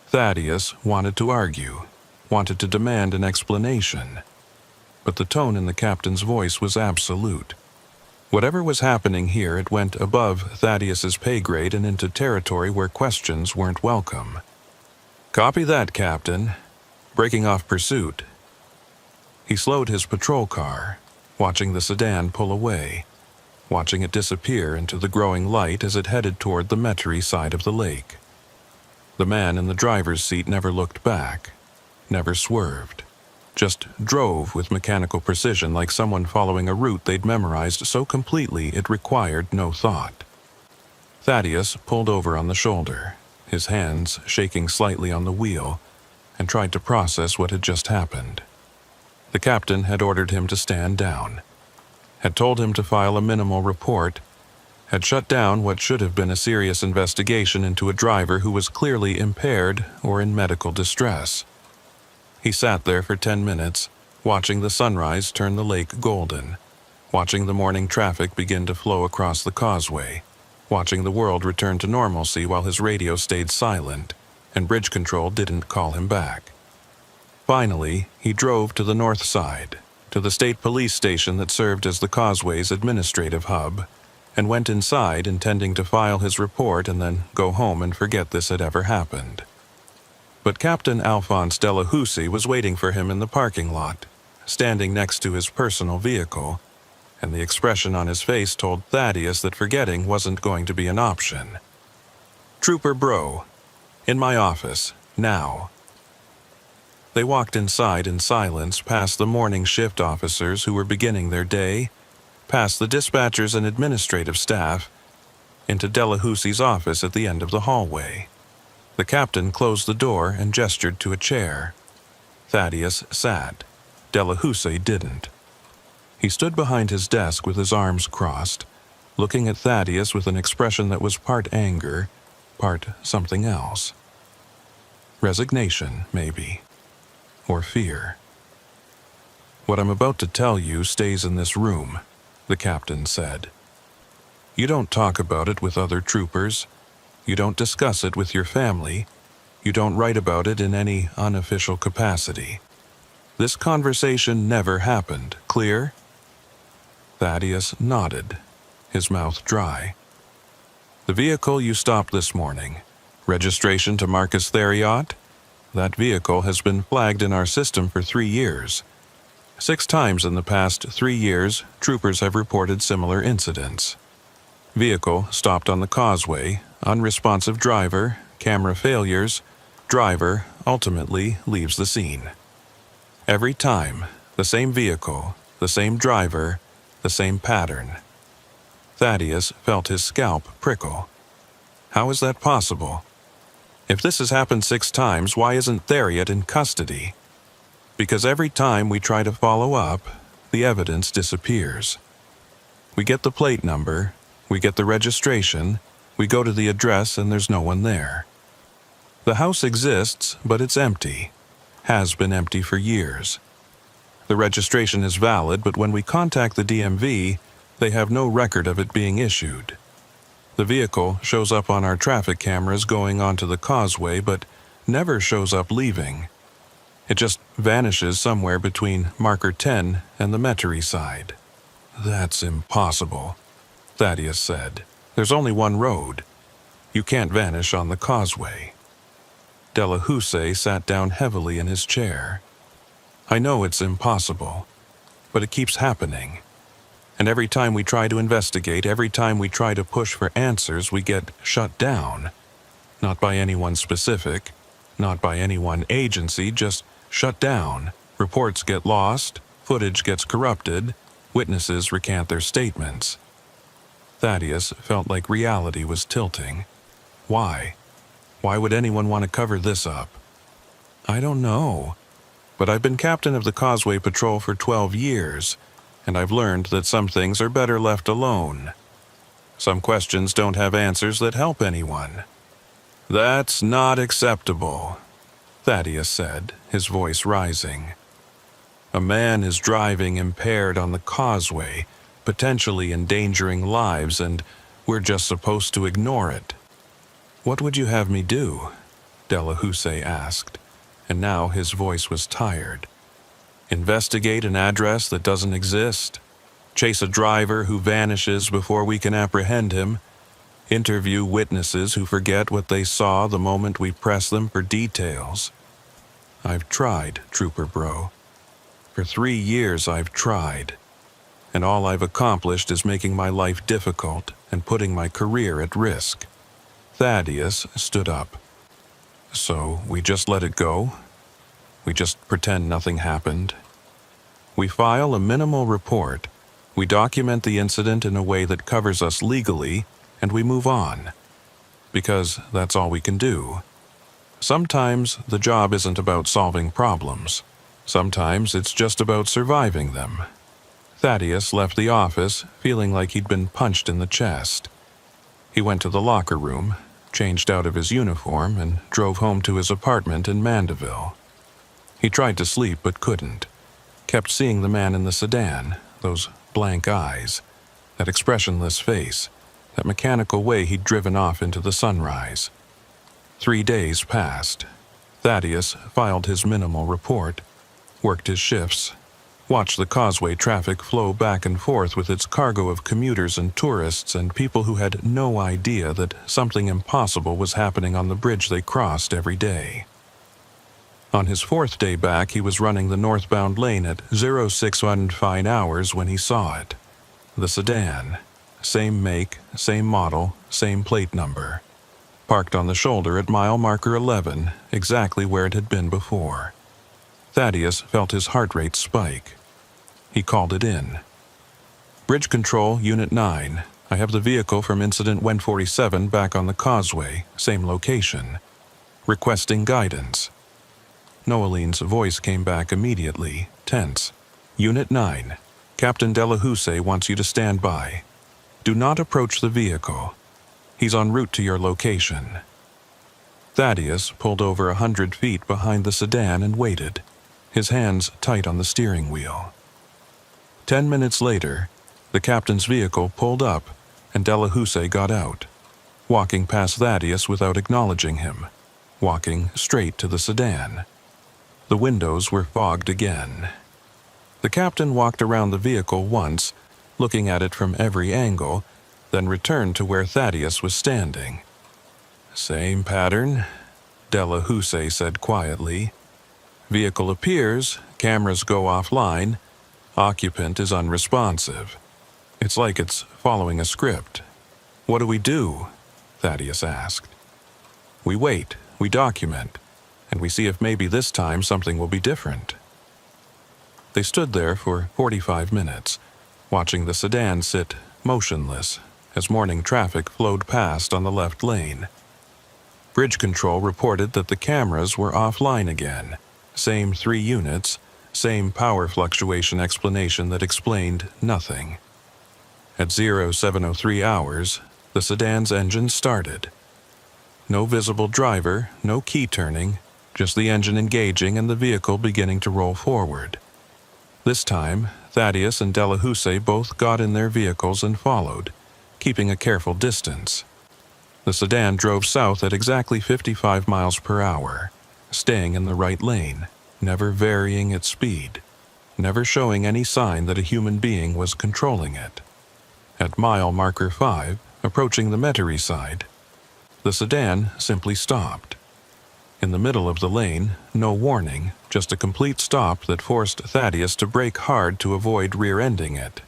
Thaddeus wanted to argue, wanted to demand an explanation, but the tone in the captain's voice was absolute. Whatever was happening here, it went above Thaddeus's pay grade and into territory where questions weren't welcome. "Copy that, Captain. Breaking off pursuit." He slowed his patrol car, watching the sedan pull away, watching it disappear into the growing light as it headed toward the Metairie side of the lake. The man in the driver's seat never looked back, never swerved, just drove with mechanical precision like someone following a route they'd memorized so completely it required no thought. Thaddeus pulled over on the shoulder, his hands shaking slightly on the wheel, and tried to process what had just happened. The captain had ordered him to stand down, had told him to file a minimal report, had shut down what should have been a serious investigation into a driver who was clearly impaired or in medical distress. He sat there for 10 minutes, watching the sunrise turn the lake golden, watching the morning traffic begin to flow across the causeway, watching the world return to normalcy while his radio stayed silent and bridge control didn't call him back. Finally, he drove to the north side, to the state police station that served as the causeway's administrative hub, and went inside intending to file his report and then go home and forget this had ever happened. But Captain Alphonse Delahousie was waiting for him in the parking lot, standing next to his personal vehicle, and the expression on his face told Thaddeus that forgetting wasn't going to be an option. "Trooper Bro, in my office, now." They walked inside in silence, past the morning shift officers who were beginning their day, past the dispatchers and administrative staff, into Delahousie's office at the end of the hallway. The captain closed the door and gestured to a chair. Thaddeus sat. Delahousie didn't. He stood behind his desk with his arms crossed, looking at Thaddeus with an expression that was part anger, part something else. Resignation, maybe. Or fear. "What I'm about to tell you stays in this room," the captain said. "You don't talk about it with other troopers. You don't discuss it with your family. You don't write about it in any unofficial capacity. This conversation never happened, clear?" Thaddeus nodded, his mouth dry. "The vehicle you stopped this morning, registration to Marcus Theriot? That vehicle has been flagged in our system for 3 years. 6 times in the past 3 years, troopers have reported similar incidents. Vehicle stopped on the causeway, unresponsive driver, camera failures, driver ultimately leaves the scene. Every time, the same vehicle, the same driver, the same pattern." Thaddeus felt his scalp prickle. How is that possible? If this has happened 6 times, why isn't Theriot in custody? Because every time we try to follow up, the evidence disappears. We get the plate number, we get the registration, we go to the address and there's no one there. The house exists, but it's empty. Has been empty for years. The registration is valid, but when we contact the DMV, they have no record of it being issued. The vehicle shows up on our traffic cameras going onto the causeway, but never shows up leaving. It just vanishes somewhere between marker 10 and the Metairie side. "That's impossible," Thaddeus said. "There's only one road. You can't vanish on the causeway." Delahousie sat down heavily in his chair. "I know it's impossible, but it keeps happening. And every time we try to investigate, every time we try to push for answers, we get shut down. Not by anyone specific, not by any one agency, just shut down. Reports get lost, footage gets corrupted, witnesses recant their statements." Thaddeus felt like reality was tilting. Why? Why would anyone want to cover this up? "I don't know. But I've been captain of the Causeway Patrol for 12 years, and I've learned that some things are better left alone. Some questions don't have answers that help anyone." "That's not acceptable," Thaddeus said, his voice rising. "A man is driving impaired on the causeway, potentially endangering lives, and we're just supposed to ignore it." "What would you have me do?" Delahousie asked, and now his voice was tired. "Investigate an address that doesn't exist? Chase a driver who vanishes before we can apprehend him? Interview witnesses who forget what they saw the moment we press them for details? I've tried, Trooper Bro. For 3 years I've tried. And all I've accomplished is making my life difficult and putting my career at risk." Thaddeus stood up. "So we just let it go? We just pretend nothing happened? We file a minimal report, we document the incident in a way that covers us legally, and we move on. Because that's all we can do. Sometimes the job isn't about solving problems. Sometimes it's just about surviving them." Thaddeus left the office feeling like he'd been punched in the chest. He went to the locker room, changed out of his uniform, and drove home to his apartment in Mandeville. He tried to sleep but couldn't. Kept seeing the man in the sedan, those blank eyes, that expressionless face, that mechanical way he'd driven off into the sunrise. 3 days passed. Thaddeus filed his minimal report, worked his shifts, watched the causeway traffic flow back and forth with its cargo of commuters and tourists and people who had no idea that something impossible was happening on the bridge they crossed every day. On his 4th day back, he was running the northbound lane at 0615 hours when he saw it. The sedan. Same make, same model, same plate number. Parked on the shoulder at mile marker 11, exactly where it had been before. Thaddeus felt his heart rate spike. He called it in. Bridge Control, Unit 9. I have the vehicle from Incident 147 back on the causeway, same location. Requesting guidance. Noeline's voice came back immediately, tense. Unit 9. Captain Delahousse wants you to stand by. Do not approach the vehicle. He's en route to your location. Thaddeus pulled over 100 feet behind the sedan and waited, his hands tight on the steering wheel. 10 minutes later, the captain's vehicle pulled up and Delahousse got out, walking past Thaddeus without acknowledging him, walking straight to the sedan. The windows were fogged again. The captain walked around the vehicle once, looking at it from every angle, then returned to where Thaddeus was standing. Same pattern, Delahousse said quietly. Vehicle appears, cameras go offline, occupant is unresponsive. It's like it's following a script. What do we do? Thaddeus asked. We wait, we document, and we see if maybe this time something will be different. They stood there for 45 minutes, watching the sedan sit motionless as morning traffic flowed past on the left lane. Bridge Control reported that the cameras were offline again. Same 3 units, same power fluctuation explanation that explained nothing. At 0703 hours, the sedan's engine started. No visible driver, no key turning, just the engine engaging and the vehicle beginning to roll forward. This time, Thaddeus and Delahousse both got in their vehicles and followed, keeping a careful distance. The sedan drove south at exactly 55 miles per hour, staying in the right lane, never varying its speed, never showing any sign that a human being was controlling it. At mile marker 5, approaching the Metairie side, the sedan simply stopped. In the middle of the lane, no warning, just a complete stop that forced Thaddeus to brake hard to avoid rear-ending it.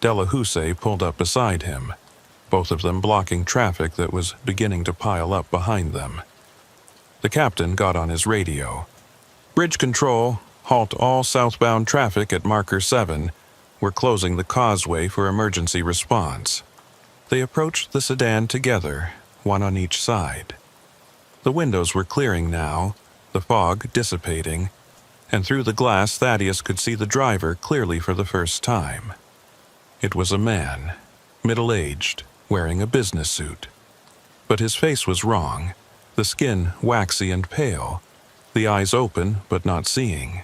Delahousse pulled up beside him, both of them blocking traffic that was beginning to pile up behind them. The captain got on his radio. Bridge Control, halt all southbound traffic at marker 7. We're closing the causeway for emergency response. They approached the sedan together, one on each side. The windows were clearing now, the fog dissipating, and through the glass Thaddeus could see the driver clearly for the first time. It was a man, middle-aged, wearing a business suit. But his face was wrong, the skin waxy and pale, the eyes open but not seeing.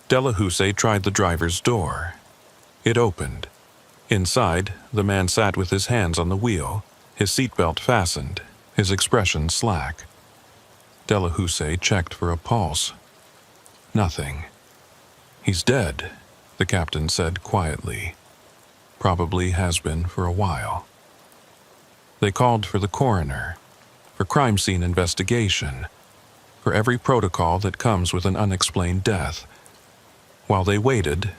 Delahousse tried the driver's door. It opened. Inside, the man sat with his hands on the wheel, his seatbelt fastened, his expression slack. Delahousse checked for a pulse. Nothing. He's dead, the captain said quietly. Probably has been for a while. They called for the coroner, for crime scene investigation, for every protocol that comes with an unexplained death. While they waited,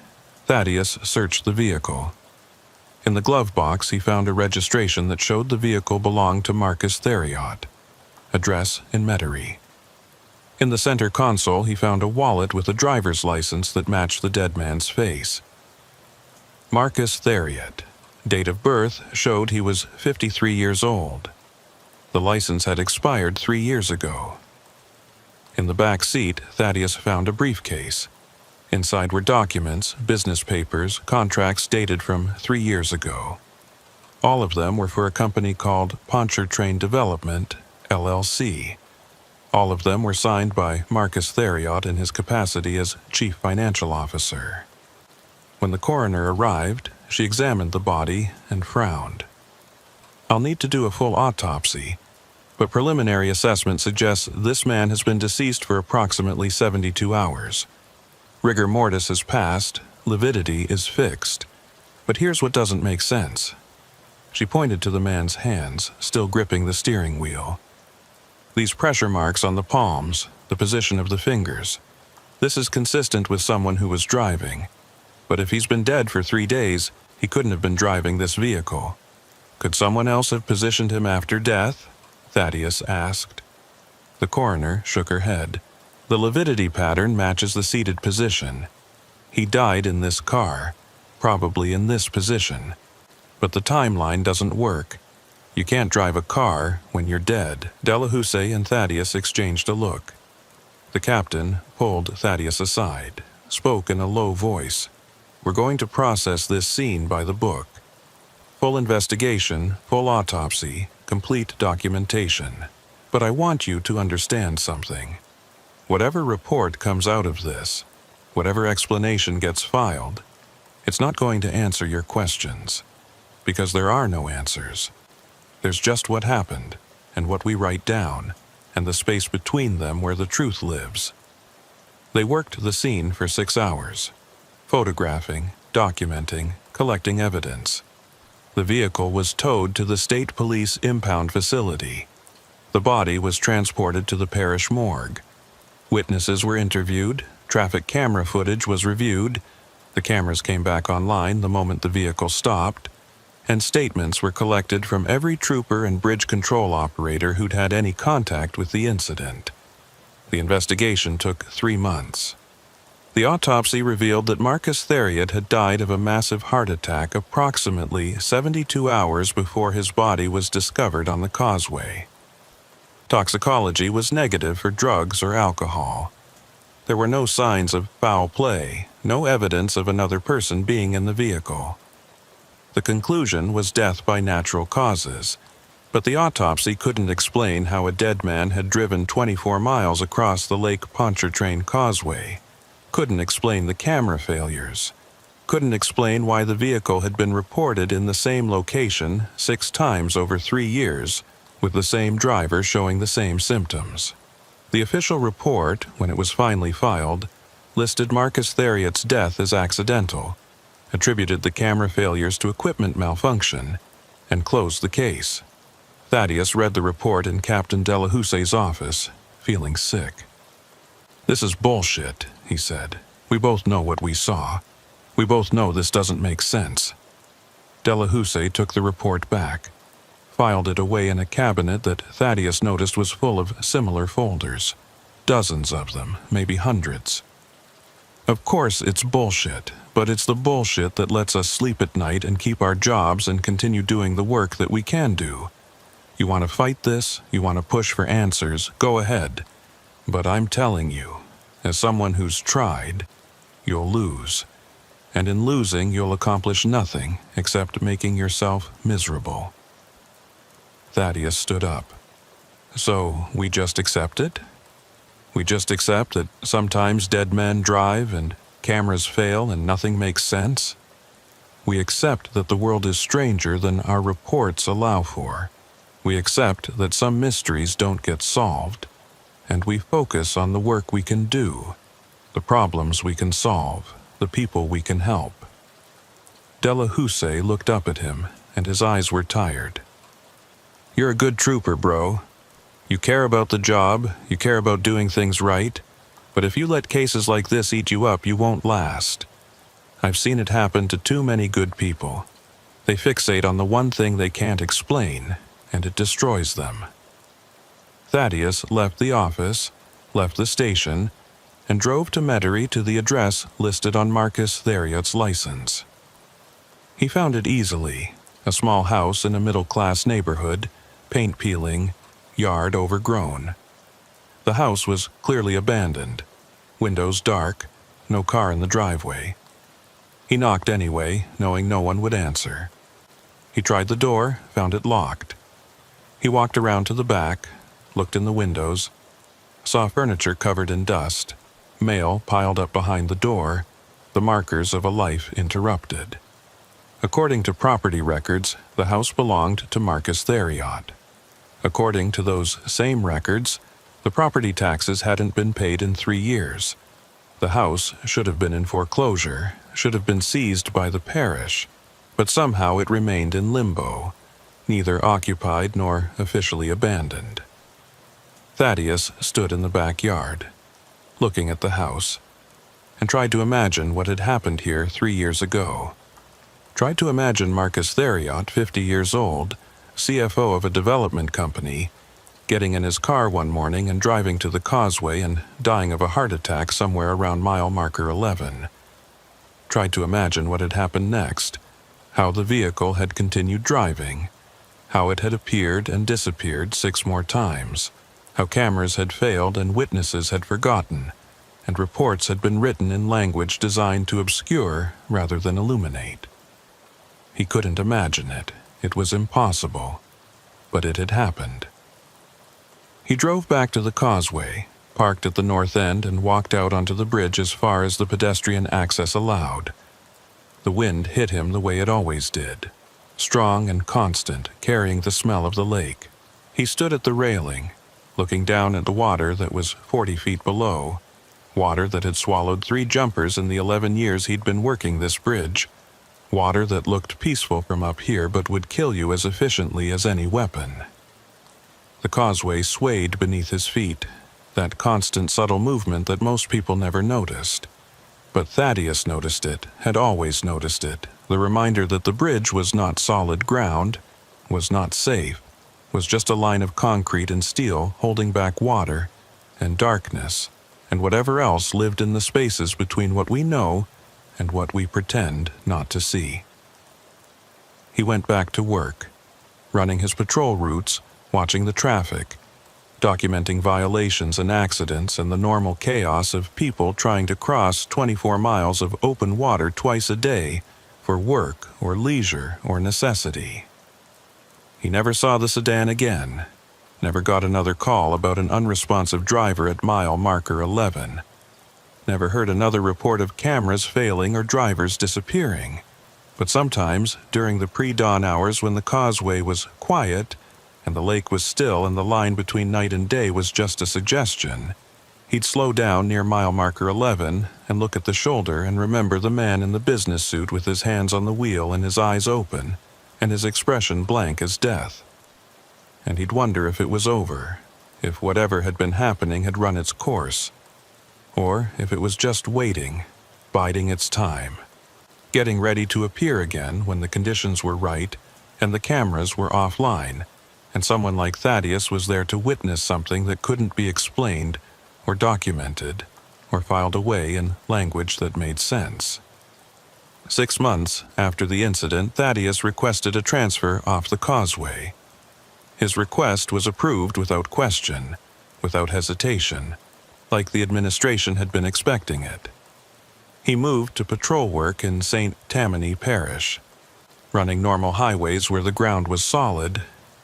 Thaddeus searched the vehicle. In the glove box, he found a registration that showed the vehicle belonged to Marcus Theriot, address in Metairie. In the center console, he found a wallet with a driver's license that matched the dead man's face. Marcus Theriot. Date of birth showed he was 53 years old. The license had expired 3 years ago. In the back seat, Thaddeus found a briefcase. Inside were documents, business papers, contracts dated from 3 years ago. All of them were for a company called Pontchartrain Development, LLC. All of them were signed by Marcus Theriot in his capacity as Chief Financial Officer. When the coroner arrived, she examined the body and frowned. I'll need to do a full autopsy, but preliminary assessment suggests this man has been deceased for approximately 72 hours. Rigor mortis has passed, lividity is fixed. But here's what doesn't make sense. She pointed to the man's hands, still gripping the steering wheel. These pressure marks on the palms, the position of the fingers. This is consistent with someone who was driving. But if he's been dead for 3 days, he couldn't have been driving this vehicle. Could someone else have positioned him after death? Thaddeus asked. The coroner shook her head. The lividity pattern matches the seated position. He died in this car, probably in this position. But the timeline doesn't work. You can't drive a car when you're dead. Delahousse and Thaddeus exchanged a look. The captain pulled Thaddeus aside, spoke in a low voice. We're going to process this scene by the book. Full investigation, full autopsy, complete documentation. But I want you to understand something. Whatever report comes out of this, whatever explanation gets filed, it's not going to answer your questions, because there are no answers. There's just what happened, and what we write down, and the space between them where the truth lives. They worked the scene for 6 hours, photographing, documenting, collecting evidence. The vehicle was towed to the state police impound facility. The body was transported to the parish morgue. Witnesses were interviewed, traffic camera footage was reviewed, the cameras came back online the moment the vehicle stopped, and statements were collected from every trooper and bridge control operator who'd had any contact with the incident. The investigation took 3 months. The autopsy revealed that Marcus Theriot had died of a massive heart attack approximately 72 hours before his body was discovered on the causeway. Toxicology was negative for drugs or alcohol. There were no signs of foul play, no evidence of another person being in the vehicle. The conclusion was death by natural causes, but the autopsy couldn't explain how a dead man had driven 24 miles across the Lake Pontchartrain Causeway, couldn't explain the camera failures, couldn't explain why the vehicle had been reported in the same location 6 times over 3 years, with the same driver showing the same symptoms. The official report, when it was finally filed, listed Marcus Theriot's death as accidental, attributed the camera failures to equipment malfunction, and closed the case. Thaddeus read the report in Captain Delahousse's office, feeling sick. "This is bullshit," he said. "We both know what we saw. We both know this doesn't make sense." Delahousse took the report back, filed it away in a cabinet that Thaddeus noticed was full of similar folders. Dozens of them, maybe hundreds. "Of course it's bullshit, but it's the bullshit that lets us sleep at night and keep our jobs and continue doing the work that we can do. You want to fight this? You want to push for answers? Go ahead. But I'm telling you, as someone who's tried, you'll lose. And in losing, you'll accomplish nothing except making yourself miserable." Thaddeus stood up. "So we just accept it? We just accept that sometimes dead men drive and cameras fail and nothing makes sense? We accept that the world is stranger than our reports allow for. We accept that some mysteries don't get solved, and we focus on the work we can do, the problems we can solve, the people we can help." Delahousse looked up at him, and his eyes were tired. "You're a good trooper, bro. You care about the job, you care about doing things right, but if you let cases like this eat you up, you won't last. I've seen it happen to too many good people. They fixate on the one thing they can't explain, and it destroys them." Thaddeus left the office, left the station, and drove to Metairie to the address listed on Marcus Theriot's license. He found it easily, a small house in a middle-class neighborhood, paint peeling, yard overgrown. The house was clearly abandoned, windows dark, no car in the driveway. He knocked anyway, knowing no one would answer. He tried the door, found it locked. He walked around to the back, looked in the windows, saw furniture covered in dust, mail piled up behind the door, the markers of a life interrupted. According to property records, the house belonged to Marcus Theriot. According to those same records, the property taxes hadn't been paid in 3 years. The house should have been in foreclosure, should have been seized by the parish, but somehow it remained in limbo, neither occupied nor officially abandoned. Thaddeus stood in the backyard, looking at the house, and tried to imagine what had happened here 3 years ago. Tried to imagine Marcus Theriot, 50 years old, CFO of a development company, getting in his car one morning and driving to the causeway and dying of a heart attack somewhere around mile marker 11. Tried to imagine what had happened next, how the vehicle had continued driving, how it had appeared and disappeared 6 more times, how cameras had failed and witnesses had forgotten, and reports had been written in language designed to obscure rather than illuminate. He couldn't imagine it. It was impossible. But it had happened. He drove back to the causeway, parked at the north end, and walked out onto the bridge as far as the pedestrian access allowed. The wind hit him the way it always did, strong and constant, carrying the smell of the lake. He stood at the railing, looking down at the water that was 40 feet below, water that had swallowed 3 jumpers in the 11 years he'd been working this bridge, water that looked peaceful from up here but would kill you as efficiently as any weapon. The causeway swayed beneath his feet, that constant subtle movement that most people never noticed. But Thaddeus noticed it, had always noticed it, the reminder that the bridge was not solid ground, was not safe, was just a line of concrete and steel holding back water and darkness and whatever else lived in the spaces between what we know and what we pretend not to see. He went back to work, running his patrol routes, watching the traffic, documenting violations and accidents and the normal chaos of people trying to cross 24 miles of open water twice a day for work or leisure or necessity. He never saw the sedan again, never got another call about an unresponsive driver at mile marker 11, never heard another report of cameras failing or drivers disappearing. But sometimes, during the pre-dawn hours when the causeway was quiet and the lake was still and the line between night and day was just a suggestion, he'd slow down near mile marker 11 and look at the shoulder and remember the man in the business suit with his hands on the wheel and his eyes open and his expression blank as death. And he'd wonder if it was over, if whatever had been happening had run its course, or if it was just waiting, biding its time, getting ready to appear again when the conditions were right and the cameras were offline, and someone like Thaddeus was there to witness something that couldn't be explained or documented or filed away in language that made sense. 6 months after the incident, Thaddeus requested a transfer off the causeway. His request was approved without question, without hesitation, like the administration had been expecting it. He moved to patrol work in St. Tammany Parish, running normal highways where the ground was solid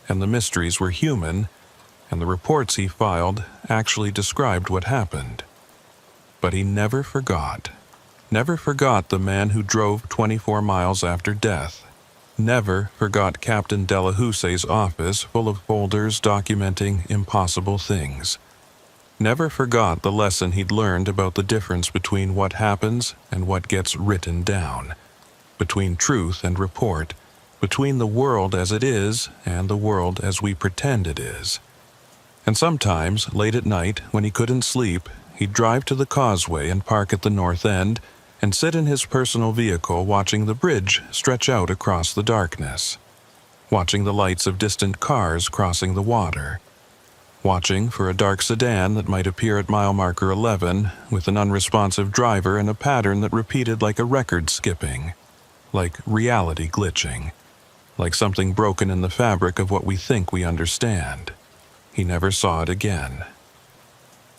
and the mysteries were human, and the reports he filed actually described what happened. But he never forgot the man who drove 24 miles after death, never forgot Captain Delahouse's office full of folders documenting impossible things, never forgot the lesson he'd learned about the difference between what happens and what gets written down, between truth and report, between the world as it is and the world as we pretend it is. And sometimes, late at night, when he couldn't sleep, he'd drive to the causeway and park at the north end and sit in his personal vehicle watching the bridge stretch out across the darkness, watching the lights of distant cars crossing the water, watching for a dark sedan that might appear at mile marker 11 with an unresponsive driver and a pattern that repeated like a record skipping, like reality glitching, like something broken in the fabric of what we think we understand. He never saw it again.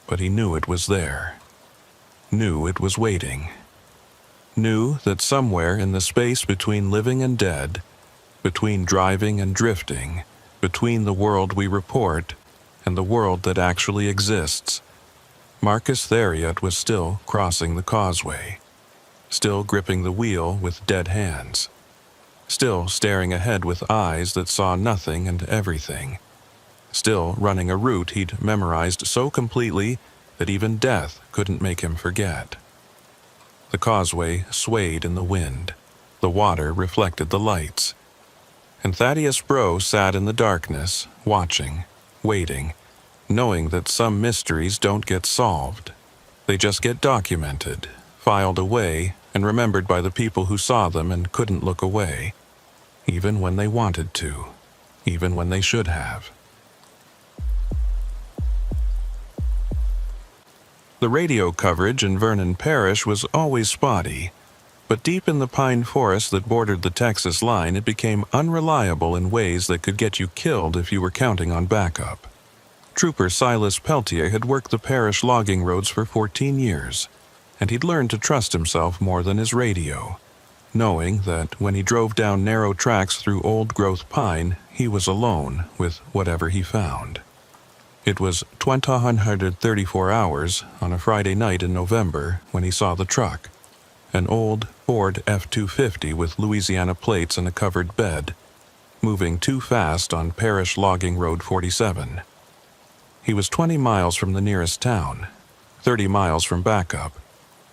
But he knew it was there. Knew it was waiting. Knew that somewhere in the space between living and dead, between driving and drifting, between the world we report and the world that actually exists, Marcus Theriot was still crossing the causeway, still gripping the wheel with dead hands, still staring ahead with eyes that saw nothing and everything, still running a route he'd memorized so completely that even death couldn't make him forget. The causeway swayed in the wind. The water reflected the lights. And Thaddeus Bro sat in the darkness, watching, waiting, knowing that some mysteries don't get solved. They just get documented, filed away, and remembered by the people who saw them and couldn't look away, even when they wanted to, even when they should have. The radio coverage in Vernon Parish was always spotty, but deep in the pine forest that bordered the Texas line, it became unreliable in ways that could get you killed if you were counting on backup. Trooper Silas Peltier had worked the parish logging roads for 14 years, and he'd learned to trust himself more than his radio, knowing that when he drove down narrow tracks through old-growth pine, he was alone with whatever he found. It was 234 hours on a Friday night in November when he saw the truck, an old Ford F-250 with Louisiana plates and a covered bed, moving too fast on Parish Logging Road 47. He was 20 miles from the nearest town, 30 miles from backup,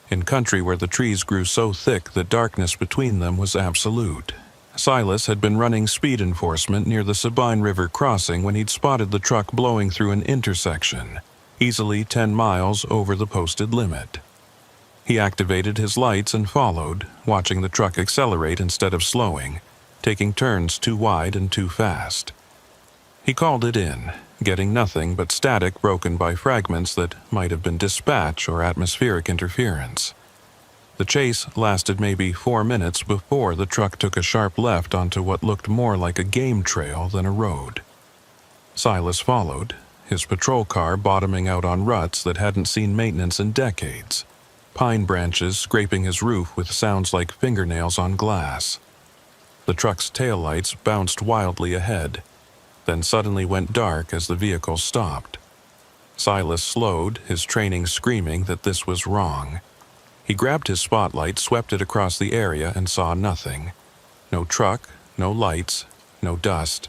in country where the trees grew so thick that darkness between them was absolute. Silas had been running speed enforcement near the Sabine River crossing when he'd spotted the truck blowing through an intersection, easily 10 miles over the posted limit. He activated his lights and followed, watching the truck accelerate instead of slowing, taking turns too wide and too fast. He called it in, getting nothing but static broken by fragments that might have been dispatch or atmospheric interference. The chase lasted maybe 4 minutes before the truck took a sharp left onto what looked more like a game trail than a road. Silas followed, his patrol car bottoming out on ruts that hadn't seen maintenance in decades, pine branches scraping his roof with sounds like fingernails on glass. The truck's taillights bounced wildly ahead, then suddenly went dark as the vehicle stopped. Silas slowed, his training screaming that this was wrong. He grabbed his spotlight, swept it across the area, and saw nothing. No truck, no lights, no dust.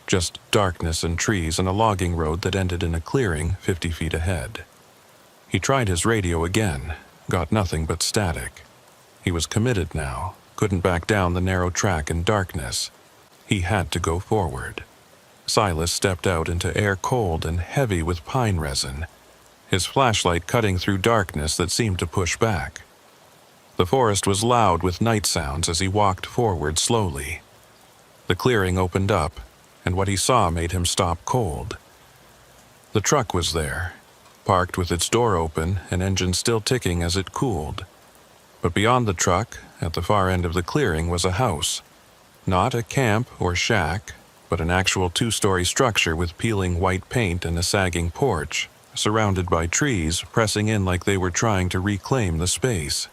Just darkness and trees and a logging road that ended in a clearing 50 feet ahead. He tried his radio again, got nothing but static. He was committed now, couldn't back down the narrow track in darkness. He had to go forward. Silas stepped out into air cold and heavy with pine resin, his flashlight cutting through darkness that seemed to push back. The forest was loud with night sounds as he walked forward slowly. The clearing opened up, and what he saw made him stop cold. The truck was there, parked with its door open and engine still ticking as it cooled. But beyond the truck, at the far end of the clearing, was a house. Not a camp or shack, but an actual 2-story structure with peeling white paint and a sagging porch, surrounded by trees pressing in like they were trying to reclaim the space.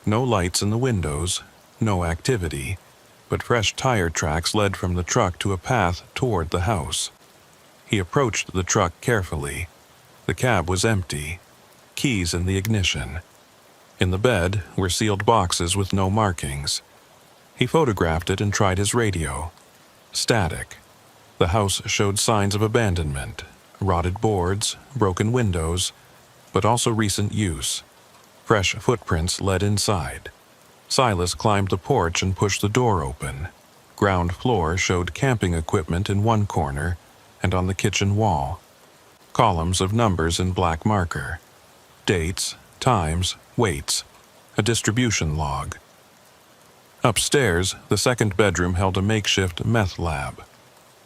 No lights in the windows, no activity, but fresh tire tracks led from the truck to a path toward the house. He approached the truck carefully. The cab was empty, keys in the ignition. In the bed were sealed boxes with no markings. He photographed it and tried his radio. Static. The house showed signs of abandonment. Rotted boards, broken windows, but also recent use. Fresh footprints led inside. Silas climbed the porch and pushed the door open. Ground floor showed camping equipment in one corner and on the kitchen wall. Columns of numbers in black marker. Dates, times, weights. A distribution log. Upstairs, the second bedroom held a makeshift meth lab.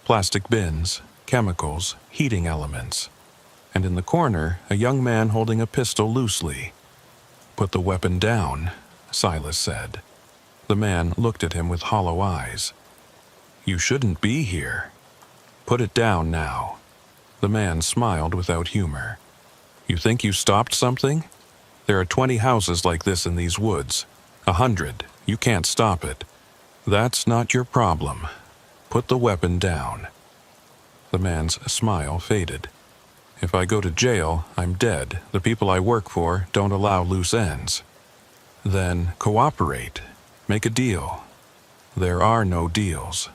Plastic bins, chemicals, heating elements, and in the corner, a young man holding a pistol loosely. "Put the weapon down," Silas said. The man looked at him with hollow eyes. "You shouldn't be here. Put it down now." The man smiled without humor. "You think you stopped something? There are 20 houses like this in these woods. 100. You can't stop it. That's not your problem. Put the weapon down." The man's smile faded. "If I go to jail, I'm dead. The people I work for don't allow loose ends." "Then cooperate. Make a deal." "There are no deals."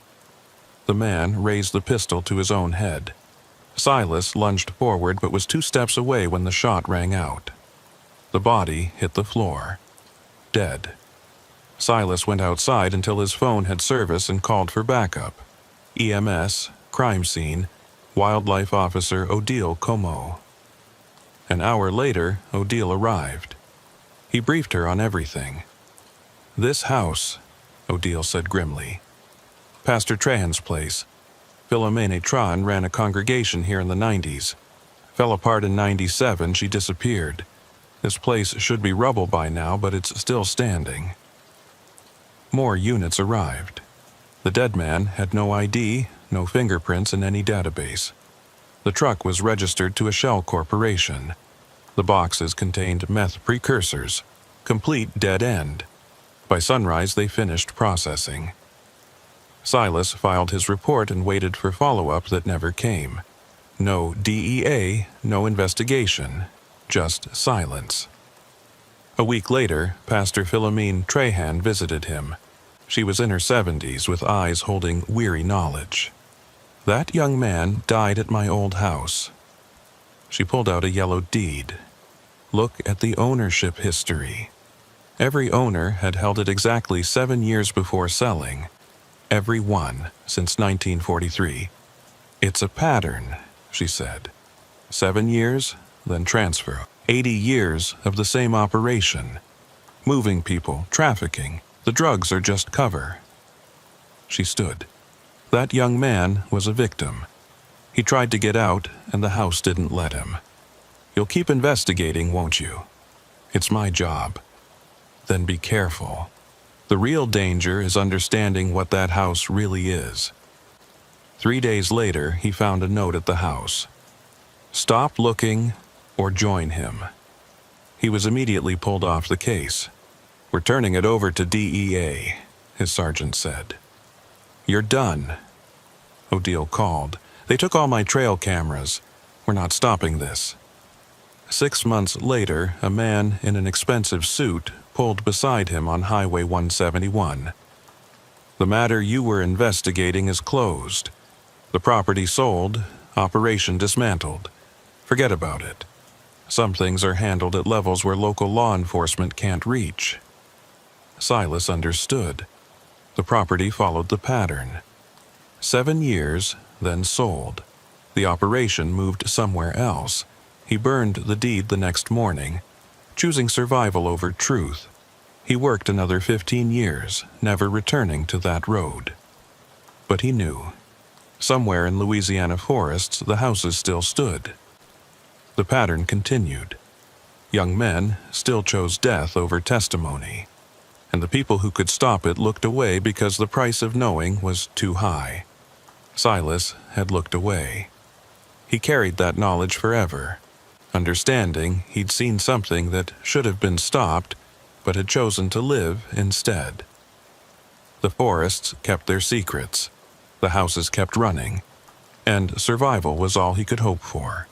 The man raised the pistol to his own head. Silas lunged forward but was 2 steps away when the shot rang out. The body hit the floor. Dead. Silas went outside until his phone had service and called for backup. EMS, crime scene, Wildlife Officer Odile Como. An hour later, Odile arrived. He briefed her on everything. "This house," Odile said grimly. "Pastor Trahan's place. Philomene Tran ran a congregation here in the 90s. Fell apart in '97, she disappeared. This place should be rubble by now, but it's still standing. More units arrived. The dead man had no ID, no fingerprints in any database. The truck was registered to a shell corporation. The boxes contained meth precursors. Complete dead end. By sunrise, they finished processing. Silas filed his report and waited for follow-up that never came. No DEA, no investigation, just silence. A week later, Pastor Philomene Trahan visited him. She was in her 70s with eyes holding weary knowledge. That young man died at my old house. She pulled out a yellow deed. Look at the ownership history. Every owner had held it exactly 7 years before selling. Every one since 1943. It's a pattern, she said. 7 years, then transfer. 80 years of the same operation. Moving people, trafficking. The drugs are just cover. She stood. That young man was a victim. He tried to get out, and the house didn't let him. You'll keep investigating, won't you? It's my job. Then be careful. The real danger is understanding what that house really is. 3 days later, he found a note at the house. Stop looking or join him. He was immediately pulled off the case. We're turning it over to DEA, his sergeant said. You're done. Odile called. They took all my trail cameras. We're not stopping this. 6 months later, a man in an expensive suit pulled beside him on Highway 171. The matter you were investigating is closed. The property sold, operation dismantled. Forget about it. Some things are handled at levels where local law enforcement can't reach. Silas understood. The property followed the pattern. 7 years, then sold. The operation moved somewhere else. He burned the deed the next morning, choosing survival over truth. He worked another 15 years, never returning to that road. But he knew. Somewhere in Louisiana forests, the houses still stood. The pattern continued. Young men still chose death over testimony. And the people who could stop it looked away because the price of knowing was too high. Silas had looked away. He carried that knowledge forever, understanding he'd seen something that should have been stopped, but had chosen to live instead. The forests kept their secrets, the houses kept running, and survival was all he could hope for.